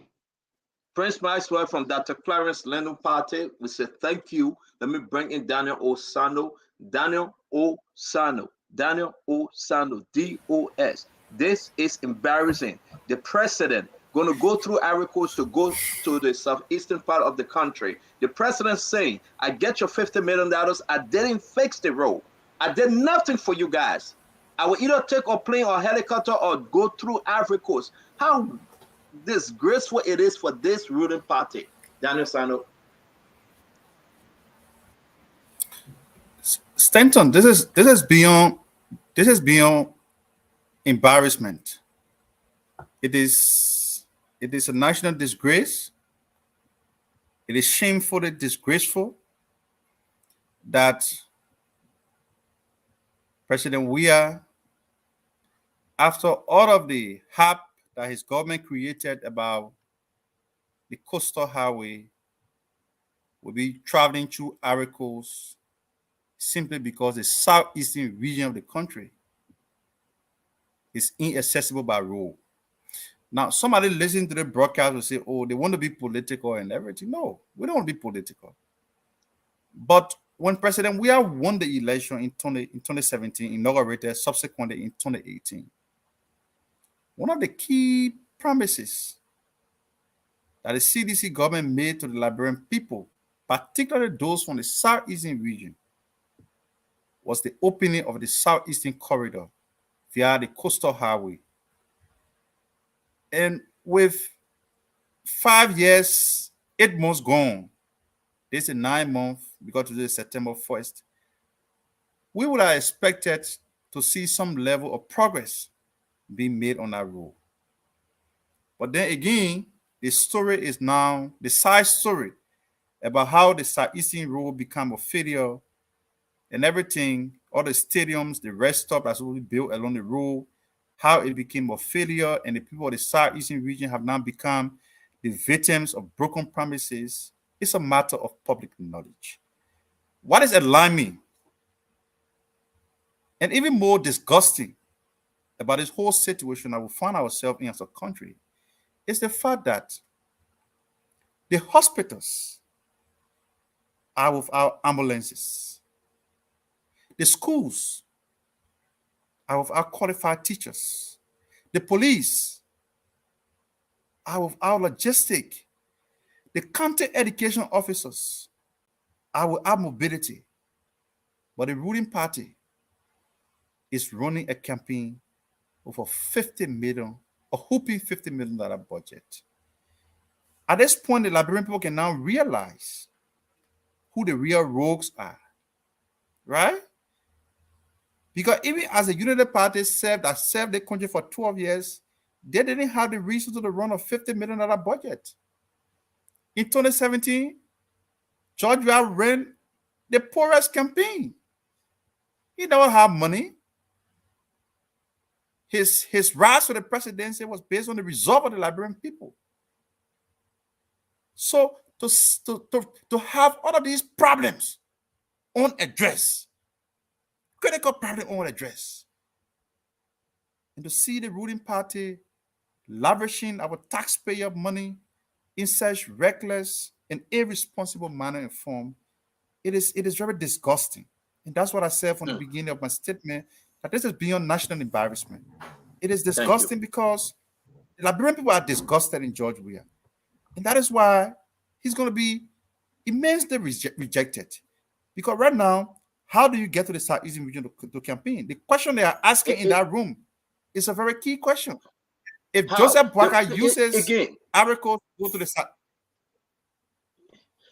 Prince Maxwell from Dr. Clarence Lennon Party, we say thank you. Let me bring in Daniel Osano. Daniel Osano. Daniel Osano. DOS. This is embarrassing. The president going to go through Ivory Coast to go to the southeastern part of the country. The president saying, I get your $50 million. I didn't fix the road. I did nothing for you guys. I will either take a plane or helicopter or go through Ivory Coast. How disgraceful it is for this ruling party. Daniel Sano. Stanton, this is beyond embarrassment. It is a national disgrace. It is shamefully disgraceful that President Weah, after all of the hype that his government created about the coastal highway, will be traveling through Ivory Coast simply because the southeastern region of the country is inaccessible by road. Now, somebody listening to the broadcast will say, oh, they want to be political and everything. No, we don't want to be political. But when President Weah won the election in 2017, inaugurated subsequently in 2018, one of the key promises that the CDC government made to the Liberian people, particularly those from the southeastern region, was the opening of the southeastern corridor via the coastal highway. And with 5 years, 8 months gone, this is 9 months, because today is September 1st, we would have expected to see some level of progress being made on that road. But then again, the story is now the side story about how the southeastern road became a failure and everything, all the stadiums, the rest stop that's already built along the road, how it became a failure, and the people of the southeastern region have now become the victims of broken promises. It's a matter of public knowledge. What is alarming and even more disgusting about this whole situation that we find ourselves in as a country is the fact that the hospitals are without ambulances. The schools are without qualified teachers. The police are without logistic. The county education officers are without mobility. But the ruling party is running a campaign with a $50 million, a whooping $50 million budget. At this point, the Liberian people can now realize who the real rogues are, right? Because even as a unity party served the country for 12 years, they didn't have the resources to run a $50 million budget. In 2017, George Weah ran the poorest campaign. He never had money. His rise to the presidency was based on the resolve of the Liberian people. So to have all of these problems unaddressed, critical problem unaddressed, and to see the ruling party lavishing our taxpayer money in such reckless and irresponsible manner and form, it is very disgusting. And that's what I said from the beginning of my statement, that this is beyond national embarrassment. It is disgusting because the Liberian people are disgusted in George Weah. And that is why he's going to be immensely rejected. Because right now, how do you get to the Southeastern region to campaign? The question they are asking in that room is a very key question. If Joseph Boakai uses Ivory Coast to go to the South,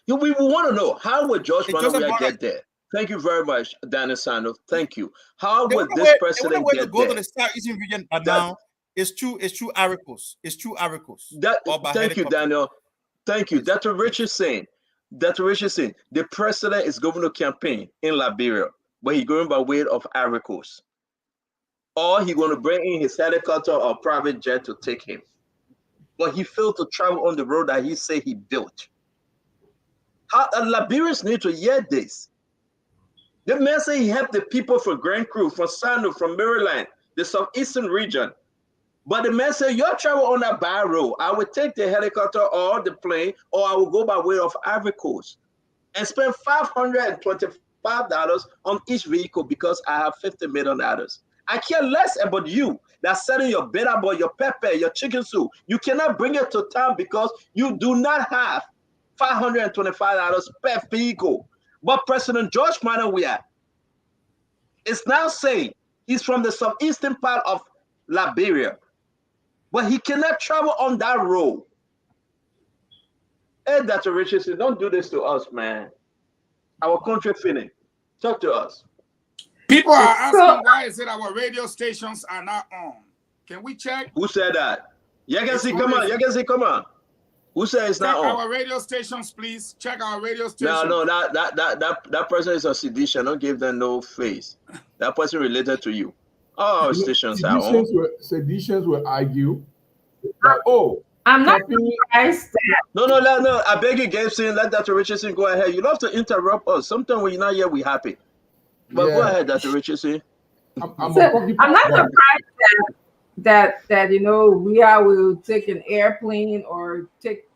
we want to know, how would George Weah get there? Thank you very much, Daniel Sano. Thank you. How would this president get there? The only way to go to the Southeastern region now is through Ivory Coast. It's through Ivory Coast. Thank you, Daniel. Thank you. Dr. Rich is saying, the president is going to campaign in Liberia, but he's going by way of Ivory Coast. Or he's going to bring in his helicopter or private jet to take him. But he failed to travel on the road that he said he built. Liberians need to hear this. The man said he helped the people from Grand Crew, from Sando, from Maryland, the southeastern region. But the man said, you're travel on that by road. I would take the helicopter or the plane, or I will go by way of Ivory Coast and spend $525 on each vehicle because I have $50 million. I care less about you that's selling your better boy, your pepper, your chicken soup. You cannot bring it to town because you do not have $525 per vehicle. But President George Manneh Weah is now saying he's from the southeastern part of Liberia, but he cannot travel on that road. Hey, Dr. Richardson, don't do this to us, man. Our country feeling. Talk to us. People are asking why is it our radio stations are not on. Can we check? Who said that? Come on. Who said it's not on? Check our radio stations, please. Check our radio stations. No, that person is a sedition. Don't give them no face. That person related to you. All our stations are on. Seditions will argue that, I'm not surprised that. No. I beg you, Gabeson, let Dr. Richardson go ahead. You love to interrupt us. Sometimes when you're not here, we're happy. But go ahead, Dr. Richardson. I'm not surprised that Weah will take an airplane or take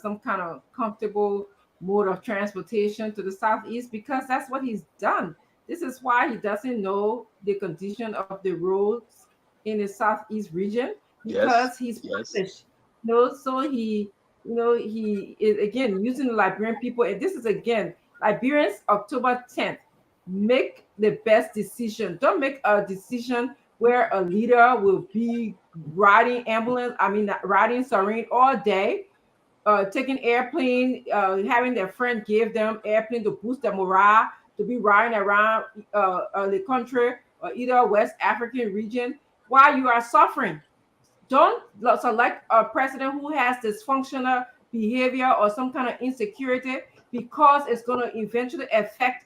some kind of comfortable mode of transportation to the southeast, because that's what he's done. This is why he doesn't know the condition of the roads in the southeast region, because he's British. So he is again using the Liberian people, and this is again Liberians October 10th. Make the best decision. Don't make a decision where a leader will be riding Serene all day, taking airplane, having their friend give them airplane to boost their morale, to be riding around the country or either West African region while you are suffering. Don't select a president who has dysfunctional behavior or some kind of insecurity, because it's going to eventually affect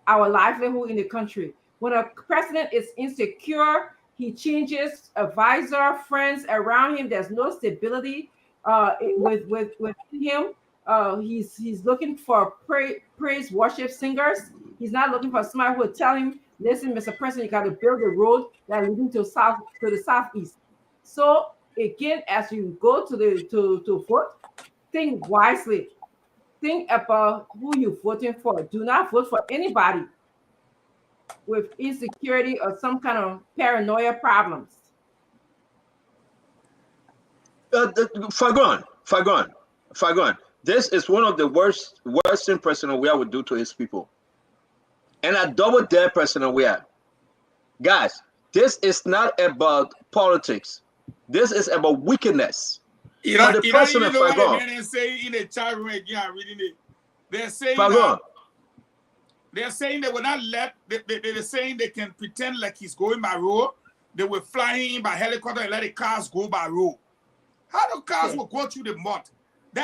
our livelihood in the country. When a president is insecure, he changes advisor, friends around him. There's no stability with him. He's looking for praise worship singers. He's not looking for somebody who will tell him, listen, Mr. President, you got to build a road that leading to the southeast. So again, as you go to vote, think wisely. Think about who you're voting for. Do not vote for anybody with insecurity or some kind of paranoia problems. Fagon. This is one of the worst thing President Weah would do to his people. And I double dare President Weah. Guys, this is not about politics. This is about wickedness. You know what the man is saying in the chat room again, I'm reading it. They're saying they will not let, they're saying they can pretend like he's going by road. They will fly in by helicopter and let the cars go by road. How the cars will go through the mud? The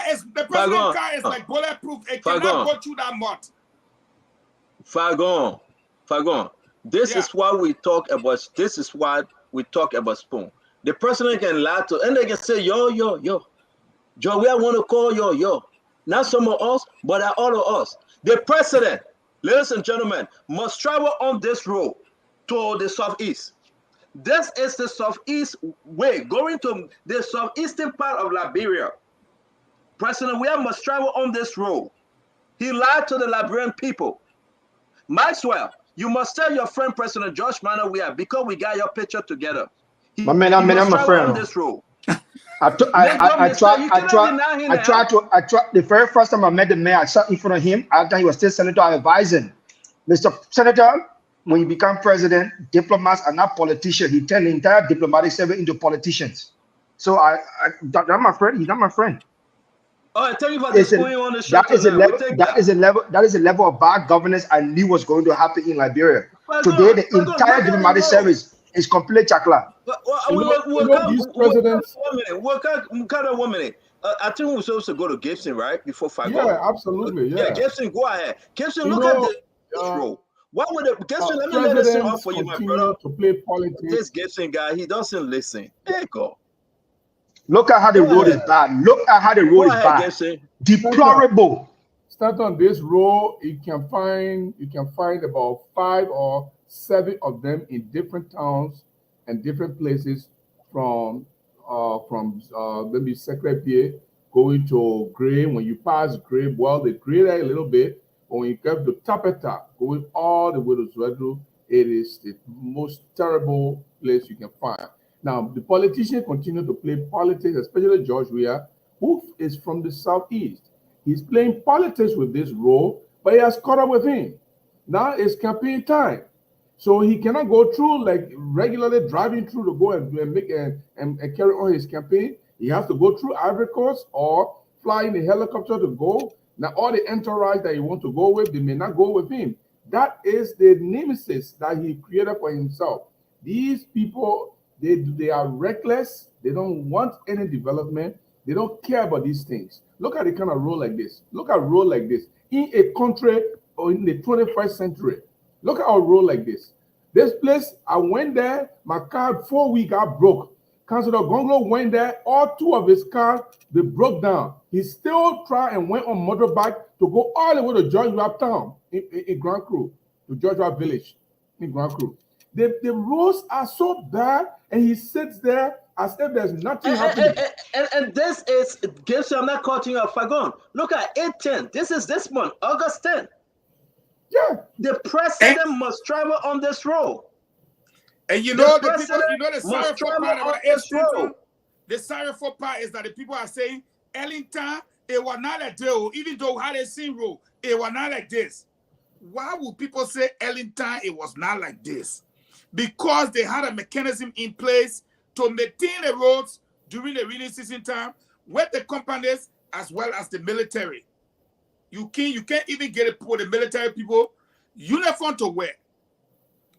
president's car is like bulletproof. It cannot go through that mud. Fagon. This is why we talk about. This is why we talk about Spoon. The president can lie to, and they can say, yo. Joe, we want to call yo. Not some of us, but all of us. The president, ladies and gentlemen, must travel on this road to the southeast. This is the southeast way, going to the southeastern part of Liberia. President William must travel on this road. He lied to the Liberian people. Maxwell, you must tell your friend President George Manneh Weah, because we got your picture together. My man, I'm a friend. This road. I tried the very first time I met the man, I sat in front of him. After he was still senator, I advised him, Mr. Senator, when you become president, diplomats are not politicians. He turned the entire diplomatic service into politicians. So that's my friend. He's not my friend. Oh, I tell you about this going on the show. That is a level of bad governance I knew was going to happen in Liberia. Today, the entire diplomatic service is complete chakla. One minute. I think we're supposed to go to Gibson, right? Before 5 Yeah, absolutely. Yeah, Gibson, go ahead. Gibson, look at this role. What would it, Gibson, let me let this thing off for you, my brother. To play politics. This Gibson guy, he doesn't listen. There you go. Look at how the road is bad. Look at how the road is bad. Gibson. Deplorable. Start on this road. You can find about 5 or 7 of them in different towns and different places from maybe Secretary going to Gray. When you pass Gray, well, they Gray there a little bit. But when you get to Tapeta, going all the way to Zwedu, it is the most terrible place you can find. Now, the politicians continue to play politics, especially George Weah, who is from the southeast. He's playing politics with this role, but he has caught up with him. Now it's campaign time. So he cannot go through like regularly driving through to go and make and carry on his campaign. He has to go through Ivory Coast or fly in a helicopter to go. Now all the entourage that he wants to go with, they may not go with him. That is the nemesis that he created for himself. These people, they are reckless. They don't want any development. They don't care about these things. Look at the kind of role like this. Look at a role like this in a country or in the 21st century. Look at a role like this. This place, I went there, my car 4 weeks got broke. Councilor Gonglo went there, all 2 of his cars, they broke down. He still tried and went on motorbike to go all the way to George Weah town in Grand Cru, to George Weah village in Grand Cru. The roads are so bad, and he sits there as if there's nothing happening. And this is, Gibson, I'm not cutting you off. Fagon, look at 8/10. This is this month, August 10th. Yeah. The president must travel on this road. And you know the sorrowful part about Ellington? The sorrowful part is that the people are saying, Ellington, it was not like this. Even though how they seen road, it was not like this. Why would people say Ellington, it was not like this? Because they had a mechanism in place to maintain the roads during the rainy season time with the companies as well as the military. You can't even get it for the military people uniform to wear.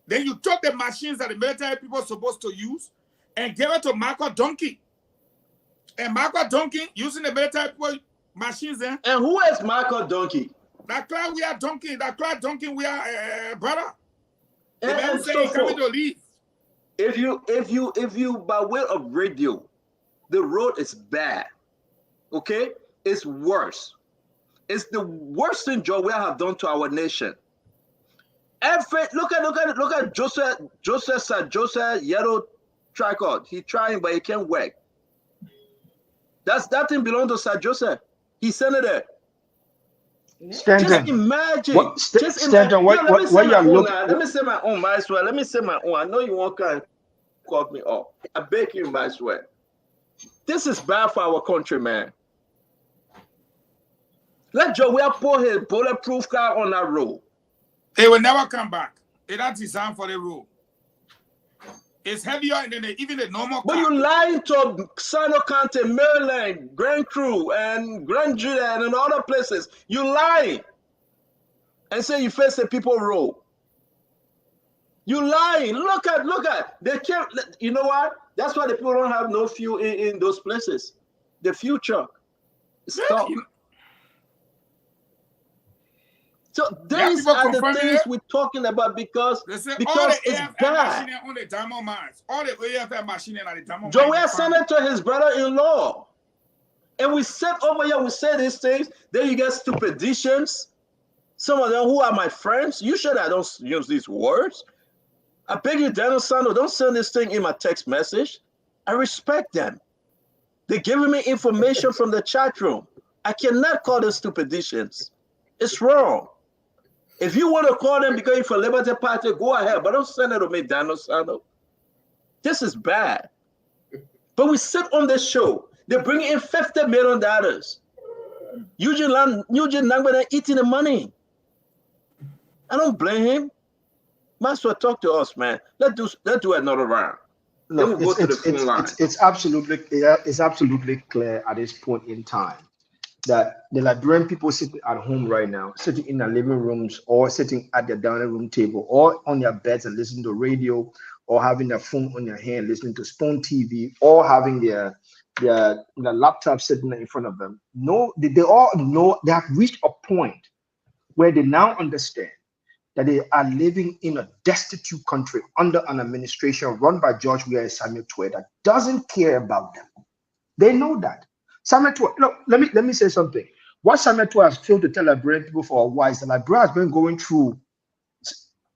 Then you took the machines that the military people are supposed to use and gave it to Marco Donkey. And Marco Donkey using the military people machines there. And who is Marco Donkey? That Clyde we are Donkey. That Clyde Donkey we are brother. And so coming to leave. If you by way of radio, the road is bad. Okay? It's worse. It's the worst thing George Weah have done to our nation. Look at Joseph yellow tricot. He trying, but he can't work. That thing belongs to Sir Joseph. He sent it there. Stanton. Just imagine. Stanton, what you are looking? Let me say my own, Maxwell. Let me say my own. I know you won't kind of cut me off. I beg you, Maxwell. This is bad for our country, man. Let Joe Weah put his bulletproof car on that road. It will never come back. It's not designed for the road. It's heavier than even the normal car. But you lying to Sino County, Maryland, Grand Cru, and Grand Judah, and in other places. You lying. And say you face the people road. You lying. Look at. They can't. You know what? That's why the people don't have no fuel in those places. The future. Stop. So these are the things we're talking about because it's bad. On the diamond mines. All the AFL machine on the diamond mines. Joe Weah sent it to his brother-in-law. And we sit over here, we say these things, then you get stupidicians. Some of them who are my friends. You sure I don't use these words? I beg you, Daniel Sando, don't send this thing in my text message. I respect them. They're giving me information from the chat room. I cannot call them stupidicians. It's wrong. If you want to call them because you're for Liberty Party, go ahead. But don't send it to me, Daniel Sando. This is bad. But we sit on this show. They bring in $50 million. Eugene Langbada eating the money. I don't blame him. Might as well talk to us, man. Let's do another round. No, then we'll go to the phone line. It's absolutely clear at this point in time that the Liberian people sitting at home right now, sitting in their living rooms or sitting at their dining room table or on their beds and listening to radio or having their phone on their hand listening to Spoon TV or having their laptop sitting in front of them. No, they all know they have reached a point where they now understand that they are living in a destitute country under an administration run by George Weah and Samuel Tuah that doesn't care about them. They know that. Samuel Tuah, look, let me say something. What Samuel Tuah has failed to tell Liberian people for a while is that Liberia has been going through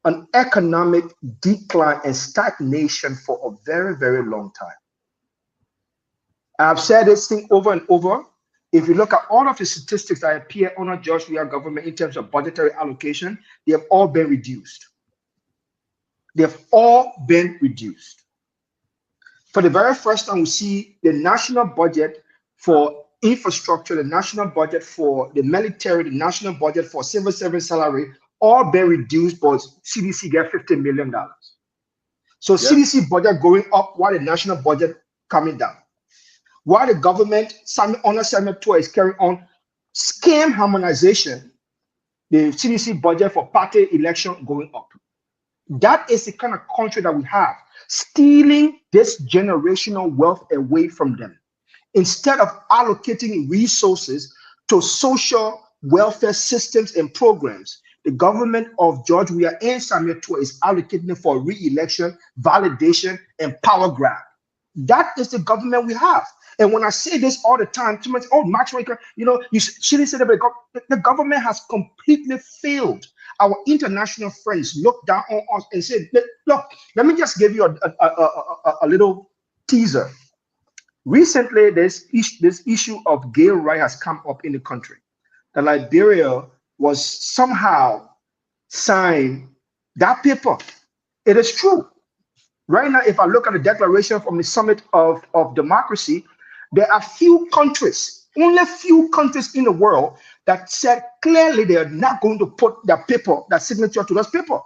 an economic decline and stagnation for a very, very long time. I've said this thing over and over. If you look at all of the statistics that appear under George Weah government in terms of budgetary allocation, they have all been reduced. They have all been reduced. For the very first time, we see the national budget for infrastructure, the national budget for the military, the national budget for civil service salary, all been reduced, but CDC get $50 million. So CDC budget going up while the national budget coming down. While the government, under Samuel Tuah, is carrying on scam harmonization, the CDC budget for party election going up. That is the kind of country that we have, stealing this generational wealth away from them. Instead of allocating resources to social welfare systems and programs, the government of George Weah and Samuel Tuah is allocating it for re-election, validation, and power grab. That is the government we have. And when I say this all the time, too much, oh, Max Raker, you shouldn't say that, but the government has completely failed. Our international friends look down on us and said, look, let me just give you a little teaser. Recently, this issue of gay rights has come up in the country. That Liberia was somehow signed that paper. It is true. Right now, if I look at the declaration from the Summit of Democracy, there are few countries, only few countries in the world that said clearly they are not going to put their paper, their signature to those paper.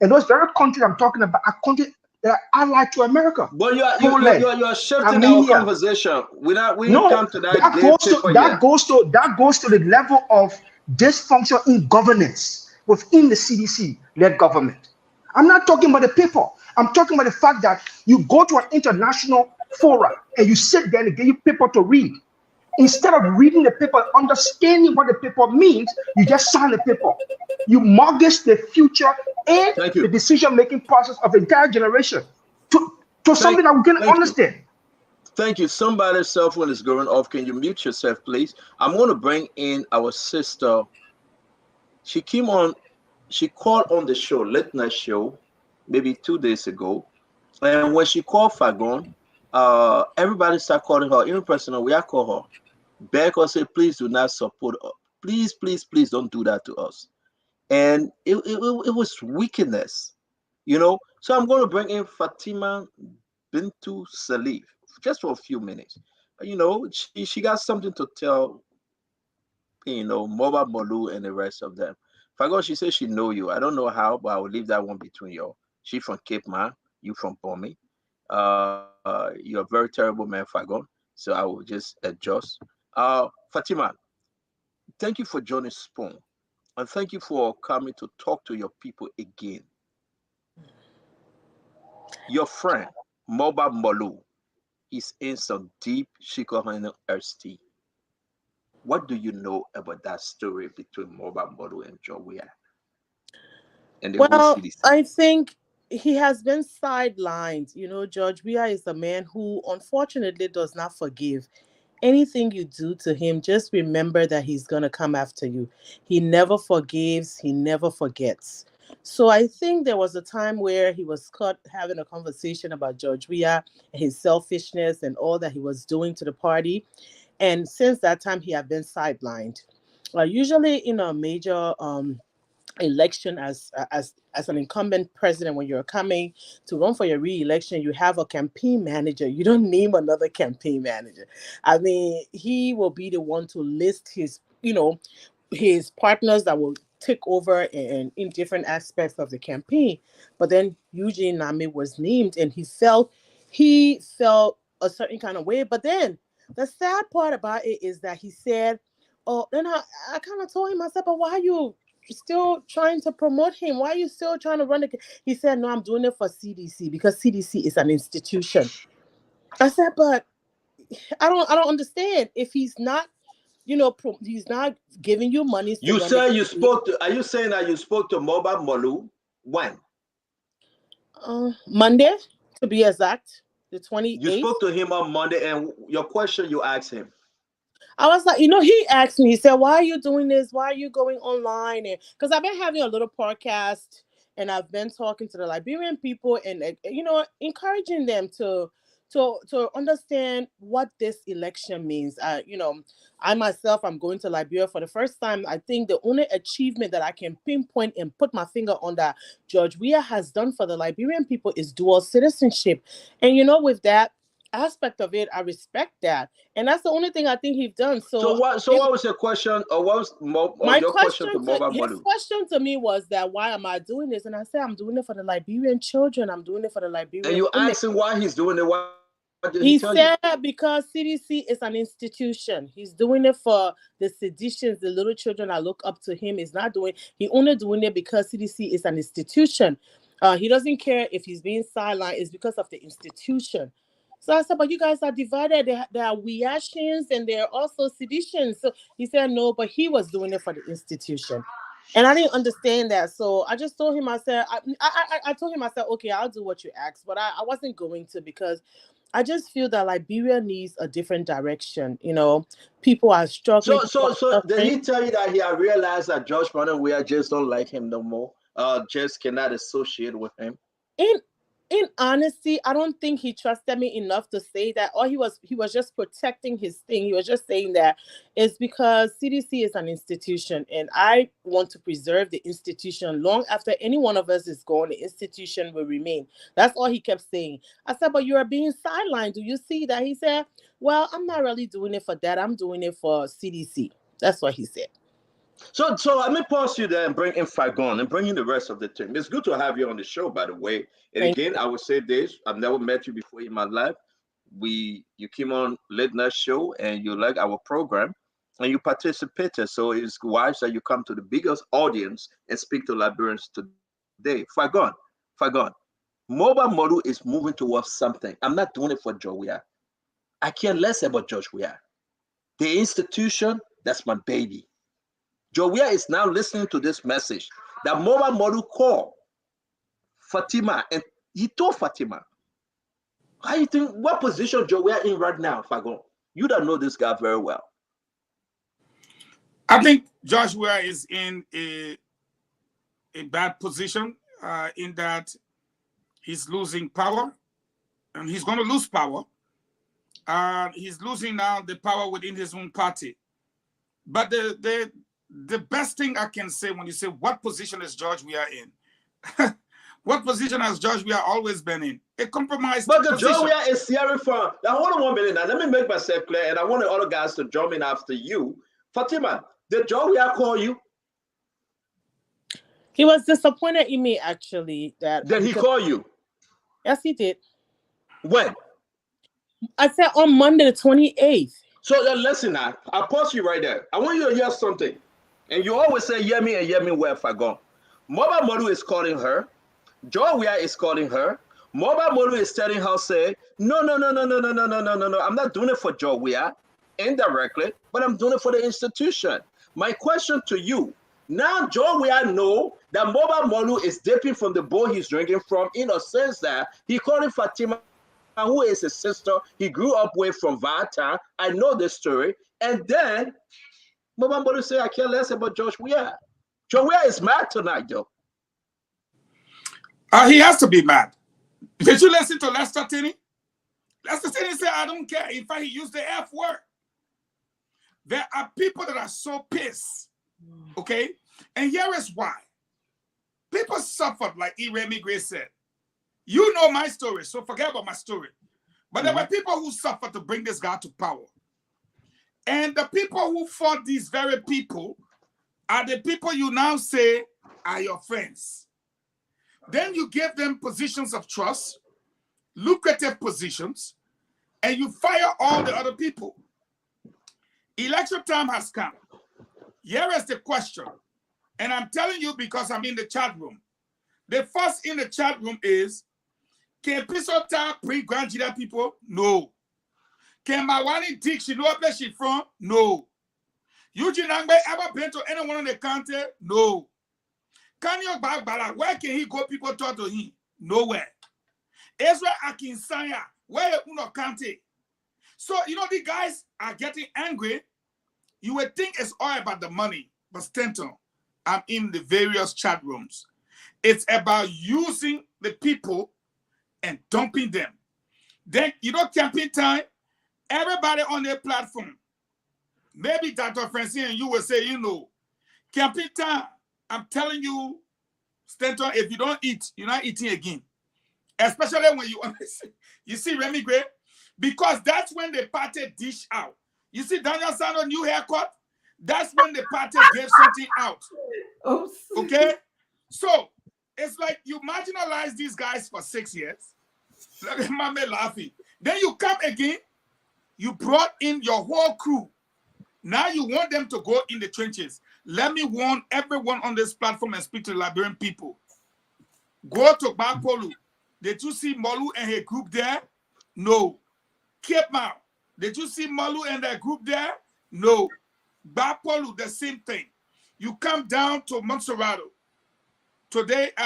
And those very countries I'm talking about are countries that are allied to America. But you're shifting our conversation. We didn't come to that. That goes to the level of dysfunction in governance within the CDC-led government. I'm not talking about the paper. I'm talking about the fact that you go to an international forum and you sit there and give you paper to read. Instead of reading the paper, understanding what the paper means, you just sign the paper. You mortgage the future and the decision-making process of the entire generation to something that we can understand. Thank you. Somebody's cell phone is going off. Can you mute yourself, please? I'm going to bring in our sister. She called on the show, late night show, maybe 2 days ago. And when she called Fagon, everybody started calling her. Even President Weah called her. Beg her, say, please do not support us. Please, please, please don't do that to us. And it was wickedness, So I'm going to bring in Fatima Bintu Salif just for a few minutes. She got something to tell, Moba Molu and the rest of them. Fagon, she says she know you. I don't know how, but I will leave that one between you. She from Cape Man, you from Bomi. You're a very terrible man, Fagon. So I will just adjust. Fatima, thank you for joining Spoon. And thank you for coming to talk to your people again. Your friend, Moba Molu, is in some deep Shikohano RST. What do you know about that story between Moba Molu and George Weah? And I think he has been sidelined. George Weah is a man who unfortunately does not forgive. Anything you do to him, just remember that he's going to come after you. He never forgives. He never forgets. So I think there was a time where he was caught having a conversation about George Weah, his selfishness and all that he was doing to the party. And since that time, he had been sidelined. Usually in a major election as an incumbent president, when you're coming to run for your re-election, you have a campaign manager. You don't name another campaign manager. I mean, he will be the one to list his, his partners that will take over in different aspects of the campaign. But then Eugene Name was named, and he felt a certain kind of way. But then the sad part about it is that he said, oh, then I kind of told him, I said, but why are you still trying to promote him? Why are you still trying to run it? He said, no, I'm doing it for CDC because CDC is an institution. I said, but I don't understand. If he's not, he's not giving you money. You said you spoke to, are you saying that you spoke to Moba Molu when? Monday, to be exact, the 28th. You spoke to him on Monday, and your question you asked him. I was like, he asked me, he said, why are you doing this? Why are you going online? And because I've been having a little podcast, and I've been talking to the Liberian people and, encouraging them to understand what this election means. I myself, I'm going to Liberia for the first time. I think the only achievement that I can pinpoint and put my finger on that George Weah has done for the Liberian people is dual citizenship. And, with that aspect of it, I respect that, and that's the only thing I think he's done. So what was your question, or what was your question to Moba Molu? His question to me was that, why am I doing this? And I said, I'm doing it for the Liberian children. I'm doing it for the Liberian. And you asked him why he's doing it. What did he tell said? You? Because CDC is an institution. He's doing it for the seditions, the little children that look up to him. He's not doing. He only doing it because CDC is an institution. He doesn't care if he's being sidelined. It's because of the institution. So I said, but you guys are divided. There are Weahians and there are also seditions. So he said no, but he was doing it for the institution. And I didn't understand that. So I just told him, I said, I told him, I said, okay, I'll do what you asked. But I wasn't going to, because I just feel that Liberia needs a different direction. People are struggling. So did he tell you that he had realized that George Vernon Weah just don't like him no more? Just cannot associate with him? In honesty, I don't think he trusted me enough to say that. Or he was just protecting his thing. He was just saying that it's because CDC is an institution, and I want to preserve the institution long after any one of us is gone. The institution will remain. That's all he kept saying. I said, but you are being sidelined. Do you see that? He said, well, I'm not really doing it for that. I'm doing it for CDC. That's what he said. So let me pause you there and bring in Fagon and bring in the rest of the team. It's good to have you on the show, by the way. And again, I would say this: I've never met you before in my life. You came on Late Night Show and you like our program and you participated. So it's wise that you come to the biggest audience and speak to Liberians today. Fagon, Moba Molu is moving towards something. I'm not doing it for George Weah. I care less about George Weah. The institution, that's my baby. George Weah is now listening to this message that Moba Molu called Fatima, and he told Fatima, how you think, what position George Weah in right now, Fagon? You don't know this guy very well. I think George Weah is in a bad position in that he's losing power, and he's going to lose power. He's losing now the power within his own party. But the best thing I can say when you say what position is George Weah in, what position has George Weah always been in? A compromised position. But George Weah is hearing from, now hold on 1 minute now. Let me make myself clear, and I want the other guys to jump in after you. Fatima, did George Weah call you? He was disappointed in me, actually. Did he call you? Yes, he did. When? I said on Monday the 28th. So listen now, I'll pause you right there. I want you to hear something. And you always say, hear me and hear me where Fagon. Moba Molu is calling her. George Weah is calling her. Moba Molu is telling her, say, no. I'm not doing it for George Weah indirectly, but I'm doing it for the institution. My question to you, now George Weah know that Moba Molu is dipping from the bowl he's drinking from, in a sense that he calling Fatima, who is his sister, he grew up with from Vata. I know this story. And then Moba Molu say, I care less about George Weah. George Weah is mad tonight, though. He has to be mad. Did you listen to Lester Tinney? Lester Tinney said, I don't care. In fact, he used the F word. There are people that are so pissed, okay? And here is why. People suffered, like Remy Gray said. You know my story, so forget about my story. But there were people who suffered to bring this guy to power. And the people who fought these very people are the people you now say are your friends. Then you give them positions of trust, lucrative positions, and you fire all the other people. Election time has come. Here is the question. And I'm telling you because I'm in the chat room. The first in the chat room is, can Pisota pre-Grand Jida people? No. Can Mawani Dick, she know where she from? No. Eugene Angbe ever been to anyone in the country? No. Kanyo Bagbala, where can he go? People talk to him? Nowhere. Ezra Akinsanya, where Uno County? So, you know, the guys are getting angry. You would think it's all about the money. But Stanton, I'm in the various chat rooms. It's about using the people and dumping them. Then, you know, campaign time, everybody on their platform, maybe Dr. Francine and you will say, you know, campaign time, I'm telling you, Stanton, if you don't eat, you're not eating again. Especially when you see Remy Gray, because that's when the party dish out. You see Daniel Sano new haircut? That's when the party gave something out. Oops. Okay? So, it's like you marginalize these guys for 6 years. Look at Mame laughing. Then you come again, you brought in your whole crew. Now you want them to go in the trenches. Let me warn everyone on this platform and speak to the Liberian people. Go to Bakpolu. Did you see Molu and her group there? No. Cape Mount. Did you see Molu and their group there? No. Bakpolu, the same thing. You come down to Montserrado.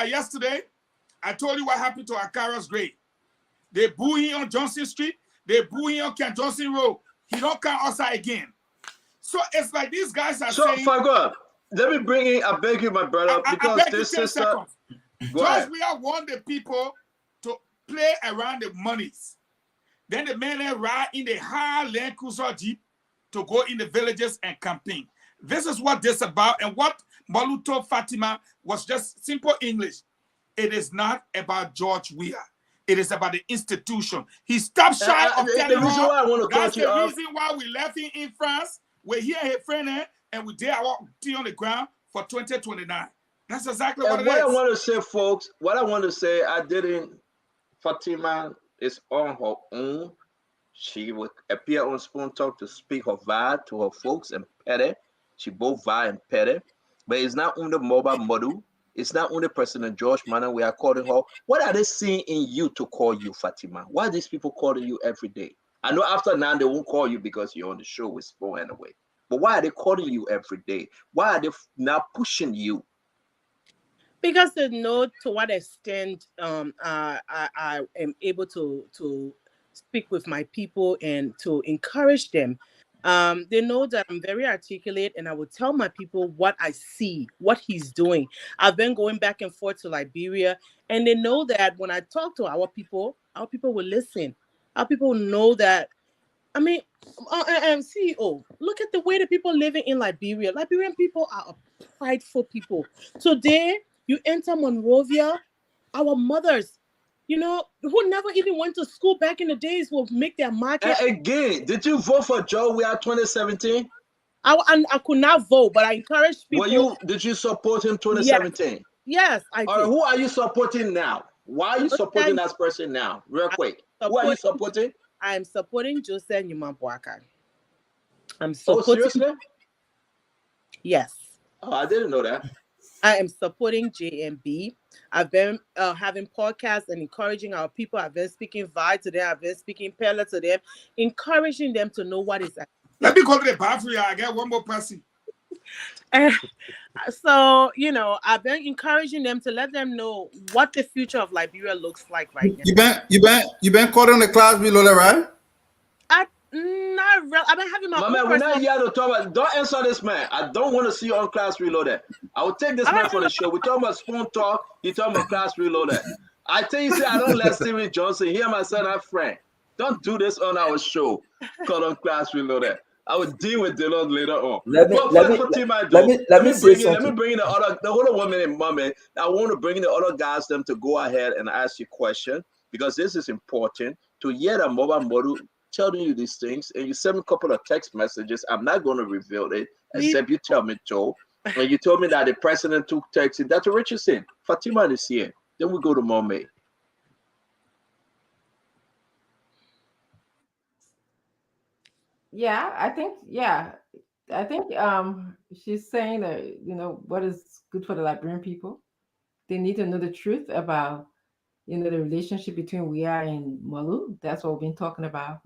Yesterday, I told you what happened to Akara's grave. They boo him on Johnson Street. They boo him on Ken Johnson Road. He don't come outside again. So it's like these guys are saying... So, Fago, let me bring in, I beg you, my brother, because this sister... George, we have warned the people to play around the monies. Then the men ride in the high Land Cruiser Jeep to go in the villages and campaign. This is what this is about. And what Molu told Fatima was just simple English. It is not about George Weah. It is about the institution. He stopped shy of telling her that's the reason why we left him in France. We're here, his friend, and we did our tea on the ground for 2029. That's exactly what it is. What I want to say, folks, Fatima is on her own. She would appear on Spoon Talk to speak her vibe to her folks and pet it. She both vibe and pet it. But it's not on the mobile model. It's not only President George Manna we are calling her. What are they seeing in you to call you Fatima? Why are these people calling you every day? I know after now they won't call you because you're on the show with Spoon anyway. But why are they calling you every day? Why are they now pushing you? Because they know to what extent I am able to speak with my people and to encourage them. They know that I'm very articulate and I will tell my people what I see, what he's doing. I've been going back and forth to Liberia, and they know that when I talk to our people will listen. Our people know that. I mean, CEO, look at the way the people living in Liberia. Liberian people are a prideful people. Today, you enter Monrovia, our mothers, you know, who never even went to school back in the days will make their market. Again, did you vote for Joe Weah 2017? I could not vote, but I encouraged people. Did you support him 2017? Yes, I did. Who are you supporting now? Why are you supporting that person now? Real quick. Who are you supporting? I am supporting Joseph Nyuma Boakai. I'm supporting. Oh, seriously? Yes. Oh, I didn't know that. I am supporting JMB. I've been having podcasts and encouraging our people. I've been speaking Vi to them. I've been speaking Pella to them, encouraging them to know what is. Let me go to the bathroom. I get one more person. So, you know, I've been encouraging them to let them know what the future of Liberia looks like right now. You been caught on the class below there, right? Not real. I've been having my man, we're not here to talk about. Don't answer this man. I don't want to see you on Class Reloaded. I will take this man for the show. We're talking about Spoon Talk. He's talking about Class Reloaded. I tell you, say I don't let Steven Johnson hear my son, our friend. Don't do this on our show called on Class Reloaded. I will deal with Delon later on. Let me say something. Let me bring in the other woman and moment. I want to bring in the other guys them to go ahead and ask you question, because this is important to hear the mobile model telling you these things, and you send me a couple of text messages. I'm not going to reveal it except you tell me, Joe. When you told me that the president took taxi, Dr. Richardson, Fatima is here. Then we go to Monet. Yeah, I think she's saying that, you know, what is good for the Liberian people. They need to know the truth about, you know, the relationship between Weah and Malu. That's what we've been talking about.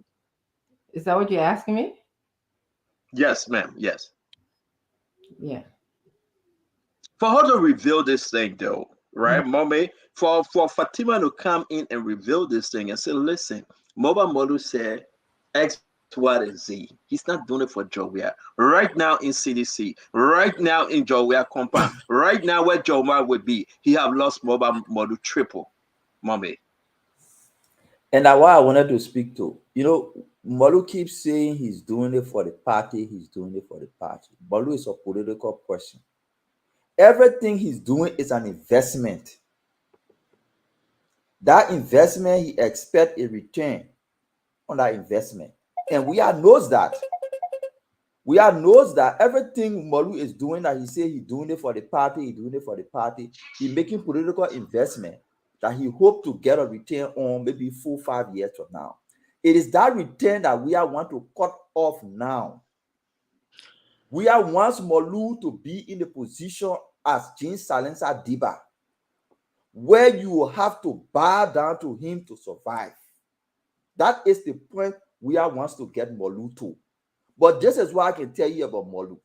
Is that what you're asking me? Yes, ma'am. Yes. Yeah. For her to reveal this thing, though, right, Mommy? For Fatima to come in and reveal this thing and say, listen, Moba Molu said X, Y, and Z. He's not doing it for Jowiah. Right now in CDC, right now in Jowiah compound, right now where Jowiah would be, he have lost Moba Molu triple, Mommy. And that's why I wanted to speak to. You know, Molu keeps saying he's doing it for the party, he's doing it for the party. Molu is a political person. Everything he's doing is an investment. That investment, he expects a return on that investment. And Weah knows that. Weah knows that everything Molu is doing, that he say he's doing it for the party, he's doing it for the party, he's making political investment that he hoped to get a return on maybe 4-5 years from now. It is that return that Weah want to cut off now. Weah wants Molu to be in the position as James Silencer Diba, where you have to bow down to him to survive. That is the point Weah wants to get Molu to. But this is what I can tell you about Molu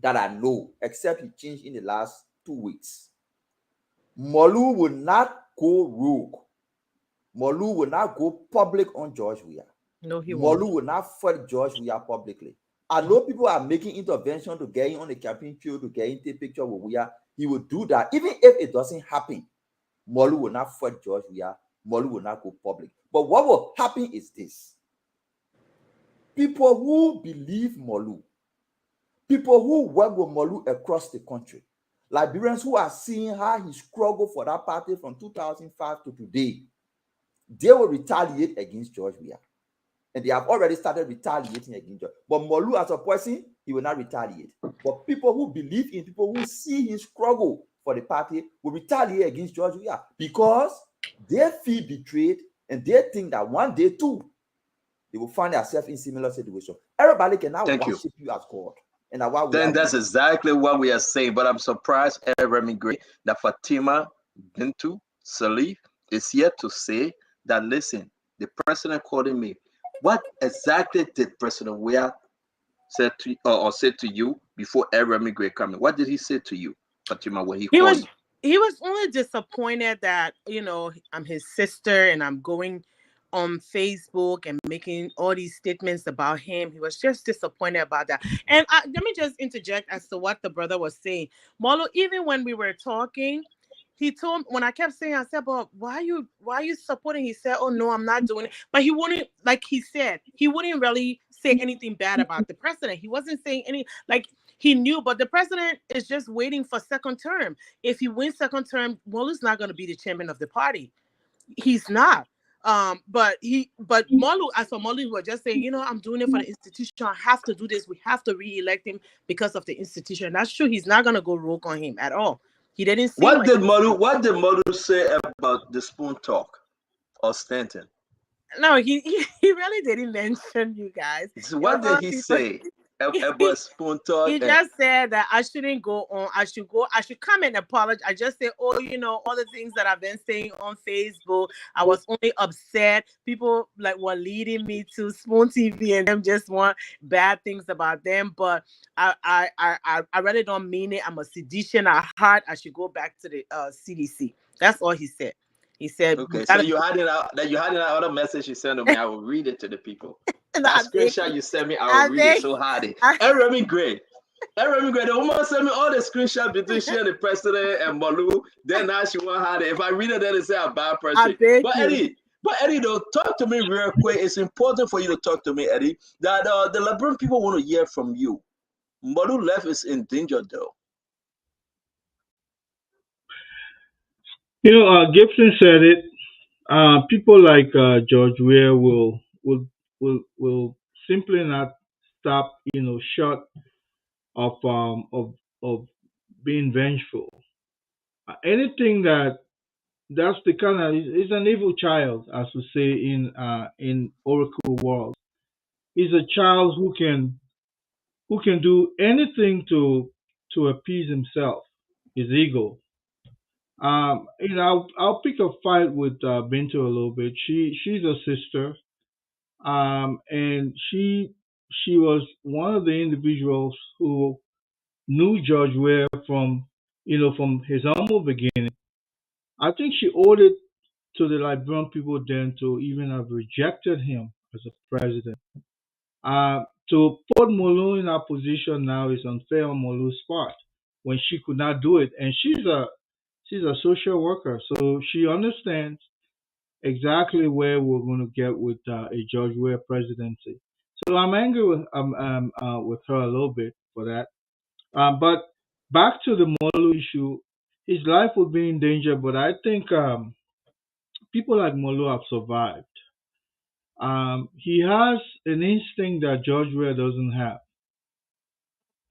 that I know, except he changed in the last 2 weeks. Molu will not go rogue. Molu will not go public on George Weah. No, he won't. Molu will not fight George Weah publicly. I know people are making intervention to get him on the campaign field, to get him to take a picture with Weah. He will do that. Even if it doesn't happen, Molu will not fight George Weah. Molu will not go public. But what will happen is this. People who believe Molu, people who work with Molu across the country, Liberians who are seeing how he struggled for that party from 2005 to today, they will retaliate against George Weah. And they have already started retaliating against George. But Molu as a person, he will not retaliate. But people who believe in, people who see his struggle for the party will retaliate against George Weah because they feel betrayed and they think that one day too, they will find themselves in similar situation. Everybody can now worship you as God. And that's exactly what we are saying. But I'm surprised, Remy Gray, that Fatima Bintu Salif is here to say that, listen, the president calling me. What exactly did President Weah say to or said to you before Remy Gray coming? What did he say to you, Fatima, when he called you? He was only disappointed that, you know, I'm his sister and I'm going on Facebook and making all these statements about him. He was just disappointed about that. And let me just interject as to what the brother was saying. Molo, even when we were talking, he told me, when I kept saying, I said, but why are you supporting? He said, oh no, I'm not doing it. But he wouldn't, like he said, he wouldn't really say anything bad about the president. He wasn't saying any, like he knew, but the president is just waiting for second term. If he wins second term, Molu's not going to be the chairman of the party. He's not. But Molu, as for Molu, was just saying, you know, I'm doing it for the institution. I have to do this. We have to re-elect him because of the institution. That's true. He's not going to go rogue on him at all. He didn't say what did Molu say about the spoon talk or Stanton? No, he really didn't mention you guys. So what did he say about spoon talk? He just said that I shouldn't go on. I should come and apologize. I just say, oh, you know, all the things that I've been saying on Facebook. I was only upset. People like were leading me to Spoon TV and them just want bad things about them. But I really don't mean it. I'm a seditious at heart. I should go back to the CDC. That's all he said. He said, okay, so you had it out that you had that other message you sent to me. I will read it to the people. That screenshot you sent me, I will read it so hard. Remy Gray, the woman sent me all the screenshots between she and the president and Molu. Then now she won't have it. If I read it, then they say I'm a bad person. But Eddie, But Eddie, though, talk to me real quick. It's important for you to talk to me, Eddie. That the Liberian people want to hear from you. Molu left is in danger, though. Gibson said it. People like George Weah will simply not stop, short of being vengeful. Anything that's the kind of he's an evil child, as we say in Oracle world. He's a child who can do anything to appease himself, his ego. I'll pick a fight with Bintu a little bit. She's a sister, and she was one of the individuals who knew George Weah from his humble beginning. I think she owed it to the Liberian people then to even have rejected him as a president. To put Molu in our position now is unfair on Molu's part when she could not do it, and she's a social worker, so she understands exactly where we're going to get with a George Weah presidency. So I'm angry with her a little bit for that. But back to the Molu issue, his life would be in danger, but I think people like Molu have survived. He has an instinct that George Weah doesn't have,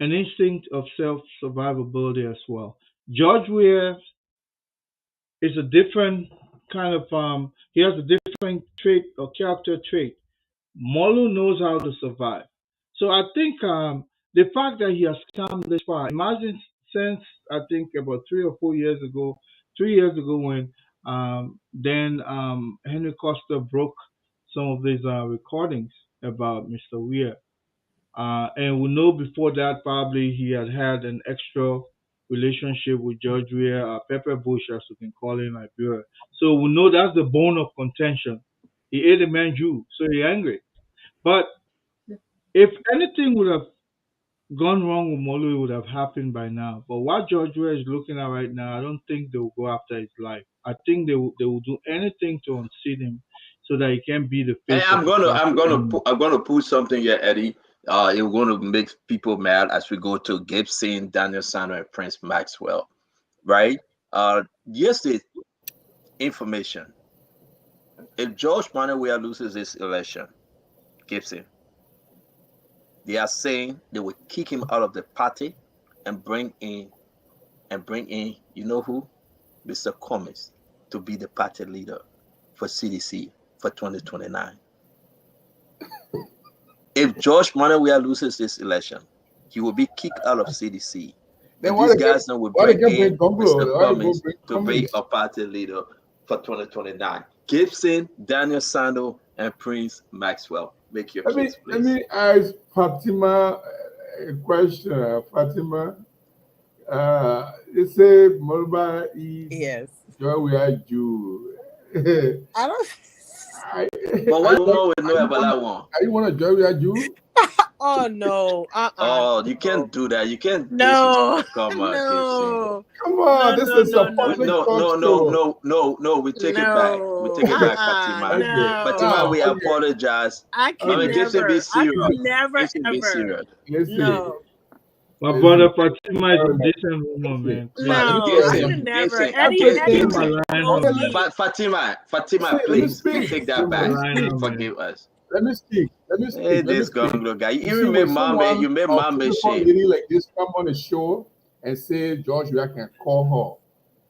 an instinct of self-survivability as well. George Weah is a different kind of, he has a different trait or character trait. Molu knows how to survive. So I think the fact that he has come this far, imagine since I think about 3 or 4 years ago, when then Henry Costa broke some of these recordings about Mr. Weah. And we know before that probably he had an extra relationship with George Weah, Pepper Bush, as we can call it in Liberia. So we know that's the bone of contention. He ate a man Jew, so he's angry. But if anything would have gone wrong with Molu, it would have happened by now. But what George Weah is looking at right now, I don't think they will go after his life. I think they will do anything to unseat him so that he can be the face. And I'm gonna put something here, Eddie. It's going to make people mad as we go to Gibson, Daniel Sanders, and Prince Maxwell, right? Yesterday, information. If George Weah loses this election, Gibson, they are saying they will kick him out of the party and bring in, you know who? Mr. Cummings to be the party leader for CDC for 2029. If George Weah loses this election, he will be kicked out of CDC. Then these guys will bring in Mr. Cummings to be a party leader for 2029. Gibson, Daniel Sando, and Prince Maxwell. Make your case, please. Let me ask Fatima a question. Fatima, you say Moluba is George Weah Jew. I don't. But what more we know about that one? Are you want a George Weah Jew? Oh no! Oh, you can't do that. You can't. No. Come on, No. Come on, this is a public no. We take it back. We take it back, Fatima. No. Fatima, we apologize. I can never. Gibson, be serious. I can never Gibson, be ever. serious. Listen. No. My brother Fatima is a decent woman, man. No, I can never. Fatima, please take that back. Forgive us. Let me speak. Hey, this gongo guy. You made Mame shit. Lady like this come on the show and say George Weah can call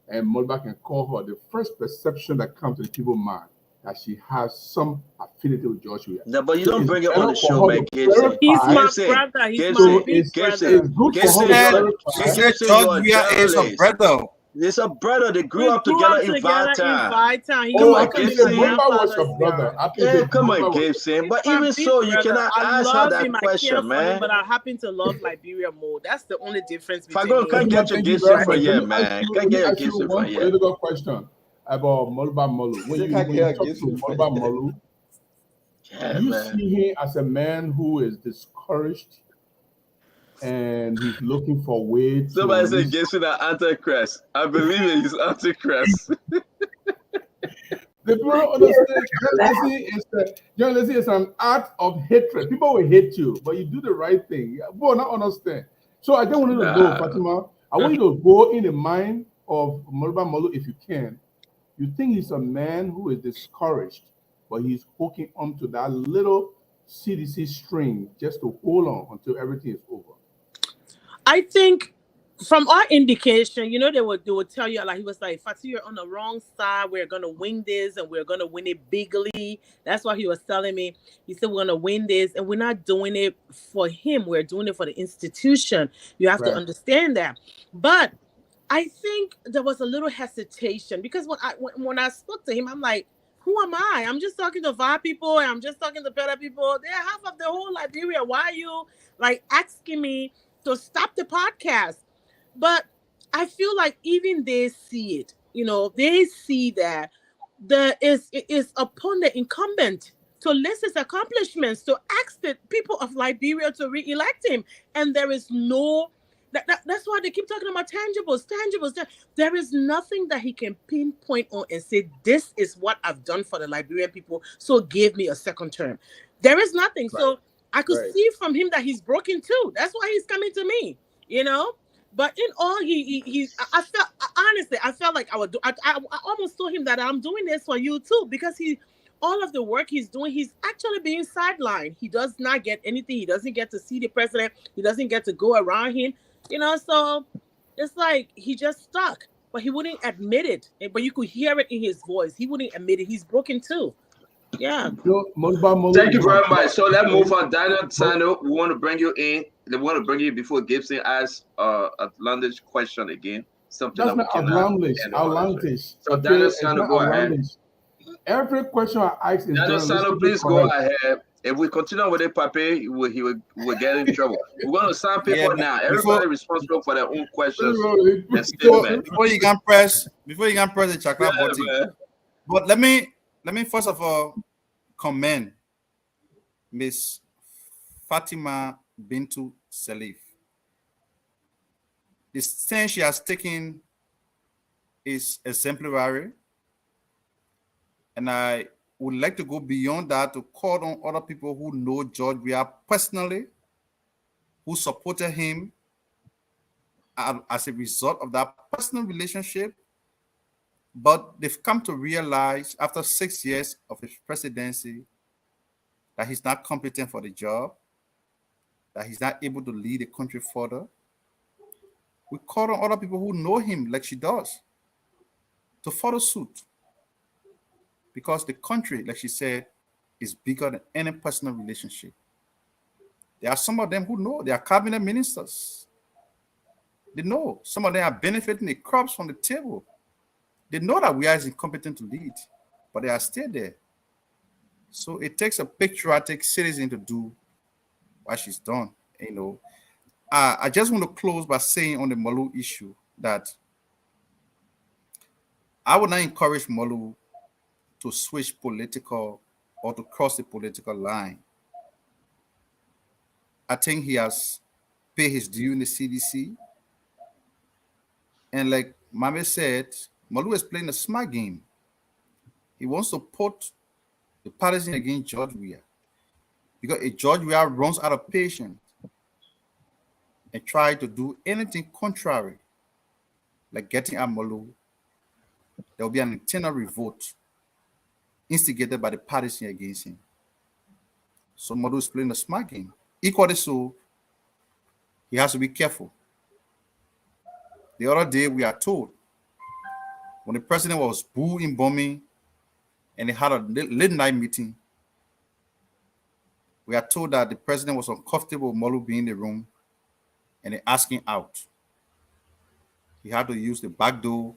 her and Moluba can call her. The first perception that comes to the people's mind that she has some affinity with George Weah. No, but you don't bring it on the show, man. Gibson. He's my brother. He's my big brother. George Weah is a brother. It's a brother. They grew up together in Vietown. I can say Moluba was your brother. Come on, Gibson. But even so, you cannot ask her that question, man. But I happen to love Liberia more. That's the only difference between Fagon, can't get your Gibson from here, man. Can't get your Gibson from here. Political question about Moluba Molu. When you talk to Moluba Molu, you see him as a man who is discouraged and he's looking for ways. Somebody said Gibson are Antichrist. I believe he's Antichrist. The people don't understand journalism is an art of hatred. People will hate you, but you do the right thing. People will not understand. So I just want you to know, Fatima, I want you to go in the mind of Moluba Molu if you can. You think he's a man who is discouraged, but he's hooking onto that little CDC string just to hold on until everything is over. I think from our indication, you know, they would tell you, like, he was like, Fati, you're on the wrong side. We're gonna win this and we're gonna win it bigly. That's what he was telling me. He said, we're gonna win this, and we're not doing it for him, we're doing it for the institution. You have to understand that. But I think there was a little hesitation because when I spoke to him, I'm like, who am I? I'm just talking to VA people and I'm just talking to better people. They're half of the whole Liberia. Why are you like asking me to stop the podcast? But I feel like even they see it. You know, they see that it is upon the incumbent to list his accomplishments, to ask the people of Liberia to re-elect him. And there is no... That's why they keep talking about tangibles. There is nothing that he can pinpoint on and say, this is what I've done for the Liberian people, so give me a second term. There is nothing. Right. So I could see from him that he's broken too. That's why he's coming to me, you know? But in all, I felt like I would do. I almost told him that I'm doing this for you too, because all of the work he's doing, he's actually being sidelined. He does not get anything. He doesn't get to see the president. He doesn't get to go around him. You know, so it's like he just stuck, but he wouldn't admit it. But you could hear it in his voice. He wouldn't admit it. He's broken too. Yeah. Thank you very much. So let's move on. Daniel Sano, we want to bring you in. They want to bring you before Gibson asks Atlantis question again. Something that's that not Atlantis. So Daniel Sano, go ahead. Every question I ask is Daniel Sano, please go ahead. If we continue with it, Pape, he will get in trouble. We're going to sign people now. Everybody responsible for their own questions and statements. Before you can press the chocolate button. Man. But let me first of all commend Miss Fatima Bintu Salif. The stand she has taken is exemplary, and I would like to go beyond that to call on other people who know George Weah personally, who supported him as a result of that personal relationship, but they've come to realize after 6 years of his presidency that he's not competent for the job, that he's not able to lead the country further. We call on other people who know him like she does to follow suit. Because the country, like she said, is bigger than any personal relationship. There are some of them who know. They are cabinet ministers. They know. Some of them are benefiting the crops from the table. They know that we are incompetent to lead, but they are still there. So it takes a patriotic citizen to do what she's done. You know, I just want to close by saying on the Molu issue that I would not encourage Molu to switch political or to cross the political line. I think he has paid his due in the CDC. And like Mame said, Molu is playing a smart game. He wants to put the partisan against George Weah. Because if George Weah runs out of patience and tries to do anything contrary, like getting at Molu, there will be an internal revolt instigated by the partisan against him. So Molu is playing a smart game. Equally so, he has to be careful. The other day, we are told when the president was booing, bombing, and they had a late night meeting, we are told that the president was uncomfortable with Molu being in the room and they asked him out. He had to use the back door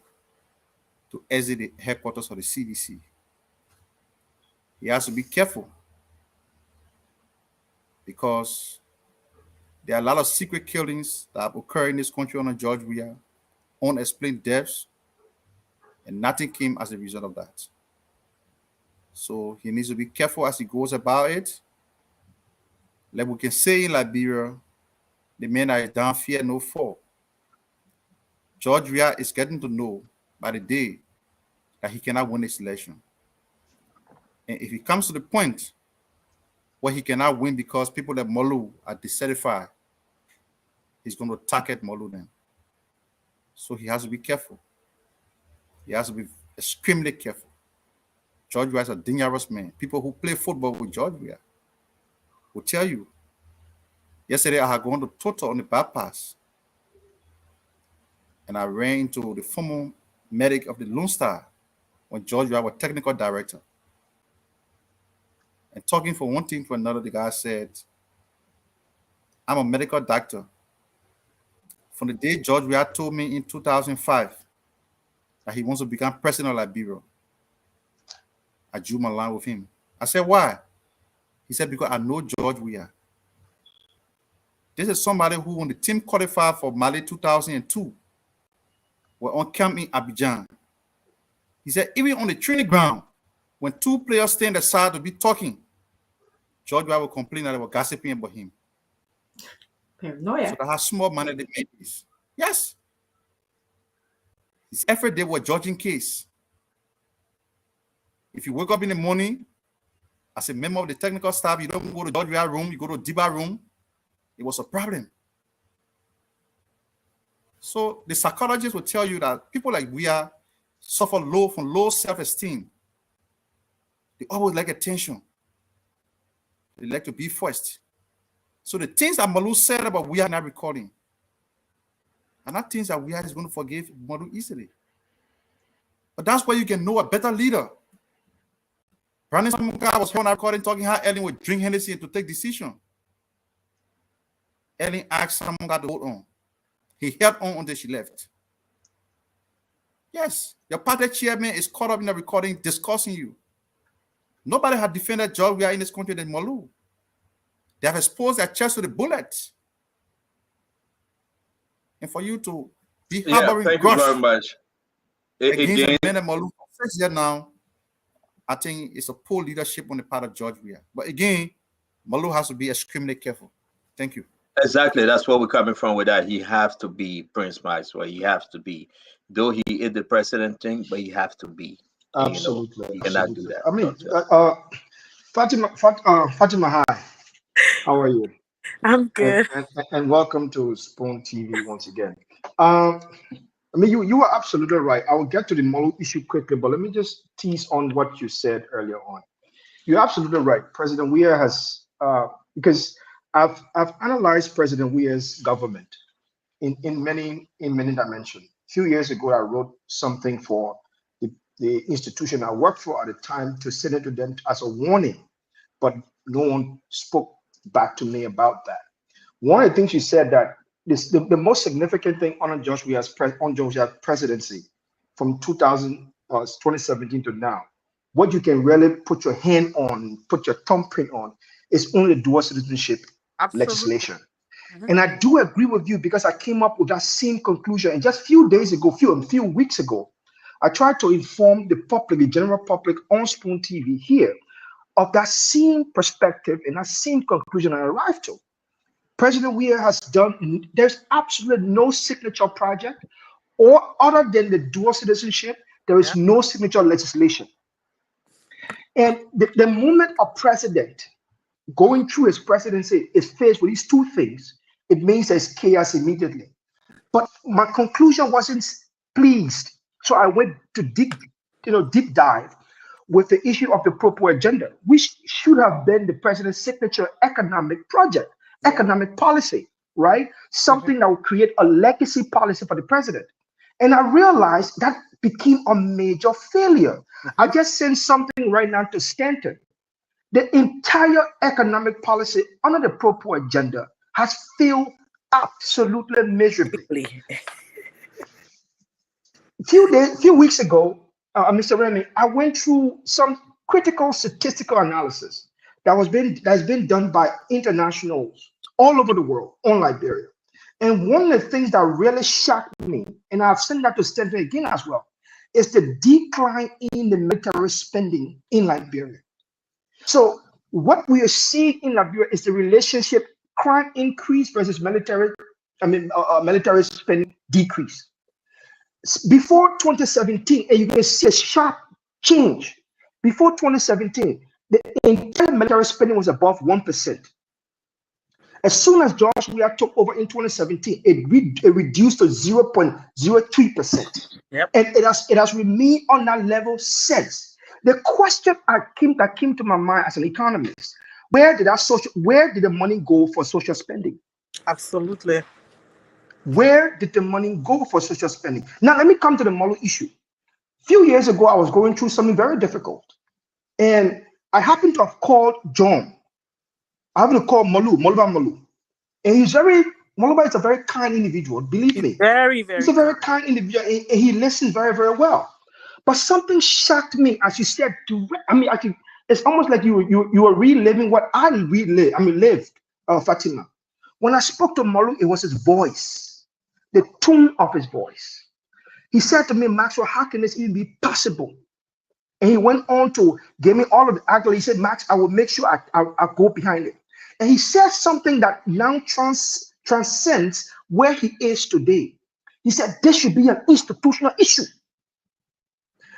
to exit the headquarters of the CDC. He has to be careful because there are a lot of secret killings that have occurred in this country under George Weah, unexplained deaths, and nothing came as a result of that. So he needs to be careful as he goes about it. Like we can say in Liberia, the men that is down fear no fall. George Weah is getting to know by the day that he cannot win this election. And if he comes to the point where he cannot win because people like Molu are dissatisfied, he's going to target Molu then. So he has to be careful. He has to be extremely careful. George Weah is a dangerous man. People who play football with George Weah will tell you. Yesterday, I had gone to Toto on the bypass, and I ran into the former medic of the Lone Star when George Weah was technical director. And talking from one thing to another, the guy said, I'm a medical doctor. From the day George Weah told me in 2005 that he wants to become president of Liberia, I drew my line with him. I said, why? He said, because I know George Weah. This is somebody who, when the team qualified for Mali 2002, were on camp in Abidjan. He said, even on the training ground, when two players stand aside to be talking, George Weah will complain that they were gossiping about him. Paranoia. So that's how small money they made this. Yes. His effort they were judging case. If you wake up in the morning as a member of the technical staff, you don't go to George Weah room, you go to Diba room, it was a problem. So the psychologist will tell you that people like Weah suffer from low self-esteem. They always like attention. They like to be first. So the things that Molu said about Weah in that recording are not things that Weah is going to forgive Molu easily. But that's why you can know a better leader. Brandon Samuka was on that recording talking how Ellen would drink Hennessy to take decision. Ellen asked Samuka to hold on. He held on until she left. Yes, your party chairman is caught up in the recording discussing you. Nobody had defended George Weah in this country than Molu. They have exposed their chest to the bullet. And for you to be harboring thank you very much. Again, Molu for 6 years now, I think it's a poor leadership on the part of George Weah. But again, Molu has to be extremely careful. Thank you. Exactly. That's where we're coming from with that. He has to be Prince Maxwell. He has to be. Though he is the president thing, but he has to be. Absolutely. He cannot do that. I mean, Fatima, hi. How are you? I'm good. And welcome to Spoon TV once again. I mean, you are absolutely right. I will get to the Molu issue quickly, but let me just tease on what you said earlier on. You're absolutely right. President Weah has, because I've analyzed President Weah's government in many dimensions. A few years ago, I wrote something for the institution I worked for at the time to send it to them as a warning, but no one spoke back to me about that. One of the things you said that the most significant thing on George Weah's presidency from 2017 to now, what you can really put your hand on, put your thumbprint on, is only the dual citizenship legislation. And I do agree with you because I came up with that same conclusion. And just a few weeks ago, I tried to inform the public, the general public on Spoon TV here of that same perspective and that same conclusion I arrived to. President Weah has done, there's absolutely no signature project, or other than the dual citizenship, there is no signature legislation. And the moment a president going through his presidency is faced with these two things, it means there's chaos immediately. But my conclusion wasn't pleased. So I went to deep dive with the issue of the Pro-Poor agenda, which should have been the president's signature economic project, economic policy, right? Something that would create a legacy policy for the president. And I realized that became a major failure. I just sent something right now to Stanton. The entire economic policy under the Pro-Poor agenda has failed absolutely miserably. A few weeks ago, Mr. Remy, I went through some critical statistical analysis that's been done by internationals all over the world on Liberia. And one of the things that really shocked me, and I've sent that to Stanton again as well, is the decline in the military spending in Liberia. So what we are seeing in Liberia is the relationship crime increase versus military spending decrease. Before 2017, and you can see a sharp change before 2017, the entire military spending was above 1%. As soon as Josh Weah took over in 2017, it reduced to 0.03%. Yep. And it has remained on that level since. The question that came to my mind as an economist, where did the money go for social spending? Absolutely. Where did the money go for social spending? Now let me come to the Molu issue. A few years ago, I was going through something very difficult. And I happened to have called John. I happened to call Moluba Molu. And Moluba is a very kind individual, believe me. Very, very He's a very kind individual, and he listens very, very well. But something shocked me as you said, it's almost like you were reliving what I lived, Fatima. When I spoke to Molu, it was his voice, the tone of his voice. He said to me, Maxwell, how can this even be possible? And he went on to give me all of the accolades. He said, Max, I will make sure I go behind it. And he said something that now transcends where he is today. He said, this should be an institutional issue.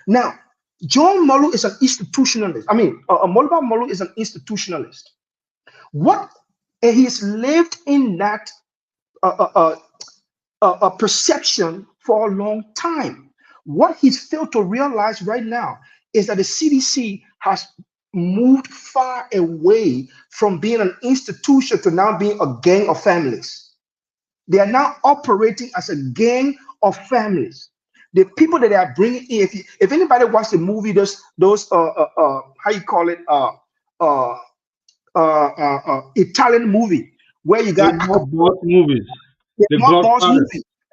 Now, John Molu is an institutionalist. Moluba Molu is an institutionalist. And he's lived in that perception for a long time. What he's failed to realize right now is that the CDC has moved far away from being an institution to now being a gang of families. They are now operating as a gang of families. The people that they are bringing in, if anybody watched the movie, those how you call it, Italian movie where you got movies. Movie.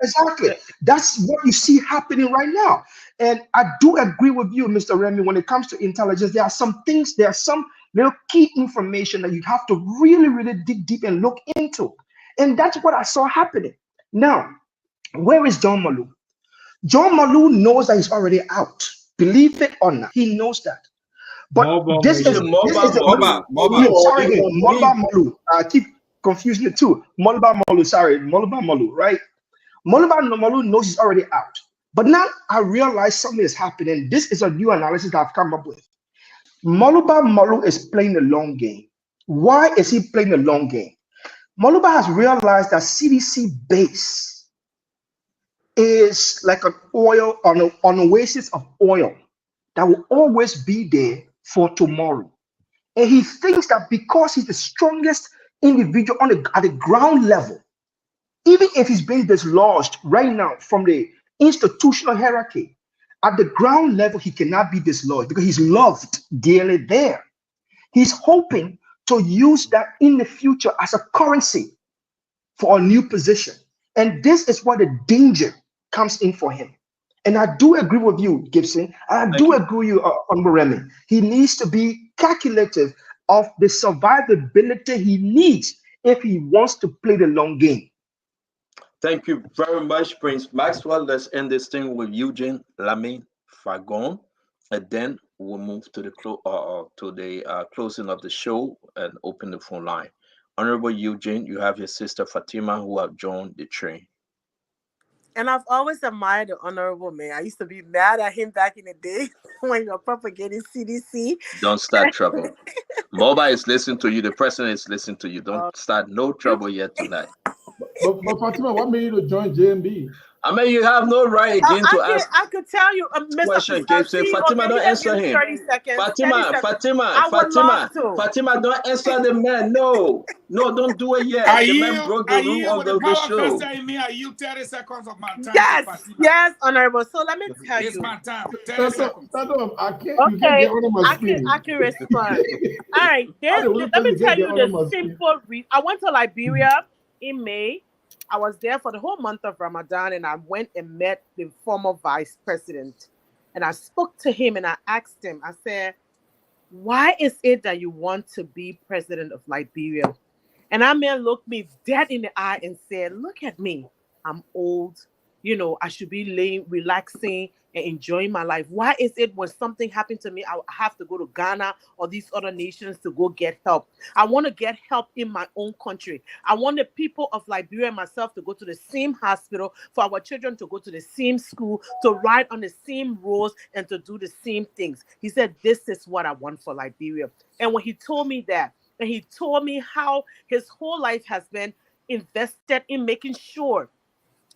Exactly. That's what you see happening right now. And I do agree with you, Mr. Remy, when it comes to intelligence. There are some things, there are some little key information that you have to really, really dig deep and look into. And that's what I saw happening. Now, where is John Molu? John Molu knows that he's already out. Believe it or not, he knows that. But Moluba Molu. I keep confusing it too. Moluba Molu, right? Moluba Molu knows he's already out. But now I realize something is happening. This is a new analysis that I've come up with. Moluba Molu is playing the long game. Why is he playing the long game? Moluba has realized that CDC base is like an oil, an oasis of oil that will always be there for tomorrow. And he thinks that because he's the strongest individual at the ground level, even if he's being dislodged right now from the institutional hierarchy, at the ground level, he cannot be dislodged because he's loved dearly there. He's hoping to use that in the future as a currency for a new position. And this is where the danger comes in for him. And I do agree with you, Gibson. I do agree with you on Remy. He needs to be calculative of the survivability he needs if he wants to play the long game. Thank you very much, Prince Maxwell. Let's end this thing with Eugene Lamine Fagon, and then we'll move to the closing of the show and open the phone line. Honorable Eugene, you have your sister Fatima who have joined the train. And I've always admired the honorable man. I used to be mad at him back in the day when you were propagating CDC. Don't start trouble. Moba is listening to you. The president is listening to you. Don't start no trouble yet tonight. But Fatima, what made you to join JMB? I mean, you have no right again to ask. I could tell you, Mr. Question. Fatima, don't answer him. 30 seconds. Fatima, don't answer the man. No, don't do it yet. The man broke the rule of the show. Are you 30 seconds of my time? Yes, honorable. So let me tell you. It's my time. 30 seconds. I can respond. All right, let me tell you the simple reason. I went to Liberia in May. I was there for the whole month of Ramadan, and I went and met the former vice president. And I spoke to him and I asked him, I said, why is it that you want to be president of Liberia? And that man looked me dead in the eye and said, look at me. I'm old. I should be laying, relaxing, and enjoying my life? Why is it when something happened to me, I have to go to Ghana or these other nations to go get help? I want to get help in my own country. I want the people of Liberia and myself to go to the same hospital, for our children to go to the same school, to ride on the same roads, and to do the same things. He said, this is what I want for Liberia. And when he told me that, and he told me how his whole life has been invested in making sure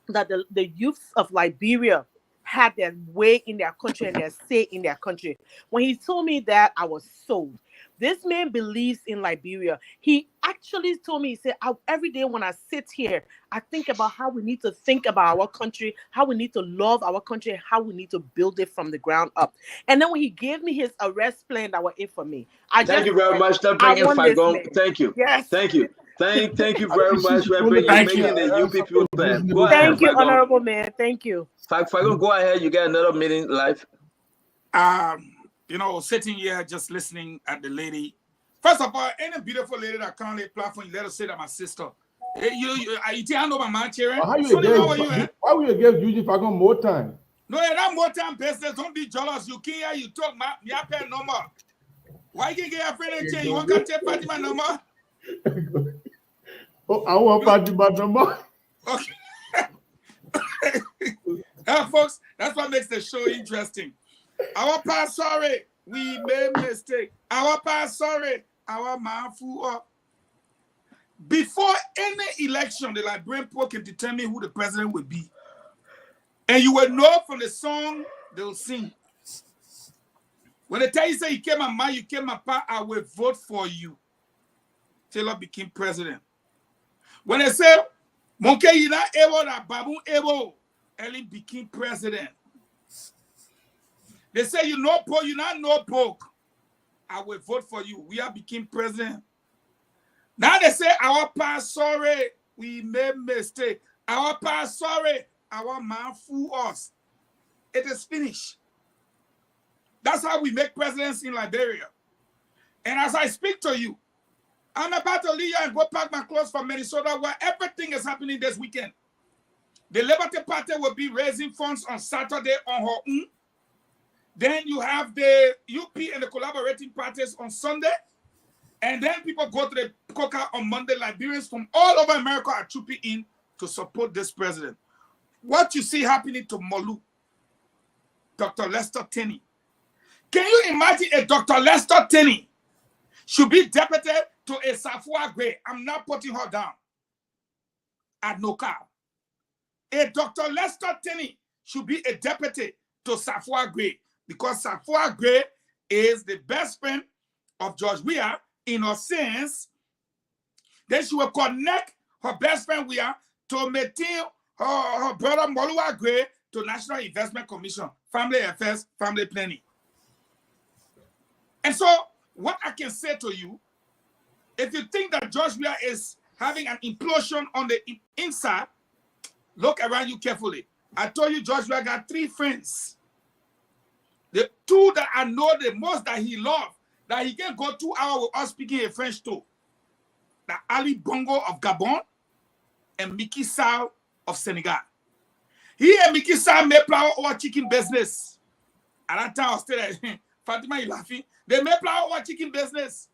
that the youths of Liberia had their way in their country and their say in their country. When he told me that, I was sold. This man believes in Liberia. He actually told me, he said, every day when I sit here, I think about how we need to think about our country, how we need to love our country, and how we need to build it from the ground up. And then when he gave me his arrest plan, that was it for me. Thank you very much. Thank you. Yes. Thank you. Thank you very much for making the UPP plan. Go ahead. Thank you, honorable man. Thank you. Fagon, go ahead. You got another meeting live. Sitting here just listening at the lady. First of all, any beautiful lady that come on the platform, you let us say that my sister. You think I know my man, Cherry? Why will you give Eugene Fagon more time? No, that more time business. Don't be jealous. You can't hear you talk my pay no more. Why you get a friend and Cherry? You want to take Fatima no more? Oh, I want Fatima no more. Okay. Folks, that's what makes the show interesting. Our past, sorry, we made mistake. Our past, sorry, our man fool up. Before any election, the Liberian people can determine who the president will be. And you will know from the song they'll sing. When they tell you, say, you came my man, you came my pa, I will vote for you. Taylor became president. When they say, Monke Yina Ewo, that Babu Ewo, Ellie became president. They say, you know, Poke, you not know Poke. I will vote for you. We are became president. Now they say, our past, sorry, we made mistake. Our past, sorry, our man fool us. It is finished. That's how we make presidents in Liberia. And as I speak to you, I'm about to leave and go pack my clothes from Minnesota, where everything is happening this weekend. The Liberty Party will be raising funds on Saturday on her own. Then you have the UP and the collaborating parties on Sunday. And then people go to the Coca on Monday. Liberians from all over America are trooping in to support this president. What you see happening to Molu, Dr. Lester Tenney. Can you imagine a Dr. Lester Tenney should be deputy to a Safua Gray? I'm not putting her down. At Noka. A Dr. Lester Tenney should be a deputy to Safua Gray, because Safua Gray is the best friend of George Weah in a sense. Then she will connect her best friend Weah to maintain her brother Molua Gray to National Investment Commission, Family Affairs, Family Planning. And so, what I can say to you, if you think that George Weah is having an implosion on the inside, look around you carefully. I told you George Weah got 3 friends. The 2 that I know the most that he loves, that he can go 2 hours with us speaking a French too. That Ali Bongo of Gabon and Macky Sall of Senegal. He and Macky Sall made flour over chicken business. At that time, I was still there. Fatima, you laughing? They made flour over chicken business.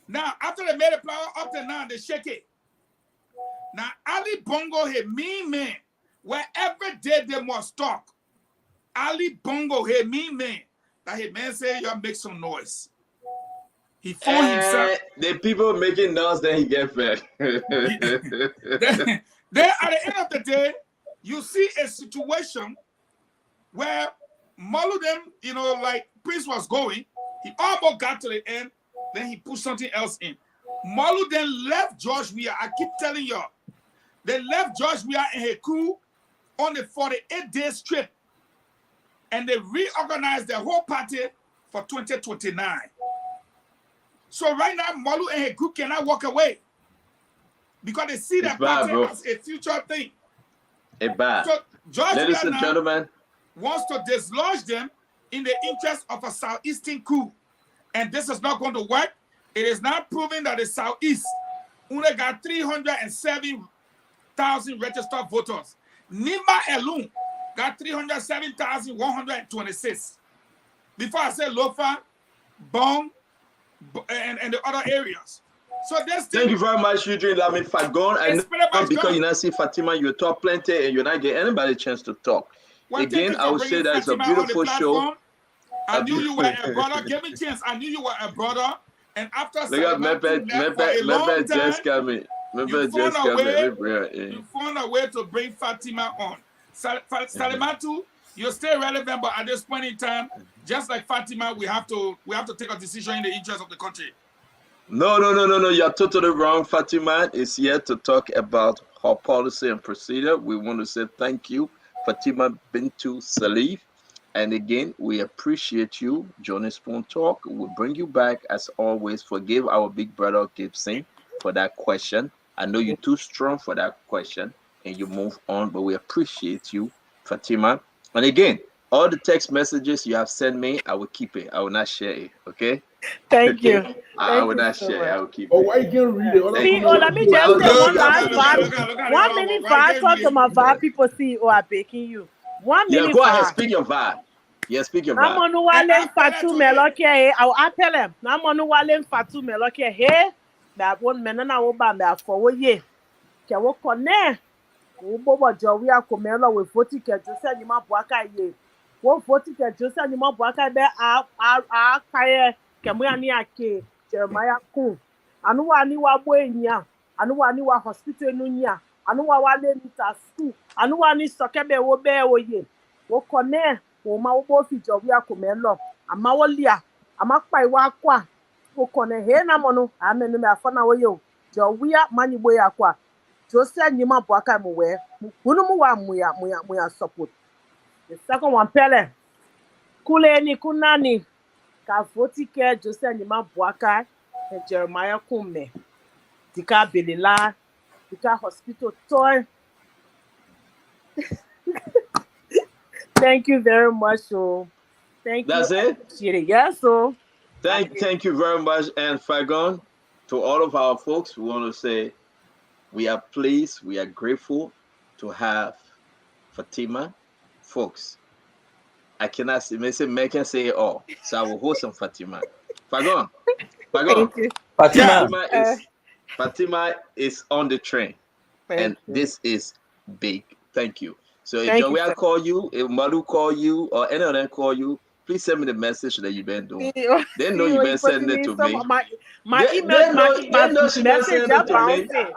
Now, after they made the flour up to now, they shake it. Now, Ali Bongo, he mean man, where every day they must talk. Ali Bongo, he mean man, that he man say, you make some noise. He found himself. The people making noise, then he get fed. Then at the end of the day, you see a situation where Molu them, like Prince was going, he almost got to the end, then he put something else in. Molu then left George Weah. I keep telling y'all, they left George Weah and her crew on the 48-day trip, and they reorganized their whole party for 2029. So right now, Molu and her group cannot walk away because they see that party as a future thing. It's bad. So George Ladies Weah and gentlemen, wants to dislodge them in the interest of a Southeastern coup. And this is not going to work. It is not proven that the Southeast only got 307,000 registered voters. Nimba alone got 307,126. Before I say Lofa, Bong, and the other areas. So this thank you very much, Eugene Lamin Fagon. I know because you not see Fatima, you talk plenty and you're not getting anybody a chance to talk. Well, again, I would say that it's a beautiful show. I knew you were a brother. Give me a chance. I knew you were a brother. And after look at Mepe just coming. You found a way to bring Fatima on. Salimatu, you stay relevant, but at this point in time, just like Fatima, we have to take a decision in the interest of the country. No. You're totally wrong. Fatima is here to talk about her policy and procedure. We want to say thank you, Fatima Bintu Salif. And again, we appreciate you joining Spoon Talk. We'll bring you back as always. Forgive our big brother Gibson for that question. I know you're too strong for that question and you move on, but we appreciate you, Fatima. And again, all the text messages you have sent me, I will keep it. I will not share it. Okay? Thank you. I will not share it. I will keep it. Oh, why you can't read it? See, let me just say one last part. 1 minute vibe. Talk to my vibe people see or are baking you. 1 minute. Yeah, go ahead. Speak your vibe. Yeah, speak your vibe. I'm on Walen Fatu Meloke. I will tell him. I'm on Walen Fatu Meloke. Hey, that one man and I will ban that for a year. Can we connect? We both Joey are Comelo with 40 kids. Just said you might walk a year. 140 kids. Just said you might walk a there. Kaya. Can we any ake Jeremiah Kun? Anu wa ni wa boy nya. Anu wa ni wa hospital no nya. Anu wa wale ni ta school. Anu wa ni sokebe wo be wo ye. Wo connect. Wo ma wo bo fi Joey are Comelo. Ama wo lia. Ama pa iwa kwa. Wo connect he na mono. Amenu me afana wo yo. Joey are mani boy akwa. Jose Nima Boaka Muwe, Munuwa Muya support. The second one, Pele. Kule ni Kunani, Kavotike, Jose Nima Boaka, and Jeremiah Kume. Tika Belila, Tika Hospital Toy. Thank you very much. So, thank you. That's it? Yes, so. Thank you very much. And Fagon, to all of our folks, we want to say, we are pleased, we are grateful to have Fatima. Folks, I cannot say, make can say it all. So I will host some Fatima. Fagon. Fatima is on the train. This is big. Thank you. So if Joey call you, if Malu call you, or any of them call you, please send me the message that you've been doing. They know you've been sending it to me. My email, my message up bouncing.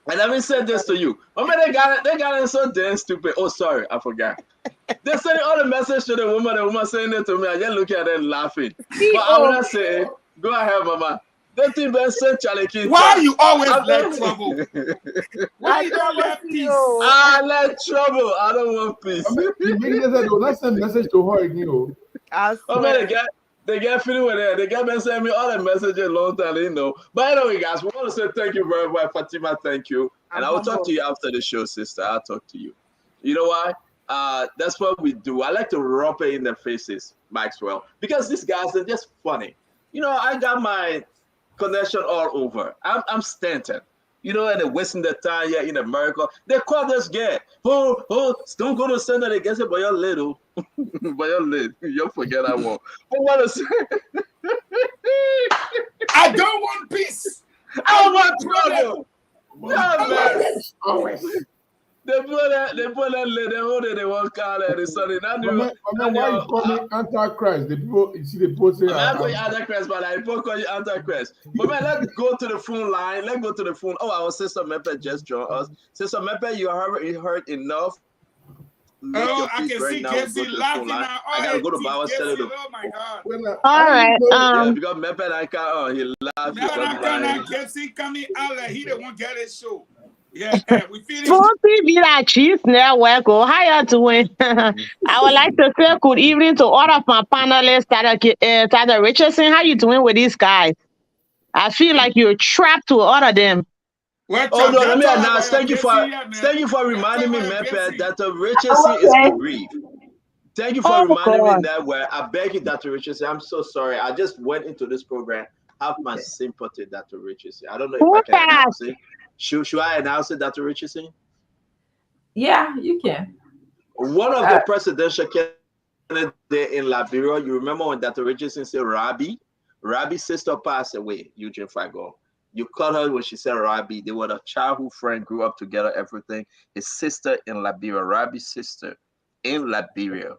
And let me say this to you. Oh man, they got it so damn stupid. Oh, sorry, I forgot. They sending all the message to the woman saying it to me. I just look at them laughing. But I wanna say, go ahead, mama. Don't think Ben said Charlie King. Why you always let trouble? Why you don't let peace? I let trouble. I don't want peace. Let's send message to her again. Oh man, they get feeling with it. They got been sending me all the messages a long time, you know. But anyway, guys, we want to say thank you very much, Fatima. Thank you. And I will talk to you after the show, sister. I'll talk to you. You know why? That's what we do. I like to rub it in their faces, Maxwell, because these guys are just funny. You know, I got my connection all over. I'm Stanton. You know, and they're wasting their time here in America. They call this guy. Oh, don't go to Sunday. They get it, but you're little. But you're little. You'll forget that one. But what is I don't want peace. I want trouble. Always. They put that lady, they won't call it. Sorry, why you call me Antichrist? The people, you see the post saying I'm not Antichrist, but I people call you Antichrist. But man, let's go to the phone line. Let's go to the phone. Oh, our sister Mepe just joined us. Sister Mepe, you heard enough. Oh, I can see Casey laughing now. I gotta go to Bible study. Oh my God. All right. Yeah, because Mepe and I can't. He laughed. Casey coming out like he don't want to get his show. Yeah, we finished. Cheese network. How you doing? I would like to say good evening to all of my panelists. Tada Richardson, how you doing with these guys? I feel like you're trapped to all of them. Oh no, let me announce. Thank you for reminding me, Mepe, that Richardson is bereaved. Thank you for reminding me that. Where I beg you, Dr. Richardson. I'm so sorry. I just went into this program. Have my sympathy, Dr. Richardson. I don't know if I can announce it. Should I announce it, Dr. Richardson? Yeah, you can. One of the presidential candidates in Liberia, you remember when Dr. Richardson said Rabi's sister passed away, Eugene Fago. You called her when she said Rabi. They were a childhood friend, grew up together, everything. His sister in Liberia, Rabi's sister in Liberia,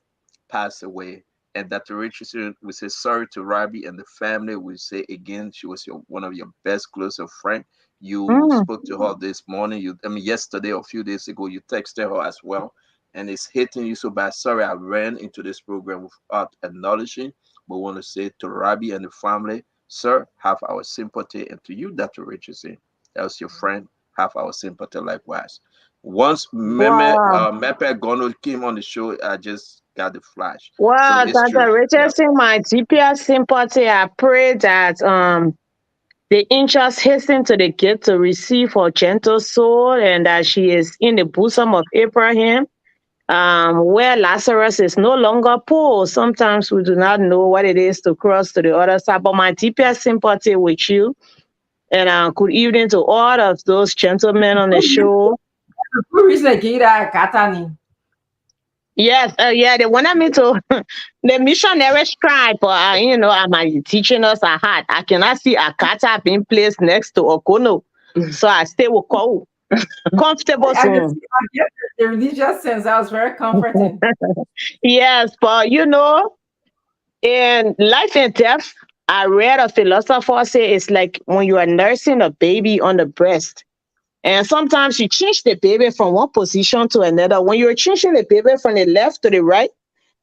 passed away. And Dr. Richardson would say sorry to Rabi and the family. We say again, she was one of your best closest friends. You spoke to her this morning. Yesterday or a few days ago, you texted her as well. And it's hitting you so bad. Sorry, I ran into this program without acknowledging. But we want to say to Rabi and the family, sir, have our sympathy. And to you, Dr. Richardson, that was your friend, have our sympathy likewise. Once Mepe Gono came on the show, I just got the flash. Well, so Dr. Richardson, my deepest sympathy. I pray that the angels hasten to the gate to receive her gentle soul, and that she is in the bosom of Abraham, where Lazarus is no longer poor. Sometimes we do not know what it is to cross to the other side, but my deepest sympathy with you, and good evening to all of those gentlemen on the show. Yes, they wanted me to the missionary tribe, but I'm teaching us a heart. I cannot see a kata being placed next to Okono, so I stay with Kou. Comfortable zone. The religious sense, that was very comforting. Yes, but in life and death, I read a philosopher say it's like when you are nursing a baby on the breast. And sometimes you change the baby from one position to another. When you're changing the baby from the left to the right,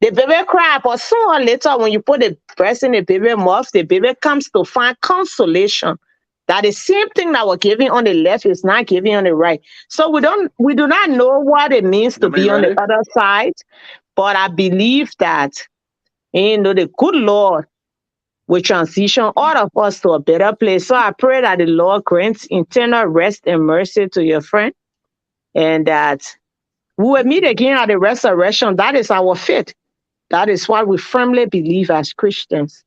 the baby cries. But sooner or later, when you put the breast in the baby mouth, the baby comes to find consolation. That the same thing that we're giving on the left is not giving on the right. So we do not know what it means to be on the other side. But I believe that, the good Lord will transition all of us to a better place. So I pray that the Lord grants eternal rest and mercy to your friend, and that we will meet again at the resurrection. That is our faith. That is what we firmly believe as Christians.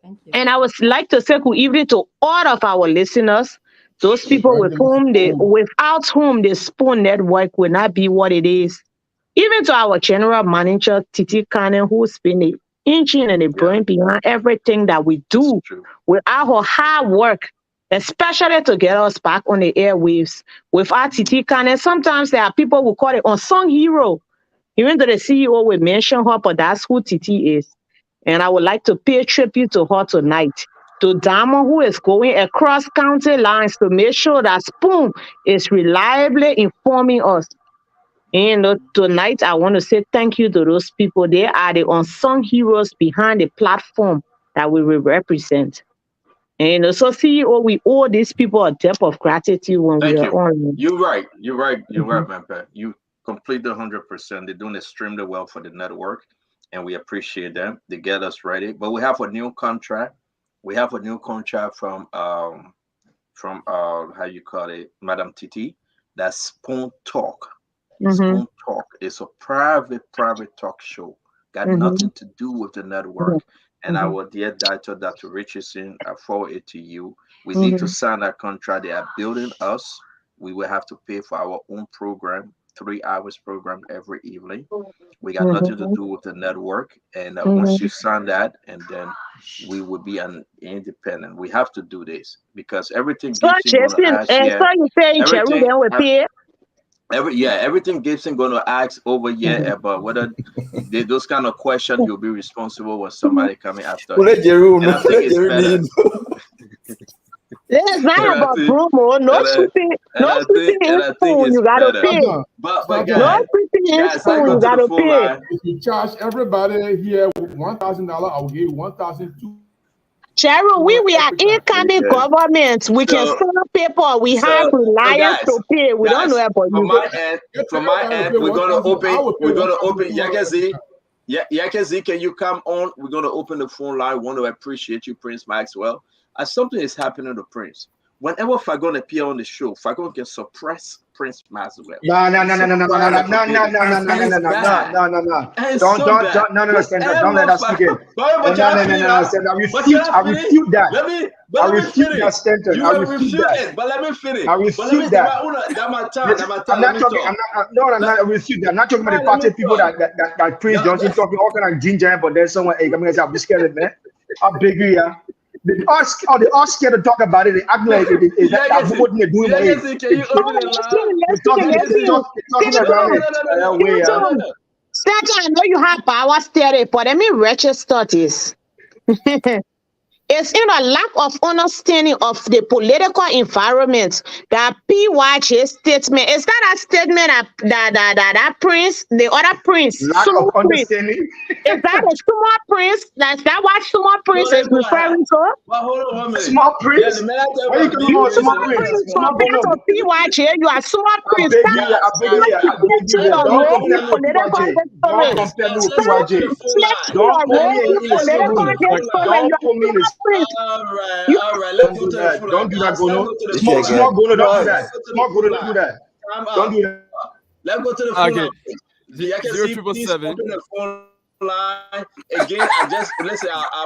Thank you. And I would like to say good evening to all of our listeners, those people without whom the Spoon Network will not be what it is. Even to our general manager, Titi Cannon, who's been the engine and the brain behind everything that we do, without her hard work, especially to get us back on the airwaves. Without Titi Cannon, sometimes there are people who call it unsung hero. Even though the CEO will mention her, but that's who Titi is. And I would like to pay tribute to her tonight. To Dama, who is going across county lines to make sure that Spoon is reliably informing us. And tonight, I want to say thank you to those people. They are the unsung heroes behind the platform that we will represent. And so, CEO, we owe these people a debt of gratitude when we are on. You're right, man. You completely 100%. They're doing extremely well for the network, and we appreciate them. They get us ready. But we have a new contract. We have a new contract from how you call it, Madam Titi. That's Spoon Talk. Spoon Talk is a private talk show. Got nothing to do with the network. And our dear Dr. Richardson, I forward it to you. We need to sign that contract. They are building us. We will have to pay for our own program, 3 hours program every evening. We got nothing to do with the network. And once you sign that, and then we will be an independent. We have to do this because everything. So Jason, you saying Jerry will pay? Everything Gibson gonna ask over here about whether those kind of questions you'll be responsible when somebody coming after. It's not about promo. No sweeping in Spoon, you gotta pay. But no sweeping in Spoon, you gotta pay. If you charge everybody here $1,000, I will give you $1,200. Cheryl, we are incoming government. We can sell paper. We have reliance to pay. We don't know about you. From my end, we're gonna open Yakazi. Yakazi, can you come on? We're gonna open the phone line. Want to appreciate you, Prince Maxwell. Something is happening to Prince. Whenever Fagon appear on the show, Fagon can suppress Prince Maxwell. No. Don't let us begin. I refute that. But I let me refute finish. that sentence. You I will refute refute that. it, but let me finish. I But let me refute that. That's my time. Yes, That's my I'm time. Let not me talking. talk. I'm not. I refute that. I'm not talking about the Let me party people talk. that Prince Johnson talking all kind of ginger, but then someone, hey, come here, I'm scared, man. I'm big here. They all scared to talk about it. They act like that what they're doing. Legacy, can you open the line? They're talking around it. Way, No. Second, I know you have power steering, but let me register this. It's in a lack of understanding of the political environment that PYJ statement. Is that a statement that Prince, the other Prince, lack Sumo of Prince? understanding. Is that a Sumo Prince? That's that what Sumo Prince is referring to? Well, hold on 1 minute. Small Prince? Yeah, the man I tell Why you calling You about small Sumo Prince? Prince Small compared to PYJ, you are Sumo Prince. I beg you, don't compare me with PYJ. Don't compare me with PYJ. Don't put me in the same room. Don't put me in the All right. Let's go to the full don't do that, Gono. Okay, Small Gono, don't do guys. that. Small Gono, don't do that. Don't do that. Let's go to the phone line. Okay. I can see please open the phone line. Again, I'm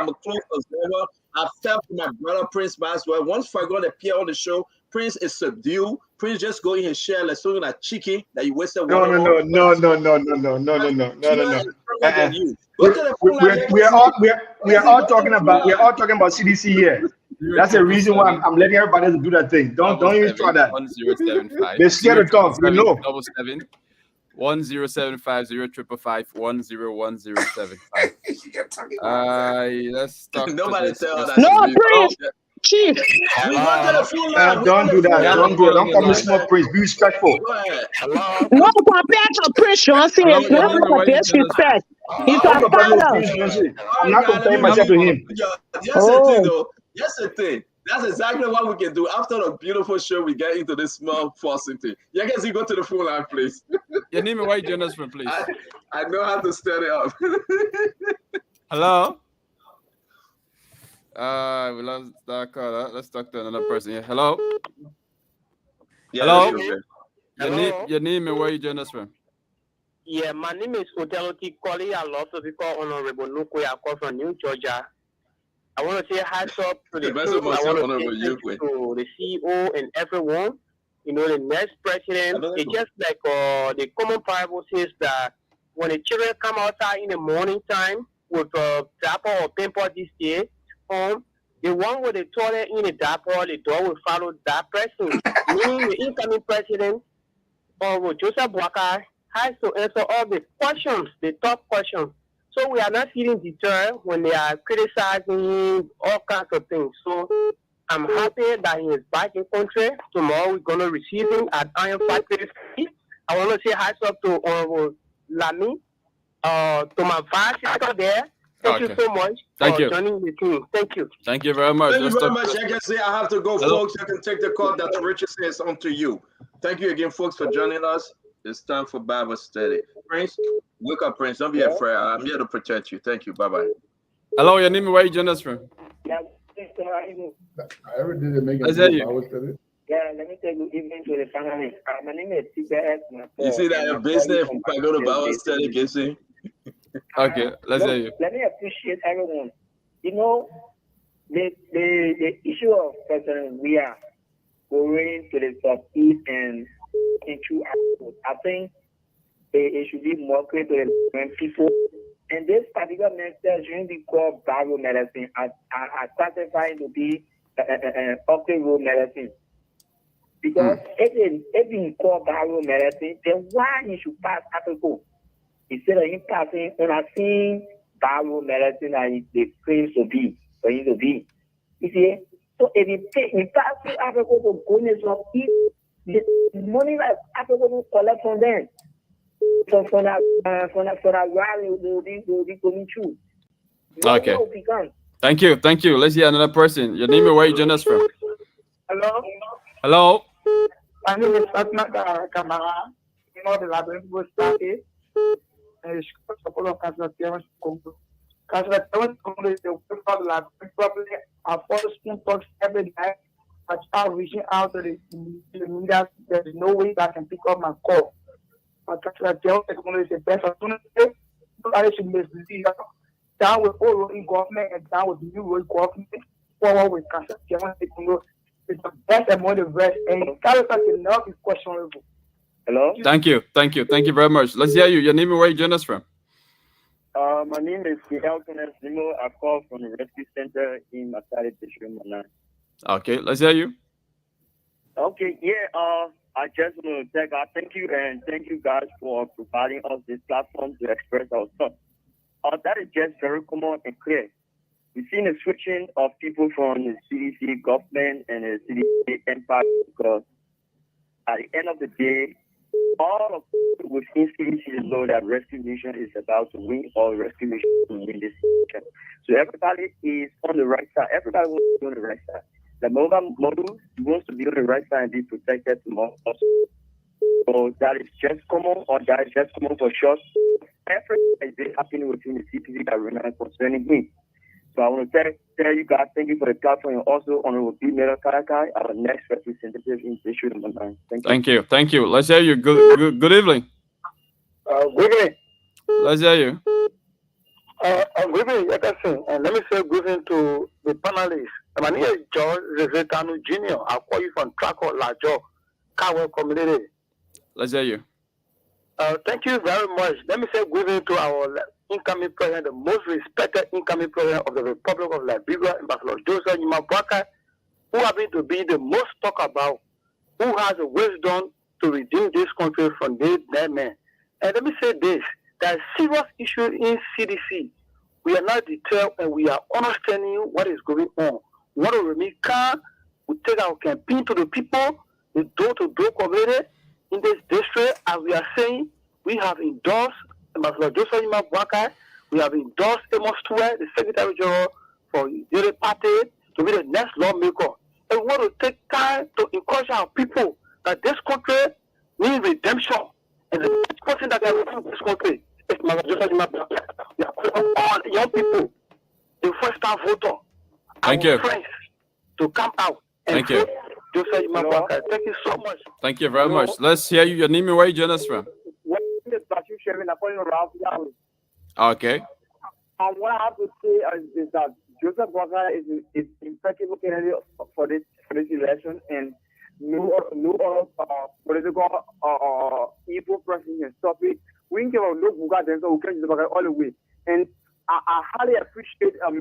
a close observer. I felt for my brother Prince Maxwell. Once I got to appear on the show, Prince is subdued. Prince just go in and share like something like chicken that you wasted. No. Go to the phone line. We are all talking about CDC here. That's the reason why I'm letting everybody do that thing. Don't even try that. 1075. They're scared to talk. You know. 1075-055-101075. Let's talk. Nobody tell that. No, Prince. Chief. Don't do that. Don't call me small Prince. Be respectful. No, compared to Prince Johnson, it's not a disrespect. He's a father. I'm not comparing myself to him. That's the thing. That's exactly what we can do. After a beautiful show, we get into this small forcing thing. Yeah, guys, you go to the phone line, please. Your name and why you join us from, please. I know how to set it up. Hello. We lost that call. Let's talk to another person here. Hello. Yeah, Hello. Your name and where you join us from? Yeah, my name is Fidelity Colley. I love to be called Honorable Nukwe. I call from New Georgia. I want to say hats up to the team. I want to say thank you to the CEO and everyone. You know, the next president. It's just like the common parable says that when the children come outside in the morning time with a diaper or pamper this day home, the one with the toilet in the diaper, the dog will follow that person. Meaning the incoming president, Joseph Boakai, has to answer all the questions, the top questions. So we are not feeling deterred when they are criticizing all kinds of things. So I'm happy that he is back in country. Tomorrow we're going to receive him at Iron Factory. I want to say hats up to Honorable Lamy, to my vice there. Thank you so much for joining the team. Thank you. Thank you very much. Thank you very much. I can say I have to go, folks. I can take the call. Dr. Richardson is on to you. Thank you again, folks, for joining us. It's time for Bible study. Prince, wake up, Prince. Don't be afraid. I'm here to protect you. Thank you. Bye-bye. Hello, your name and where you join us from? I ever did it make Is that you? Yeah, let me tell you, evening to the family. My name is TBS. You see that your business if I go to Bible study, Casey? Okay, let's hear you. Let me appreciate everyone. You know, the issue of President Weah going to the southeast and into I think it should be more clear to the people. And this particular message shouldn't be called biomedicine. I classify it to be off-the-road medicine. Because if you call biomedicine, then why you should pass Africa? Instead of him passing on a thing biomedicine that they claim to be, for him to be. You see? So if he pass through Africa to goodness of it, the money that Africa will collect from them. So for that rally will be coming true. Okay. Thank you. Let's hear another person. Your name and where you join us from? Hello. My name is Fatma Kamara. You know the Labyrinth was started. A couple of Casateros Congo. Casateros Congo is the way for the Labyrinth properly. Our first spoon talks every day. I start reaching out to the leaders. There is no way that I can pick up my call. But Casateros Congo is the best opportunity. Nobody should mislead. Down with old rolling government and down with new road government. forward with Casa Chairman Congo. It's the best among the best, and Carlos enough is questionable. Hello? Thank you very much. Let's hear you. Your name and where you join us from? My name is Elton Nimo. I call from the rescue center in Masari District, Mana. Okay, let's hear you. Okay, yeah, I just want to thank God. Thank you, and thank you guys for providing us this platform to express our thoughts. That is just very common and clear. We've seen a switching of people from the CDC government and the CDC empire because at the end of the day, all of people within CDC know that Rescue Mission is about to win, or Rescue Mission to win this election. So everybody is on the right side. Everybody wants to be on the right side. The mobile model wants to be on the right side and be protected tomorrow. So that is just common, or that is just common for sure. Everything is been happening within the CPC arena concerning him. So I want to tell you guys, thank you for the platform, and also Honorable B. Melo Karakai, our next representative in District Number 9. Thank you. Let's hear you. Good evening. Good evening. Let's hear you. Good evening, Jefferson. And let me say good evening to the panelists. My name is George Rezetano Jr. I call you from Traco Lajo, Kawa community. Let's hear you. Thank you very much. Let me say good evening to our incoming president, the most respected incoming president of the Republic of Liberia, Ambassador Joseph Nyimabwaka, who happens to be the most talked about, who has the wisdom to redeem this country from this dead man. And let me say this, there are serious issues in CDC. We are not deterred, and we are understanding what is going on. We want to remain calm. We take our campaign to the people, the door-to-door community in this district. As we are saying, we have endorsed Ambassador Joseph Nyimabwaka. We have endorsed Amos Stewart, the Secretary General for the party, to be the next lawmaker. And we want to take time to encourage our people that this country needs redemption. And the next person that they are in this country is Ambassador Joseph Nyimabwaka. We are calling all young people, the first-time voter, Thank you. friends, to come out and Thank you. vote Joseph Nyimabwaka. Thank you so much. Thank you very much. Let's hear you. Your name and where you join us from? Okay. What I have to say is that Joseph Walker is impeccable candidate for this election, and no political evil person can stop it. We can give a look who can all the way. And I highly appreciate that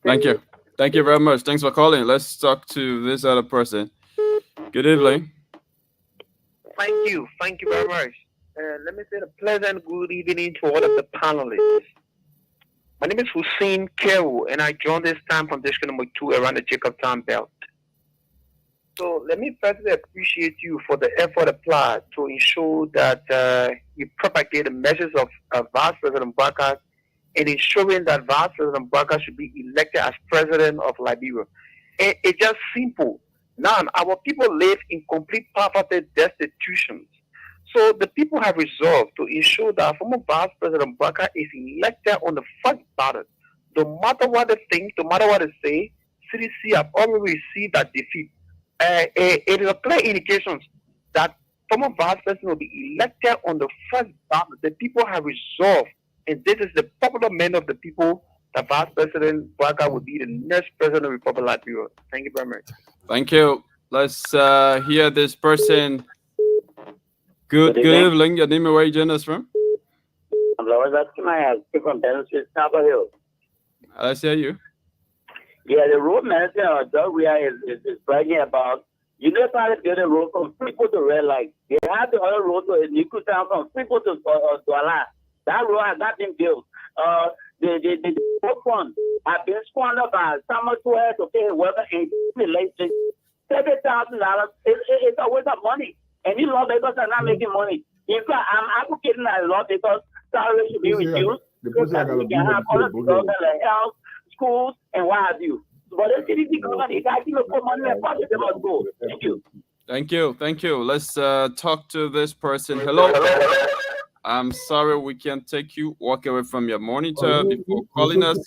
Thank you. Thank you very much. Thanks for calling. Let's talk to this other person. Good evening. Thank you. Thank you very much. Let me say a pleasant good evening to all of the panelists. My name is Hussein Keru, and I joined this time from District Number 2 around the Jacobtown Belt. So let me firstly appreciate you for the effort applied to ensure that you propagate the message of Vice President Mbaka and ensuring that Vice President Mbaka should be elected as President of Liberia. And it's just simple. Now, our people live in complete poverty, destitution. So the people have resolved to ensure that former Vice President Mbaka is elected on the first ballot. No matter what they think, no matter what they say, CDC have already received that defeat. It is a clear indication that former Vice President will be elected on the first ballot. The people have resolved, and this is the popular man of the people, that Vice President Mbaka will be the next President of the Republic of Liberia. Thank you very much. Thank you. Let's hear this person. Good evening. Your name and where you join us from? From Chapel Hill. Let's hear you. Yeah, the road manager is bragging about, you know, how to build a road from Freeport to Red Light. They have the other road to Niku Town from Freeport to Douala. That road has not been built. The road fund have been squandered by summer tours to pay weather and relations. $30,000. It's a waste of money. And these lawmakers are not making money. In fact, I'm advocating that lawmakers' salary should be reduced so that we can have other development like health, schools, and what have you. But the CDC government is actually put money in pocket, they must go. Thank you. Thank you. Thank you. Let's talk to this person. Hello. I'm sorry we can't take you. Walk away from your monitor before calling us.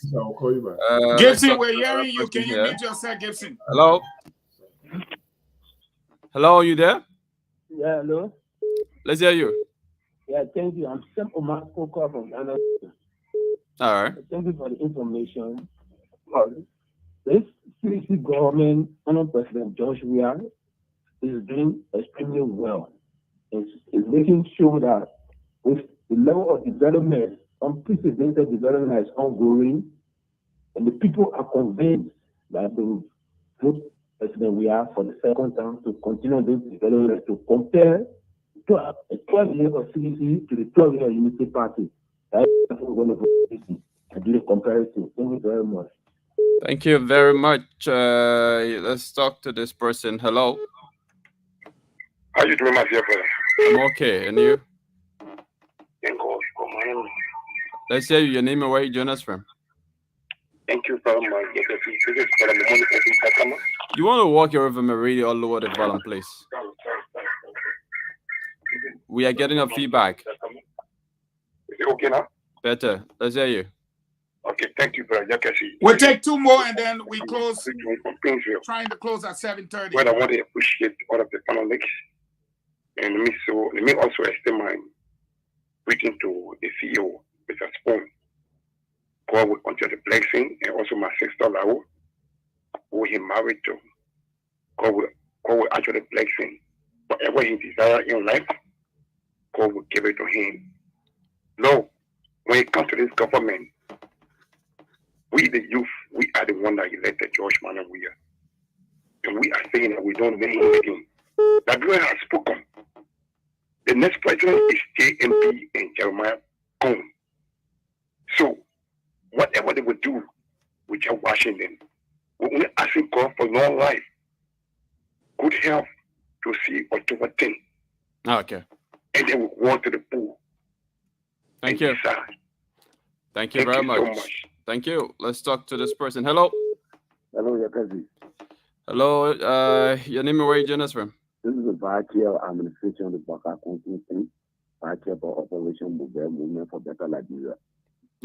Gibson, we're hearing you. Can you mute yourself, Gibson? Hello. Hello, are you there? Yeah, hello. Let's hear you. Yeah, thank you. I'm Sam Omar Coker from Ghana. All right. Thank you for the information. This CDC government under President George Weah is doing extremely well. It's making sure that with the level of development, unprecedented development is ongoing, and the people are convinced that they will vote President Weah for the second time to continue this development, to compare 12 years of CDC to the 12 years of Unity Party. That's what we're going to vote and do the comparison. Thank you very much. Thank you very much. Let's talk to this person. Hello. How you doing, my dear brother? I'm okay. And you? Let's hear your name and where you join us from. Thank you very much. You want to walk your River Meridian all over the volume, please? We are getting a feedback. Is it okay now? Better. Let's hear you. Okay, thank you, brother. We'll take two more and then we close. Trying to close at 7:30. Well, I want to appreciate all of the panelists. And let me also extend my greeting to the CEO, Mr. Spoon. God will continue the blessing, and also my sister Lau, who he married to. God will actually bless him. Whatever he desires in life, God will give it to him. No, when it comes to this government, we the youth, we are the one that elected George Manuel Weah. And we are saying that we don't need him again. Nigeria has spoken. The next president is JMP and Jeremiah Cohen. So, whatever they will do with George Washington, we're only asking God for long life, good health to see October 10. Okay. And then we'll walk to the pool. Thank you. Thank you very much. So much. Thank you. Let's talk to this person. Hello. Hello, your cousin. Hello. Your name and where you join us from? This is the Vice Chair Administration of the Baka Constituency, Vice Chair for Operation Mobile Movement for Better Liberia.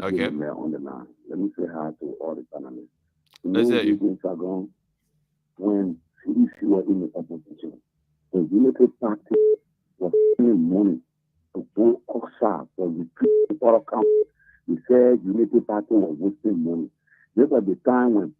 Okay. On the line. Let me say hi to all the panelists. Let's hear you. Instagram, when CDC was in the opposition, the Unity Party was spending money to go outside for the other countries. He said Unity Party was wasting money. This was the time when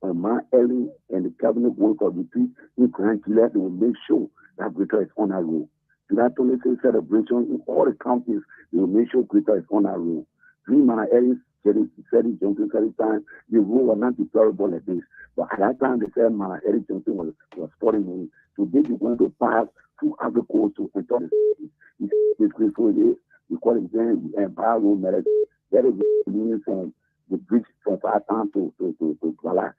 Ma Ellie and the cabinet work of the two in Grand Gillette, they will make sure that Greater is on our road. To that only celebration in all the counties, they will make sure Greater is on our road. Dream Ma Ellie said it Johnson said it time, the rule was not deplorable like this. But at that time, they said Ma Ellie Johnson was sporting money. Today, they're going to pass through agriculture to enter the city. It's basically so it is. We call it then the Empire Road Medicine. That is the from the bridge from Fatan to Kuala.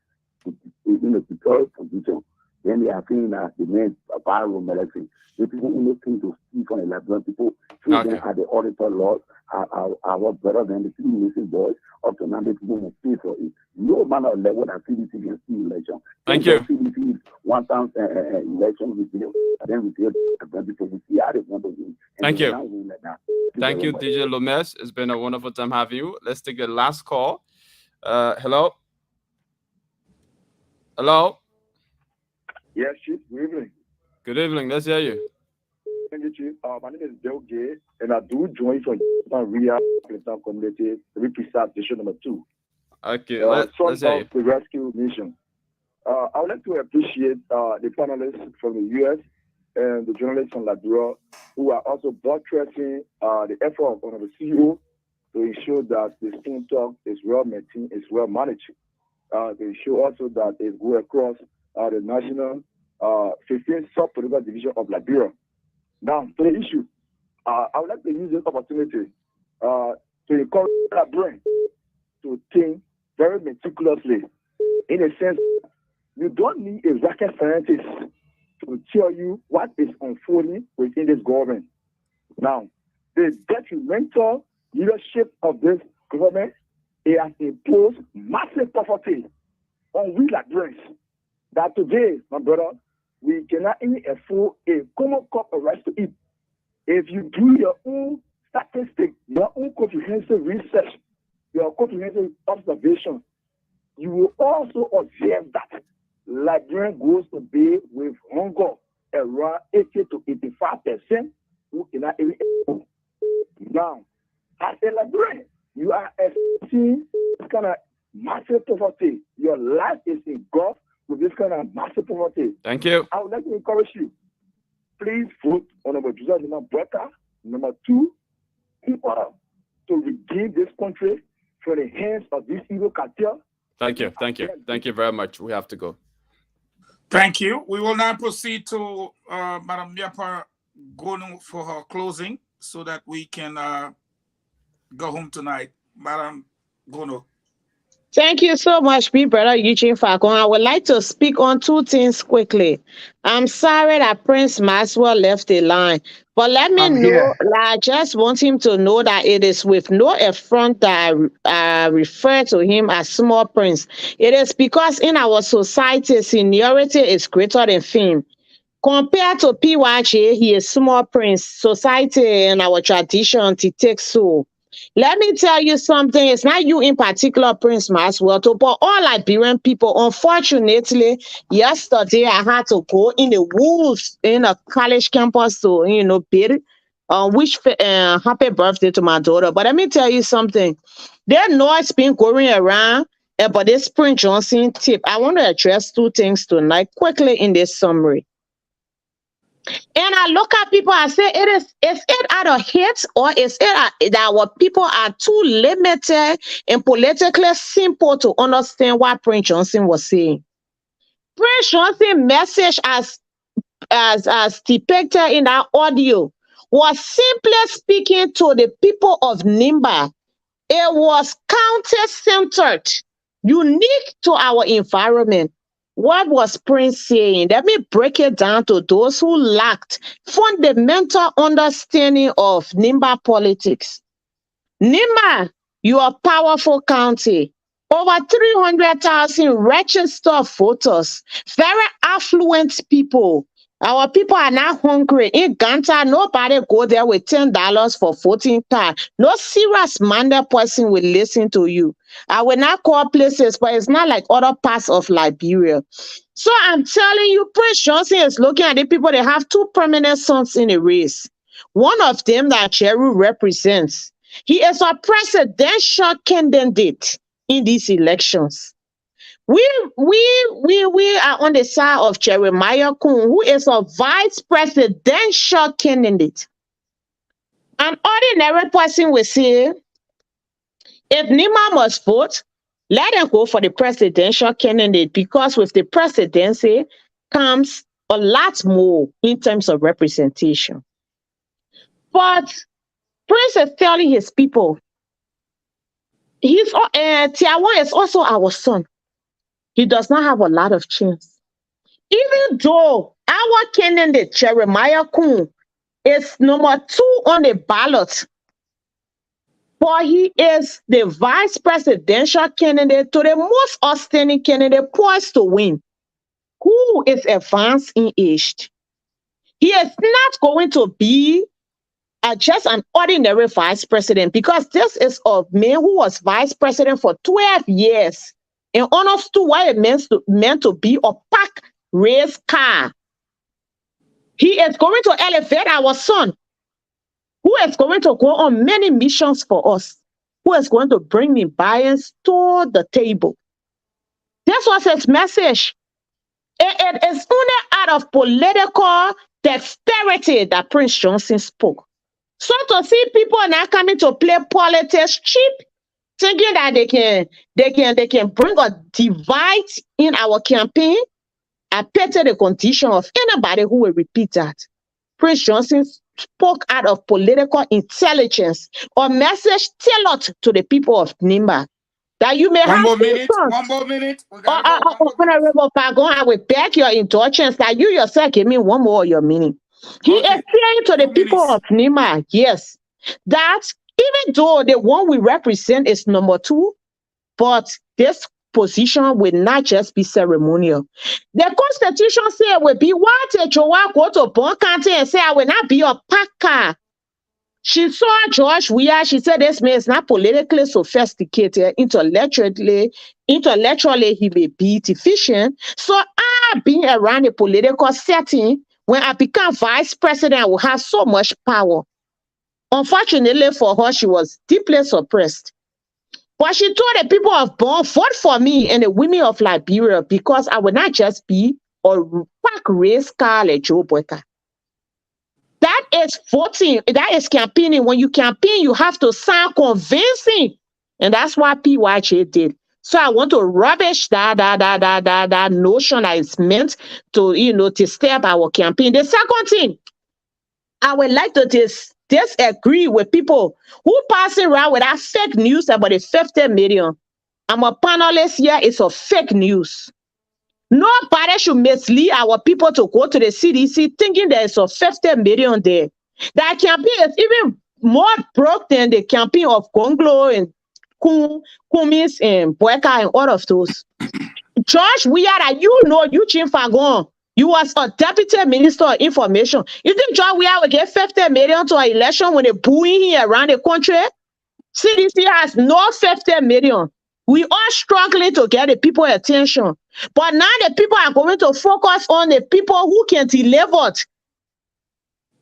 In the third position, then they are saying that the main viral medicine. The people who look to speak on 11 people, children at the auditor laws are better than the three missing boys. Up to now, the people will pay for it. No matter of level that CDC can see election. Thank you. CDC one time election with you, and then we see people we see how they want to win. Thank you. Thank you, DJ Lomes. It's been a wonderful time having you. Let's take the last call. Hello. Hello. Yes, Chief. Good evening. Good evening. Let's hear you. Thank you, Chief. My name is Bill Gay, and I do join from Ria community, Represent Station number 2. Okay, let's hear you. The rescue mission. I would like to appreciate the panelists from the U.S. and the journalists from Liberia who are also buttressing the effort of the CEO to ensure that the Spoon Talk is well maintained, is well managed. They ensure also that it goes across the national 15th sub-political division of Liberia. Now, to the issue, I would like to use this opportunity to encourage Liberians to think very meticulously. In a sense, you don't need a rocket scientist to tell you what is unfolding within this government. Now, the detrimental leadership of this government, it has imposed massive poverty on we Liberians. That today, my brother, we cannot even afford a common cup of rice to eat. If you do your own statistics, your own comprehensive research, your comprehensive observation, you will also observe that Liberian goes to bed with hunger around 80 to 85% who cannot even afford. Now, as a Liberian, you are experiencing this kind of massive poverty. Your life is engulfed with this kind of massive poverty. Thank you. I would like to encourage you. Please vote Honorable Joseph Boakai. Number 2, in order to redeem this country from the hands of this evil cartel. Thank you. Thank you. Thank you very much. We have to go. Thank you. We will now proceed to Madam Nyapa Gonu for her closing so that we can go home tonight. Madam Gonu. Thank you so much, big brother Eugene Falcon. I would like to speak on 2 things quickly. I'm sorry that Prince Maxwell left the line, but let me know, I just want him to know that it is with no affront that I refer to him as small prince. It is because in our society, seniority is greater than fame. Compared to PYJ, he is small prince. Society and our tradition, it takes so. Let me tell you something. It's not you in particular, Prince Maxwell, but all Liberian people. Unfortunately, yesterday I had to go in the woods in a college campus to, bid. Wish happy birthday to my daughter. But let me tell you something. There's noise been going around about this Prince Johnson tip. I want to address 2 things tonight quickly in this summary. And I look at people and say, is it out of hate, or is it that our people are too limited and politically simple to understand what Prince Johnson was saying? Prince Johnson's message as depicted in that audio was simply speaking to the people of Nimba. It was counter-centered, unique to our environment. What was Prince saying? Let me break it down to those who lacked fundamental understanding of Nimba politics. Nimba, you are a powerful county. Over 300,000 registered voters, very affluent people. Our people are not hungry. In Ganta, nobody go there with $10 for 14 cards. No serious-minded person will listen to you. I will not call places, but it's not like other parts of Liberia. So I'm telling you, Prince Johnson is looking at the people. They have 2 prominent sons in the race. One of them that Jerry represents. He is a presidential candidate in these elections. We are on the side of Jeremiah Kuhn, who is a vice presidential candidate. An ordinary person will say, if Nimba must vote, let them go for the presidential candidate, because with the presidency comes a lot more in terms of representation. But Prince is telling his people, Tiawan is also our son. He does not have a lot of chance. Even though our candidate, Jeremiah Kuhn, is number 2 on the ballot, but he is the vice presidential candidate to the most outstanding candidate poised to win, who is advanced in age. He is not going to be just an ordinary vice president, because this is a man who was vice president for 12 years. And understood what it meant to be a pack race car. He is going to elevate our son, who is going to go on many missions for us, who is going to bring the bias to the table. This was his message. It is only out of political dexterity that Prince Johnson spoke. So to see people now coming to play politics cheap, thinking that they can bring a divide in our campaign, I pity the condition of anybody who will repeat that. Prince Johnson spoke out of political intelligence, a message tailored to the people of Nimba. That you may have one more minute. Honorable Pagon, I will beg your indulgence that you yourself give me one more of your meaning. He is saying to the people of Nimba, yes, that even though the one we represent is number 2, but this position will not just be ceremonial. The Constitution says it will be what a Joa go to Bon County and say, I will not be a packer. She saw George Weah. She said this man is not politically sophisticated, intellectually he may be deficient. So I being around a political setting, when I become vice president, I will have so much power. Unfortunately for her, she was deeply suppressed. But she told the people of Bon, vote for me and the women of Liberia because I will not just be a pack race car like Joe Boyka. That is voting. That is campaigning. When you campaign, you have to sound convincing. And that's what PYJ did. So I want to rubbish that notion that is meant to, to step our campaign. The second thing, I would like to disagree with people who passing around with that fake news about the 50 million. I'm a panelist here. It's a fake news. Nobody should mislead our people to go to the CDC thinking there's a 50 million there. That campaign is even more broke than the campaign of Gonglo and Kumis and Boyka and all of those. George, we are that Eugene Fagon. You was a deputy minister of information. You think George we will get 50 million to an election when they booing here around the country? CDC has no 50 million. We are struggling to get the people attention. But now the people are going to focus on the people who can deliver.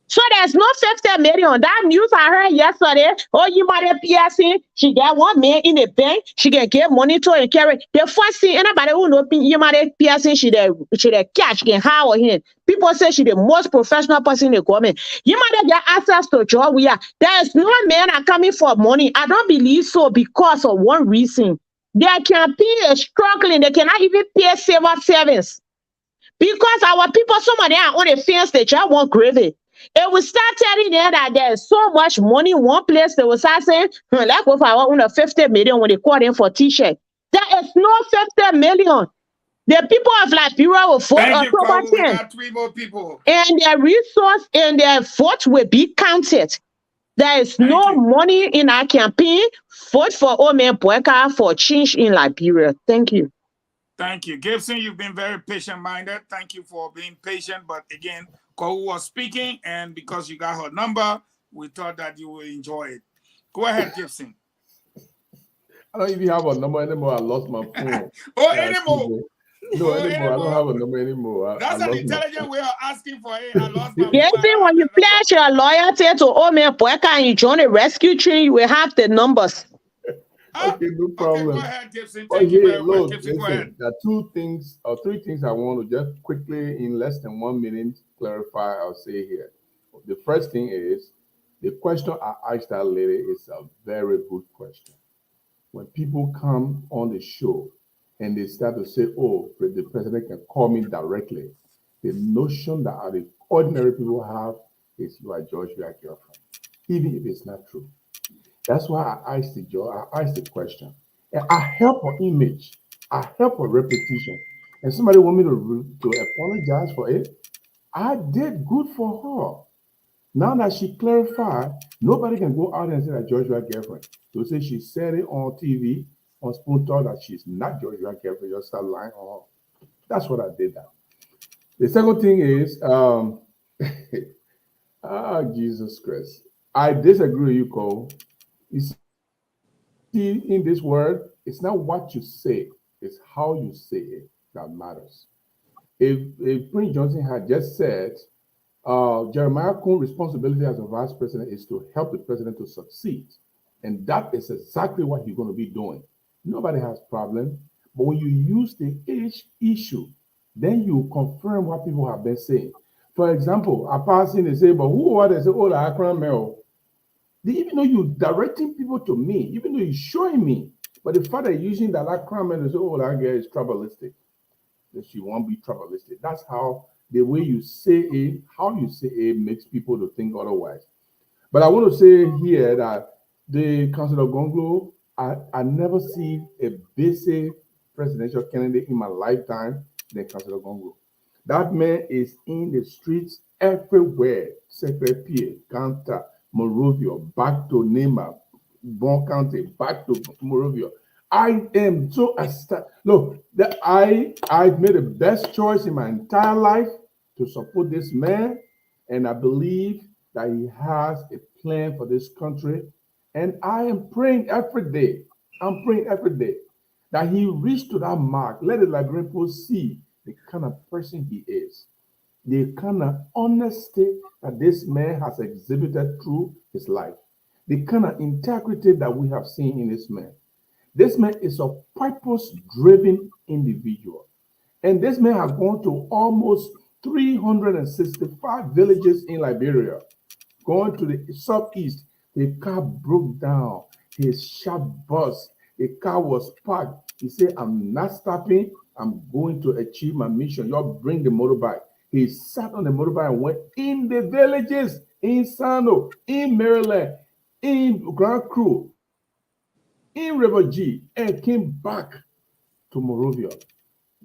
So there's no 50 million. That news I heard yesterday. Oh, you might have PSC. She got one man in the bank. She can get money to and carry. The first thing anybody who know you might have PSC, she the catch can hire him. People say she's the most professional person in the government. You might have get access to job. There's no men are coming for money. I don't believe so because of one reason. Their campaign is struggling. They cannot even pay civil service. Because our people, some of them are on the fence, they just want gravy. It will start telling them that there's so much money in one place. They will start saying, let's go for 50 million when they call in for t-shirt. There is no 50 million. The people of Liberia will vote October 10. We got 3 more people. And their resource and their vote will be counted. There is no money in our campaign. Vote for Omen Boyka for change in Liberia. Thank you. Thank you. Gibson, you've been very patient-minded. Thank you for being patient. But again, Kou was speaking, and because you got her number, we thought that you would enjoy it. Go ahead, Gibson. I don't even have a number anymore. I lost my phone. Anymore? No, anymore. I don't have a number anymore. That's an intelligent way of asking for it. I lost my phone. When you pledge your loyalty to Omen Boyka and you join the rescue team, you will have the numbers. Okay, no problem. Okay, go ahead, Gibson. Thank you very much. Gibson, go ahead. There are 2 things or 3 things I want to just quickly, in less than 1 minute, clarify. I'll say here. The first thing is the question I asked that lady is a very good question. When people come on the show and they start to say, "Oh, the president can call me directly," the notion that the ordinary people have is you are George, you are girlfriend, even if it's not true. That's why I asked the question. And I help her image. I help her reputation. And somebody want me to apologize for it. I did good for her. Now that she clarified, nobody can go out and say that George, you are girlfriend. To say she said it on TV, on Spoon Talk, that she's not George, you are girlfriend, just start lying on her. That's what I did now. The second thing is, Jesus Christ. I disagree with you, Cole. You see, in this word, it's not what you say, it's how you say it that matters. If Prince Johnson had just said, Jeremiah Kuhn's responsibility as a vice president is to help the president to succeed, and that is exactly what he's going to be doing. Nobody has problem, but when you use the issue, then you confirm what people have been saying. For example, I pass in and say, but who are they? Say, oh, the Accra Mel. Even though you're directing people to me, even though you're showing me, but the fact that you're using that crime and say, oh, that girl is tribalistic, that she won't be tribalistic. That's how the way you say it, how you say it makes people to think otherwise. But I want to say here that the Councillor Gonglo, I never see a basic presidential candidate in my lifetime than Councillor Gonglo. That man is in the streets everywhere, Secret Pierre, Ganta, Morovia, back to Nema, Bon County, back to Morovia. I am so astounded. Look, I've made the best choice in my entire life to support this man, and I believe that he has a plan for this country. And I am praying every day. I'm praying every day that he reach to that mark. Let the Liberian people see the kind of person he is. the kind of honesty that this man has exhibited through his life, the kind of integrity that we have seen in this man. This man is a purpose-driven individual. And this man has gone to almost 365 villages in Liberia. Going to the southeast, the car broke down. His sharp bus, the car was parked. He said, I'm not stopping. I'm going to achieve my mission. Y'all bring the motorbike. He sat on the motorbike and went in the villages, in Sano, in Maryland, in Grand Cru, in River G, and came back to Monrovia.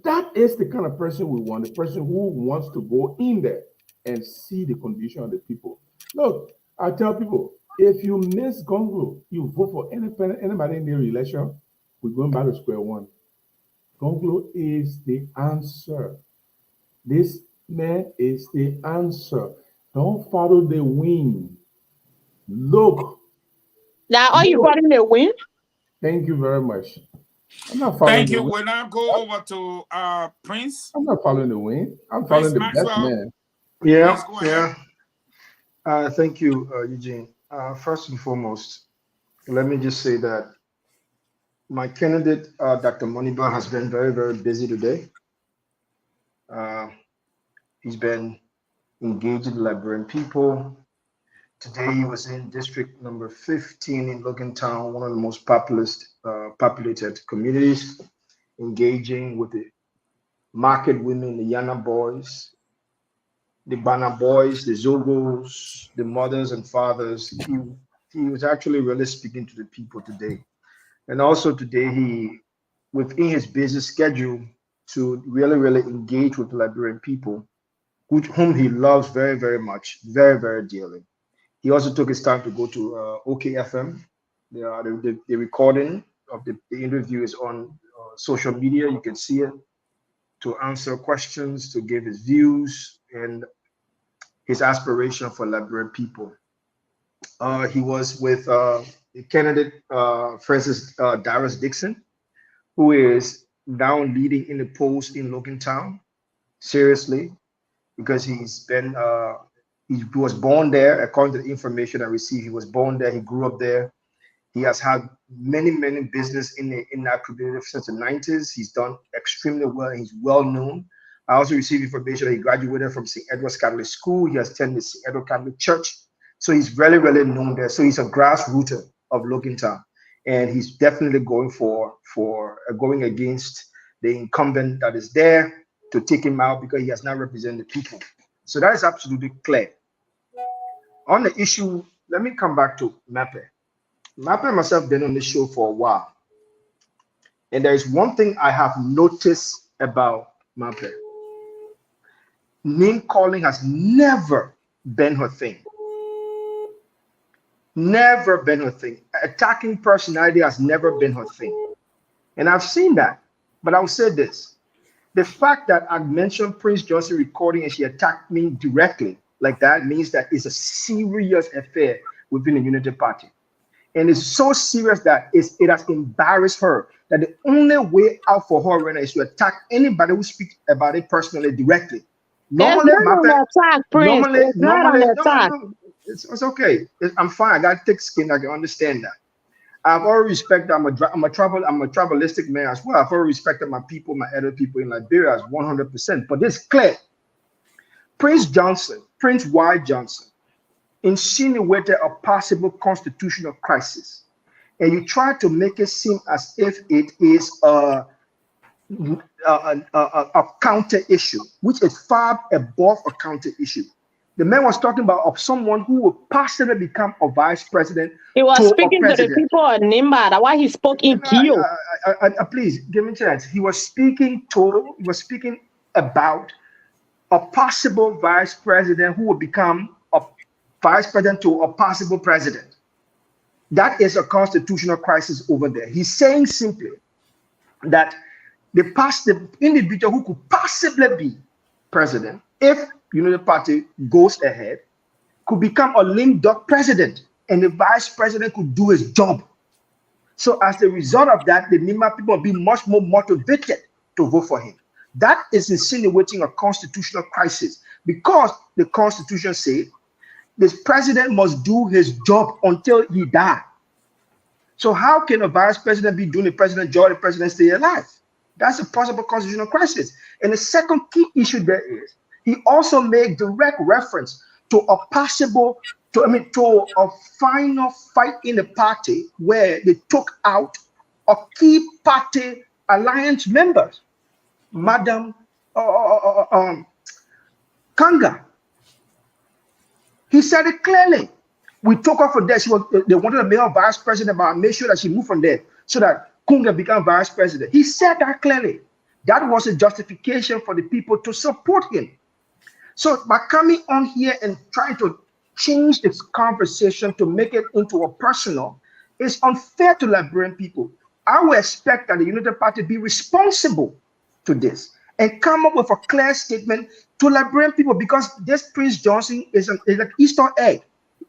That is the kind of person we want, the person who wants to go in there and see the condition of the people. Look, I tell people, if you miss Gonglo, you vote for anybody in the election, we're going back to square one. Gonglo is the answer. This man is the answer. Don't follow the wind. Look. Now, are you following the wind? Thank you very much. I'm not following Thank the you. wind. We'll now go over to Prince. I'm not following the wind. I'm following the best man. Yeah, Prince, go ahead. Thank you, Eugene. First and foremost, let me just say that my candidate, Dr. Moniba, has been very, very busy today. He's been engaging the Liberian people. Today he was in district number 15 in Logan Town, one of the most populated communities, engaging with the market women, the Yana boys, the Bana boys, the Zogos, the mothers and fathers. He was actually really speaking to the people today. And also today, he, within his busy schedule, to really, really engage with the Liberian people, whom he loves very, very much, very, very dearly. He also took his time to go to OKFM. The recording of the interview is on social media. You can see it, to answer questions, to give his views and his aspiration for Liberian people. He was with the candidate, Francis Darius Dixon, who is now leading in the polls in Logan Town, seriously, because he's been, he was born there. According to the information I received, he was born there, he grew up there. He has had many, many business in that community since the 90s. He's done extremely well, he's well known. I also received information that he graduated from St. Edward's Catholic School. He has attended St. Edward Catholic Church. So he's really, really known there. So he's a grassrooter of Logan Town. And he's definitely going going against the incumbent that is there to take him out because he has not represented the people. So that is absolutely clear. On the issue, let me come back to Mape. Mape and myself have been on this show for a while. And there is one thing I have noticed about Mape. Name calling has never been her thing. Never been her thing. Attacking personality has never been her thing. And I've seen that. But I'll say this. The fact that I mentioned Prince Johnson recording and she attacked me directly like that means that it's a serious affair within the Unity Party. And it's so serious that it has embarrassed her, that the only way out for her right now is to attack anybody who speaks about it personally directly. Normally, it's okay. I'm fine. I got thick skin. I can understand that. I've already respected. I'm a tribalistic man as well. I've already respected my people, my other people in Liberia as 100%. But it's clear. Prince Y. Johnson, insinuated a possible constitutional crisis, and you try to make it seem as if it is a counter issue, which is far above a counter issue. The man was talking about someone who will possibly become a vice president. He was speaking to the people of Nimba. That's why he spoke in Kio. Please give me a chance. He was speaking about a possible vice president who will become a vice president to a possible president. That is a constitutional crisis over there. He's saying simply that the individual who could possibly be president, if Unity Party goes ahead, could become a lame duck president, and the vice president could do his job. So as a result of that, the Nima people will be much more motivated to vote for him. That is insinuating a constitutional crisis. because the Constitution says this president must do his job until he dies. So how can a vice president be doing the president's job, the president stay alive? That's a possible constitutional crisis. And the second key issue there is, he also made direct reference to a possible, to a final fight in the party where they took out a key party alliance members, Madam Kanga. He said it clearly. We took her from there. They wanted to make her vice president, but I made sure that she moved from there so that Kunga became vice president. He said that clearly. That was a justification for the people to support him. So by coming on here and trying to change this conversation to make it into a personal, is unfair to Liberian people. I would expect that the Unity Party be responsible to this and come up with a clear statement to Liberian people, because this Prince Johnson is an Easter egg.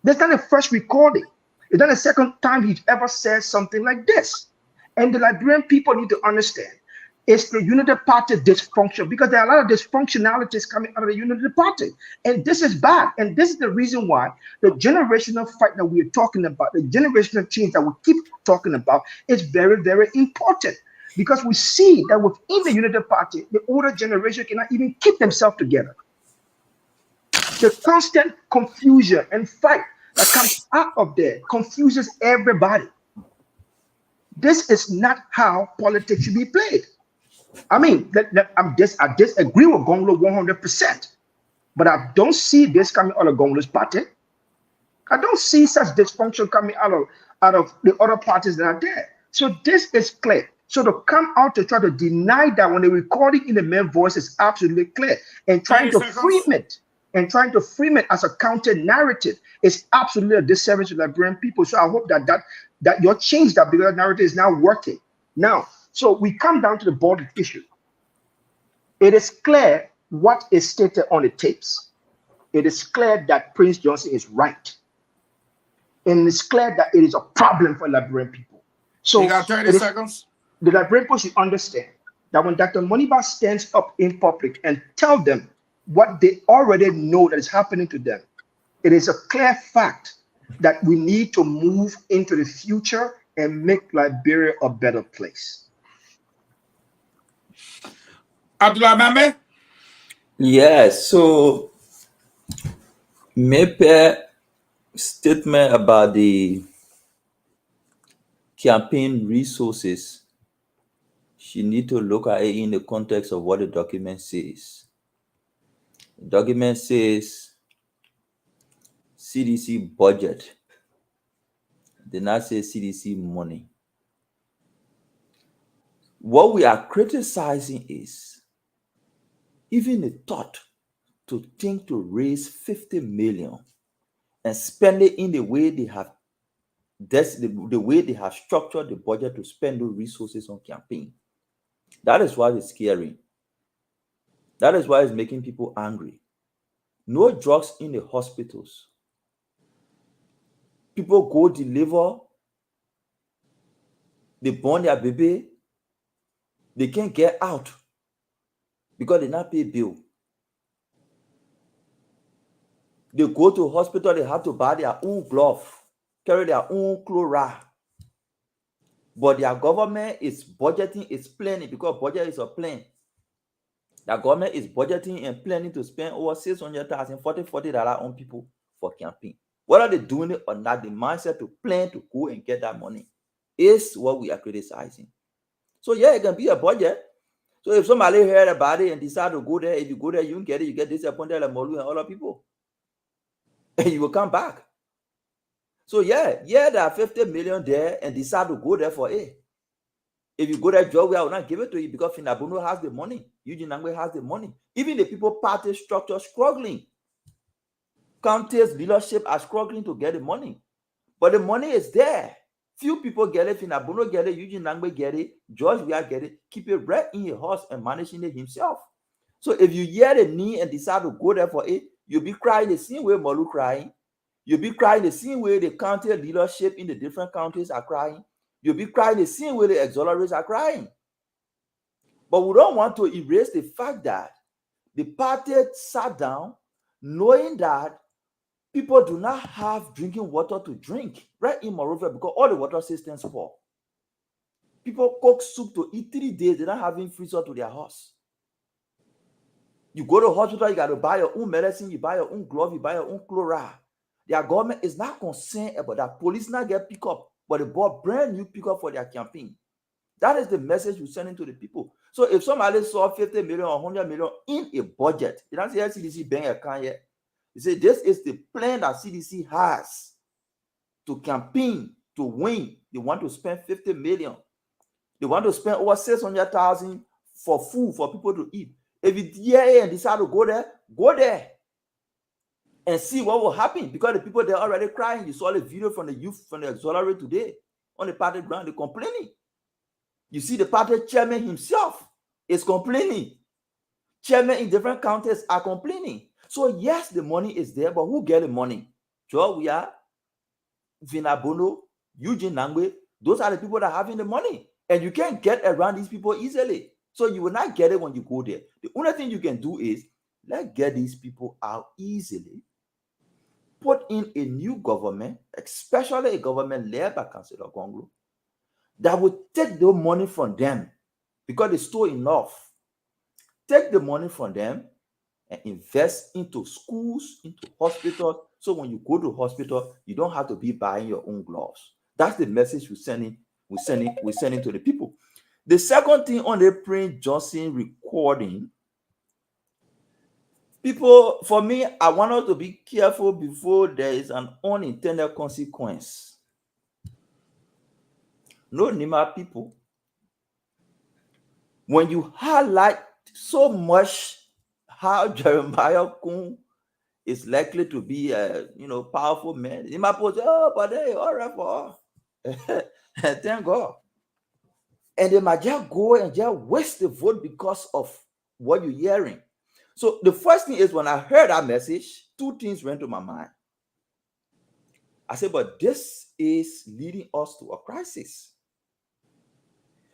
That's not the first recording. It's not the second time he's ever said something like this. And the Liberian people need to understand it's the Unity Party dysfunction, because there are a lot of dysfunctionalities coming out of the Unity Party. And this is bad. And this is the reason why the generational fight that we're talking about, the generational change that we keep talking about, is very, very important. Because we see that within the Unity Party, the older generation cannot even keep themselves together. The constant confusion and fight that comes out of there confuses everybody. This is not how politics should be played. I mean, I disagree with Gonglo 100%, but I don't see this coming out of Gonglo's party. I don't see such dysfunction coming out of the other parties that are there. So this is clear. So to come out to try to deny that when the recording in the main voice is absolutely clear, and trying to frame it as a counter narrative is absolutely a disservice to Liberian people. So I hope that your change that because narrative is now working. Now, so we come down to the border issue. It is clear what is stated on the tapes. It is clear that Prince Johnson is right. And it's clear that it is a problem for Liberian people. So you got 30 seconds. The Liberian people should understand that when Dr. Moniba stands up in public and tell them what they already know that is happening to them, it is a clear fact that we need to move into the future and make Liberia a better place. Abdullah Mame? Yes, so maybe statement about the campaign resources, she need to look at it in the context of what the document says. The document says CDC budget. They not say CDC money. What we are criticizing is even the thought to think to raise 50 million and spend it in the way they have, that's the way they have structured the budget to spend those resources on campaign. That is why it's scary. That is why it's making people angry. No drugs in the hospitals. People go deliver, they born their baby, they can't get out because they not pay bill. They go to hospital, they have to buy their own glove, carry their own chloride. But their government is budgeting, is planning, because budget is a plan. The government is budgeting and planning to spend over $600,000, $40 on people for campaign. Whether they're doing it or not, the mindset to plan to go and get that money is what we are criticizing. So yeah, it can be a budget. So if somebody heard about it and decide to go there, if you go there, you can get it, you get disappointed like Molu and other people. And you will come back. So yeah, there are 50 million there and decide to go there for it. If you go there, Joe, I will not give it to you because Finabuno has the money. Eugene Nangwe has the money. Even the people party structure struggling. Counties leadership are struggling to get the money. But the money is there. Few people get it, Finabuno get it, Eugene Nangwe get it, George Weah get it. Keep it right in your house and managing it himself. So if you hear the need and decide to go there for it, you'll be crying the same way Molu crying. You'll be crying the same way the county leadership in the different counties are crying. You'll be crying the same way the auxiliaries are crying. But we don't want to erase the fact that the party sat down knowing that people do not have drinking water to drink right in Monrovia because all the water systems fall. People cook soup to eat 3 days. They're not having freezer to their house. You go to the hospital, you got to buy your own medicine, you buy your own glove, you buy your own chloride. Their government is not concerned about that. Police not get pick up, but they bought brand new pickup for their campaign. That is the message we're sending to the people. So if somebody saw 50 million or 100 million in a budget, you don't say CDC bank account yet. You say this is the plan that CDC has to campaign, to win. They want to spend 50 million. They want to spend over 600,000 for food for people to eat. If you dare and decide to go there and see what will happen, because the people they're already crying. You saw the video from the youth from the auxiliary today on the party ground. They're complaining. You see the party chairman himself is complaining. Chairman in different counties are complaining. So yes, the money is there, but who get the money? Joe, we are Vinabono, Eugene Nangwe. Those are the people that are having the money, and you can't get around these people easily. So you will not get it when you go there. The only thing you can do is let's get these people out easily. Put in a new government, especially a government led by Councillor Congo, that will take the money from them because they stole enough. Take the money from them and invest into schools, into hospitals. So when you go to hospital, you don't have to be buying your own gloves. That's the message we're sending to the people. The second thing on the Prince Johnson recording, people, for me, I want us to be careful before there is an unintended consequence. No, Nima people, when you highlight so much how Jeremiah Kun is likely to be a powerful man, Nima people say, oh, but hey, all right for all. Thank God. And they might just go and just waste the vote because of what you're hearing. So the first thing is, when I heard that message, two things went to my mind. I said, but this is leading us to a crisis.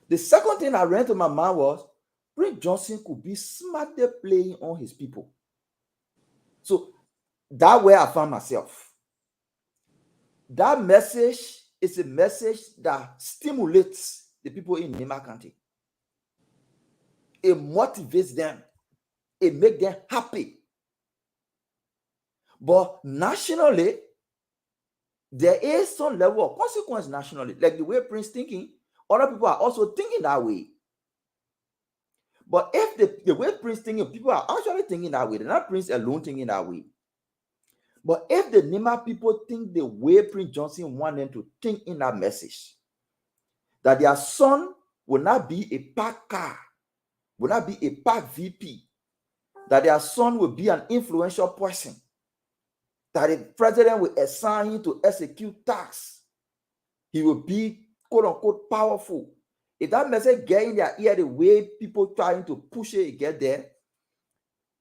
The second thing that ran to my mind was, Prince Johnson could be smartly playing on his people. So that way I found myself. That message is a message that stimulates the people in Nima County. It motivates them. It makes them happy. But nationally, there is some level of consequence nationally. Like the way Prince thinking, other people are also thinking that way. But if the way Prince thinking, people are actually thinking that way. They're not Prince alone thinking that way. But if the Nima people think the way Prince Johnson wanted them to think in that message, that their son will not be a PAC car, will not be a PAC VP, that their son will be an influential person, that the president will assign him to execute tasks, he will be quote unquote powerful. If that message get in their ear the way people trying to push it get there,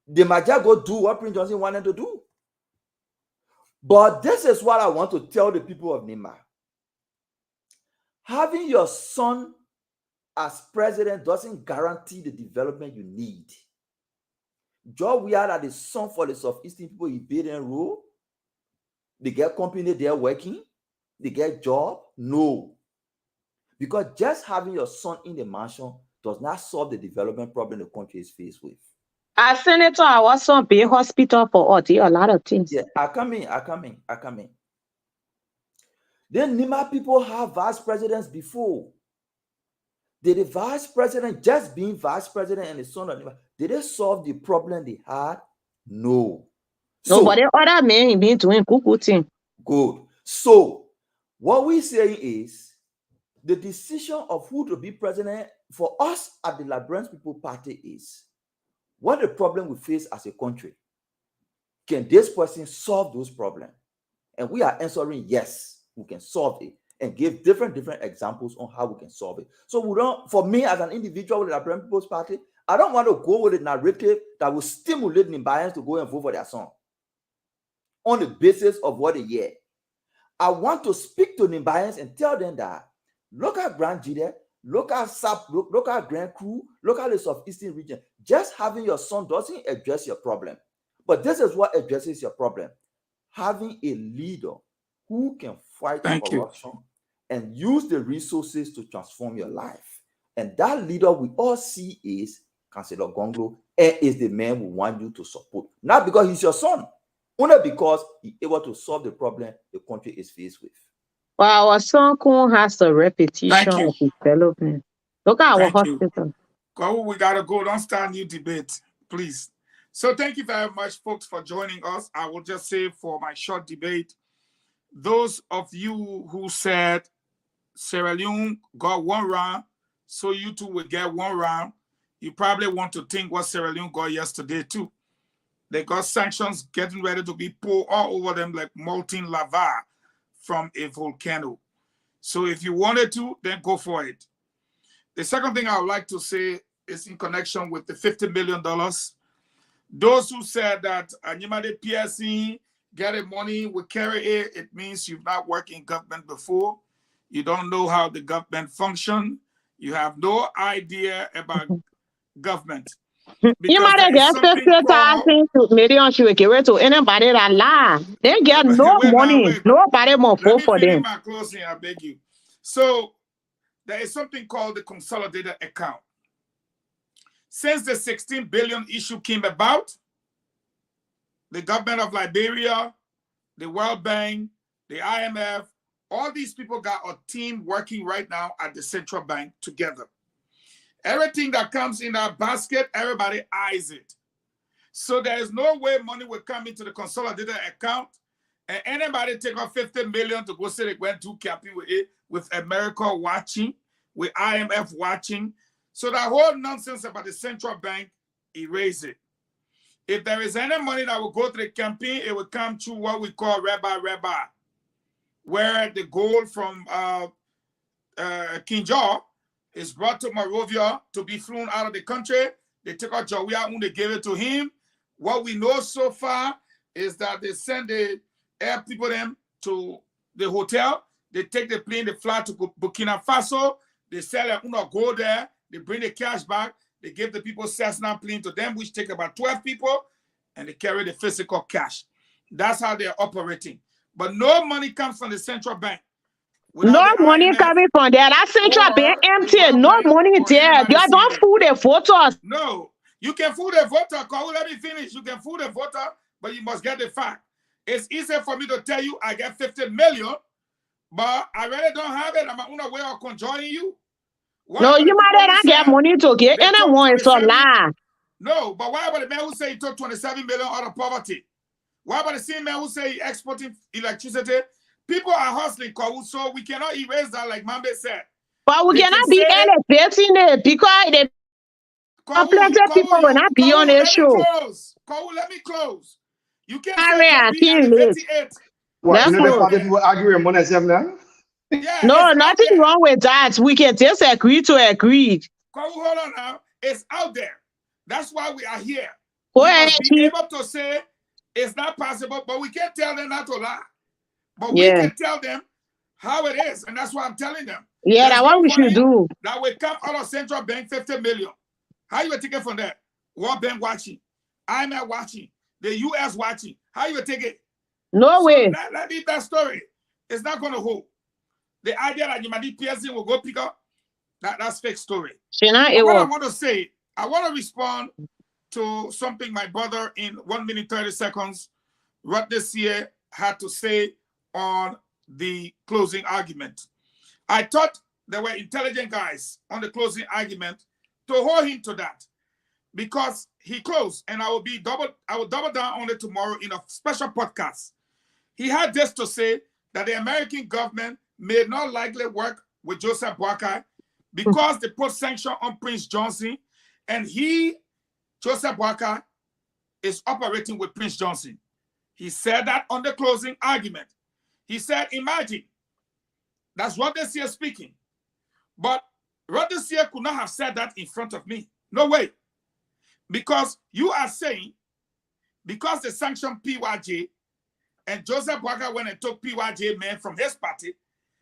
they might just go do what Prince Johnson wanted to do. But this is what I want to tell the people of Nima. Having your son as president doesn't guarantee the development you need. Job we are at the son for the Southeastern people in Baden Road. They get company they're working. They get job. No. Because just having your son in the mansion does not solve the development problem the country is faced with. As senator, I was on big hospital for a lot of things. Yeah, I come in. Then Nima people have vice presidents before. Did the vice president, just being vice president and the son of Nima, did they solve the problem they had? No. Nobody other men been doing cuckoo thing. Good. So what we're saying is the decision of who to be president for us at the Liberian People Party is what the problem we face as a country. Can this person solve those problems? And we are answering yes, we can solve it, and give different examples on how we can solve it. So we don't, for me as an individual with the Liberian People's Party, I don't want to go with a narrative that will stimulate Nimbayans to go and vote for their son on the basis of what they hear. I want to speak to Nimbayans and tell them that look at Grand Jide, look at SAP, look at Grand Crew, look at the Southeastern region. Just having your son doesn't address your problem. But this is what addresses your problem. Having a leader who can fight corruption and use the resources to transform your life. And that leader we all see is Councillor Gonglo, and is the man we want you to support. Not because he's your son, only because he's able to solve the problem the country is faced with. Well, our son has a reputation of development. Look at our hospital. Go, we gotta go. Don't start new debate, please. So thank you very much, folks, for joining us. I will just say for my short debate, those of you who said Sierra Leone got 1 round, so you two will get 1 round, you probably want to think what Sierra Leone got yesterday too. They got sanctions getting ready to be poured all over them like molten lava from a volcano. So if you wanted to, then go for it. The second thing I would like to say is in connection with the $50 million. Those who said that Anyimade PSC getting money will carry it means you've not worked in government before. You don't know how the government function. You have no idea about government. You might have get 50,000 million to anybody that lie. They get no money. Nobody will vote for them. My closing, I beg you. So there is something called the consolidated account. Since the 16 billion issue came about, the government of Liberia, the World Bank, the IMF, all these people got a team working right now at the central bank together. Everything that comes in that basket, everybody eyes it. So there is no way money will come into the consolidated account and anybody take off 50 million to go say they went to capping with it, with America watching, with IMF watching. So that whole nonsense about the central bank, erase it. If there is any money that will go to the campaign, it will come through what we call Reba, where the gold from King Jaw is brought to Monrovia to be flown out of the country. They took out Jawia and they gave it to him. What we know so far is that they send the air people them to the hotel. They take the plane, they fly to Burkina Faso. They sell it, go there. They bring the cash back. They give the people Cessna plane to them, which take about 12 people, and they carry the physical cash. That's how they're operating. But no money comes from the central bank. No money coming from there. That central bank empty. No money there. They don't fool the voters. No, you can fool the voter. Let me finish. You can fool the voter, but you must get the fact. It's easier for me to tell you I get 50 million, but I really don't have it. I'm on a way of conjoining you. No, you might not get money to get anyone. It's a lie. No, but why about the man who say he took 27 million out of poverty? Why about the same man who say he exporting electricity? People are hustling, so we cannot erase that, like Mambe said. But we cannot be elevating it because the plenty people will not be on the show. Let me close. You can't say what, you know the people argue with money now? Yeah, no, nothing wrong with that. We can disagree to agree. Hold on now. It's out there. That's why we are here. We must be able to say it's not possible, but we can't tell them not to lie. But we can tell them how it is, and that's what I'm telling them. Yeah, that's what we should do. That will come out of central bank 50 million. How you will take it from there? World Bank watching, IMF watching, the US watching. How you will take it? No way. Let me that story. It's not going to hold. The idea that Anyimade PSC will go pick up, that's fake story. What I want to say, I want to respond to something my brother in 1 minute 30 seconds, what this year had to say on the closing argument. I thought there were intelligent guys on the closing argument to hold him to that because he closed, and I will double down on it tomorrow in a special podcast. He had this to say that the American government may not likely work with Joseph Boakai because they put sanction on Prince Johnson, and Joseph Boakai, is operating with Prince Johnson. He said that on the closing argument. He said, imagine, that's Rhodesia speaking. But Rhodesia could not have said that in front of me. No way. Because you are saying, because they sanctioned PYJ, and Joseph Boakai went and took PYJ men from his party,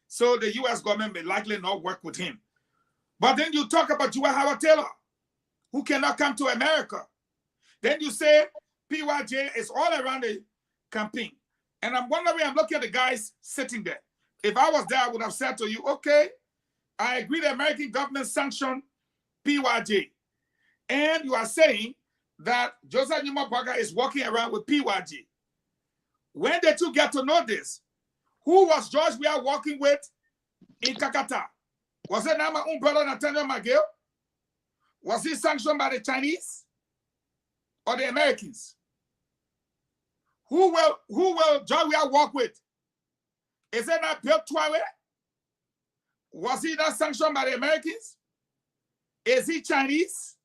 so the U.S. government may likely not work with him. But then you talk about Dwight Howard Taylor, who cannot come to America. Then you say PYJ PYJ is all around the campaign. And I'm wondering, I'm looking at the guys sitting there. If I was there, I would have said to you, okay, I agree the American government sanctioned PYJ. And you are saying that Joseph Numa Boakai is walking around with PYJ. When the two get to know this, who was George Weah walking with in Kakata? Was it Nama brother Nathaniel McGill? Was he sanctioned by the Chinese or the Americans? Who will George Weah walk with? Is it not Bill Twawe? Was he not sanctioned by the Americans? Is he Chinese?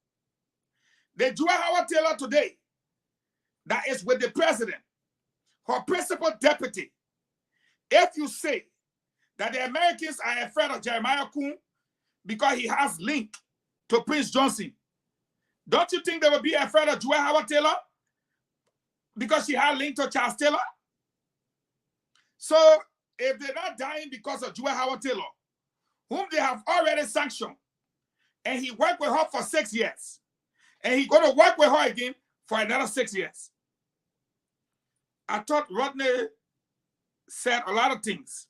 The Joy Howard Taylor today that is with the president, her principal deputy, if you say that the Americans are afraid of Jeremiah Kuhn because he has link to Prince Johnson, don't you think they will be afraid of Joy Howard Taylor because she had link to Charles Taylor? So if they're not dying because of Joy Howard Taylor, whom they have already sanctioned, and he worked with her for 6 years, and he's going to work with her again for another 6 years. I thought Rodney said a lot of things,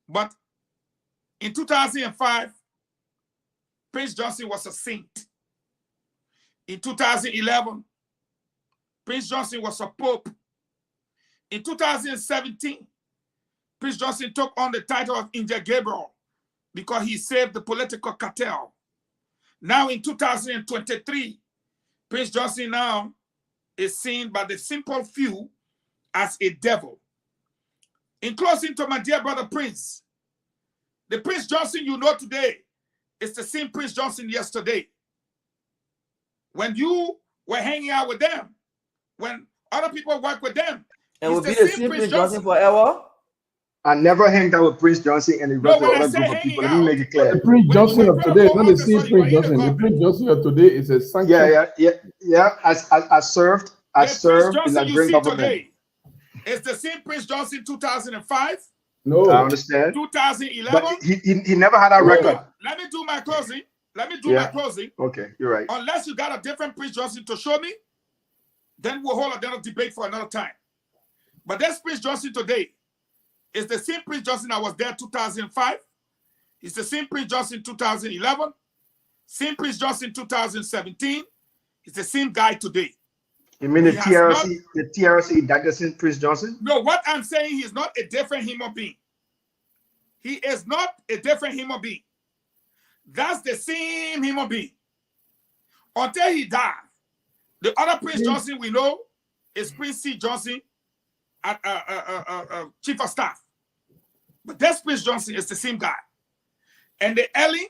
but in 2005, Prince Johnson was a saint. In 2011, Prince Johnson was a pope. In 2017, Prince Johnson took on the title of Angel Gabriel because he saved the political cartel. Now in 2023, Prince Johnson now is seen by the simple few as a devil. In closing to my dear brother Prince, the Prince Johnson you know today is the same Prince Johnson yesterday. When you were hanging out with them, when other people work with them, and will be the same Prince Johnson forever. I never hanged out with Prince Johnson and the rest of the other group of people. Let me make it clear. The Prince Johnson of today is not the same Prince Johnson. The Prince Johnson of today is a sanctioned. Yeah. I served in the Liberian government. Today is the same Prince Johnson 2005. No, I understand. 2011. But he never had a record. Let me do my closing. My closing. Okay, you're right. Unless you got a different Prince Johnson to show me, then we'll hold another debate for another time. But this Prince Johnson today is the same Prince Johnson that was there 2005. It's the same Prince Johnson 2011. Same Prince Johnson 2017. It's the same guy today. You mean the TRC inducted Prince Johnson? No, what I'm saying, he's not a different human being. He is not a different human being. That's the same human being. Until he died, the other Prince Johnson we know is Prince C. Johnson, Chief of Staff. But this Prince Johnson is the same guy. And the Ellen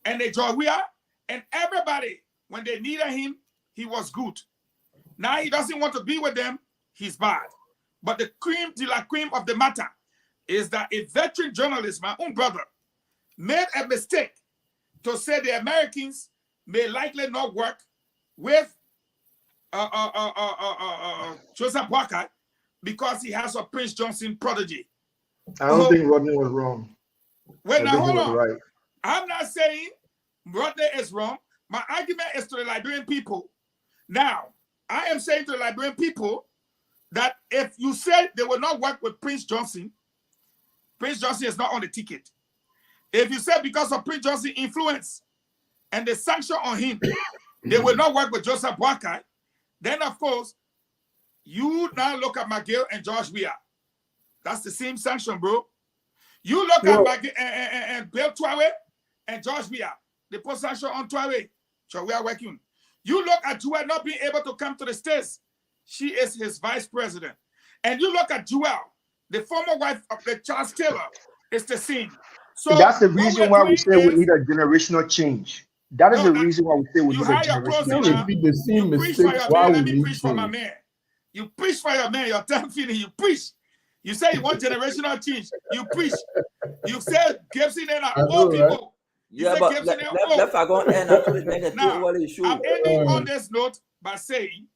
and the George Weah and everybody, when they needed him, he was good. Now he doesn't want to be with them, he's bad. But the cream de la cream of the matter is that a veteran journalist, my own brother, made a mistake to say the Americans may likely not work with Joseph Boakai because he has a Prince Johnson prodigy. I don't think Rodney was wrong. Wait, now hold on. Right. I'm not saying Rodney is wrong. My argument is to the Liberian people. Now, I am saying to the Liberian people that if you said they will not work with Prince Johnson is not on the ticket. If you said because of Prince Johnson influence and the sanction on him, they will not work with Joseph Boakai, then of course, you now look at McGill and George Weah. That's the same sanction, bro. You look at McGill and Bill Twawe and George Weah. They put sanction on Twawe. So we are working. You look at Joel not being able to come to the States. She is his vice president. And you look at Joel, the former wife of the Charles Taylor, it's the same. So that's the reason why we say we need a generational change. That is the reason why we say we need a generational change. Repeat the same mistakes. Let me preach for my man. You preach for your man, your time feeling, you preach. You say you want generational change. You preach. You said Gibson and our old people. Yeah, but let's go end now, I'm ending on this note by saying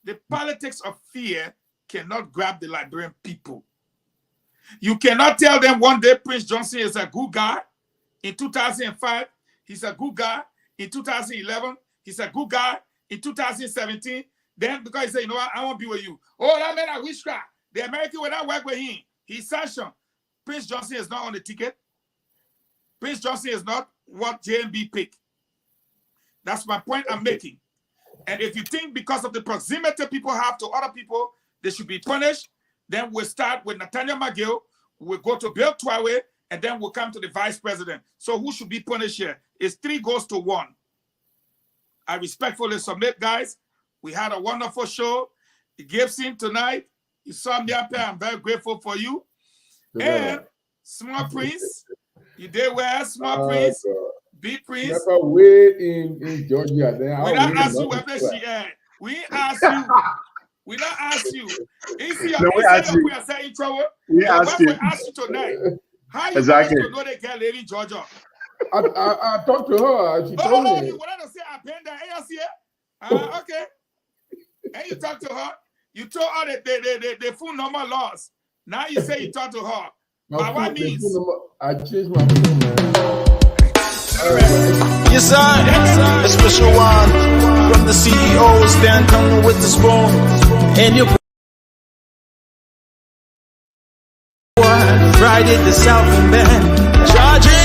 the politics of fear cannot grab the Liberian people. You cannot tell them one day Prince Johnson is a good guy. In 2005, he's a good guy. In 2011, he's a good guy. In 2017, Then because he said, you know what, I won't be with you. Oh, that man, I witchcraft. The American will not work with him. He's sanctioned. Prince Johnson is not on the ticket. Prince Johnson is not what JMB picked. That's my point I'm making. And if you think because of the proximity people have to other people, they should be punished, then we'll start with Nathaniel McGill, we'll go to Bill Twaway, and then we'll come to the vice president. So who should be punished here? It's 3-1. I respectfully submit, guys. We had a wonderful show. Gibson tonight. You saw me up there. I'm very grateful for you. And Small Prince. You did well, Small Prince. Big Prince. Never way in Georgia. Then we don't ask you whether she had. We ask you. We don't ask you. If you are in trouble, we ask you tonight. How you exactly to know they get lady in Georgia? I talked to her. She told me. You wanted to say I been there. Okay. And you talked to her. You told her that they full normal laws. Now you say you talked to her. By what means? I changed my phone, man. Yes, sir. A special one from the CEO, Stan Tony with the spoon. And you Friday the Southern Band. Charging.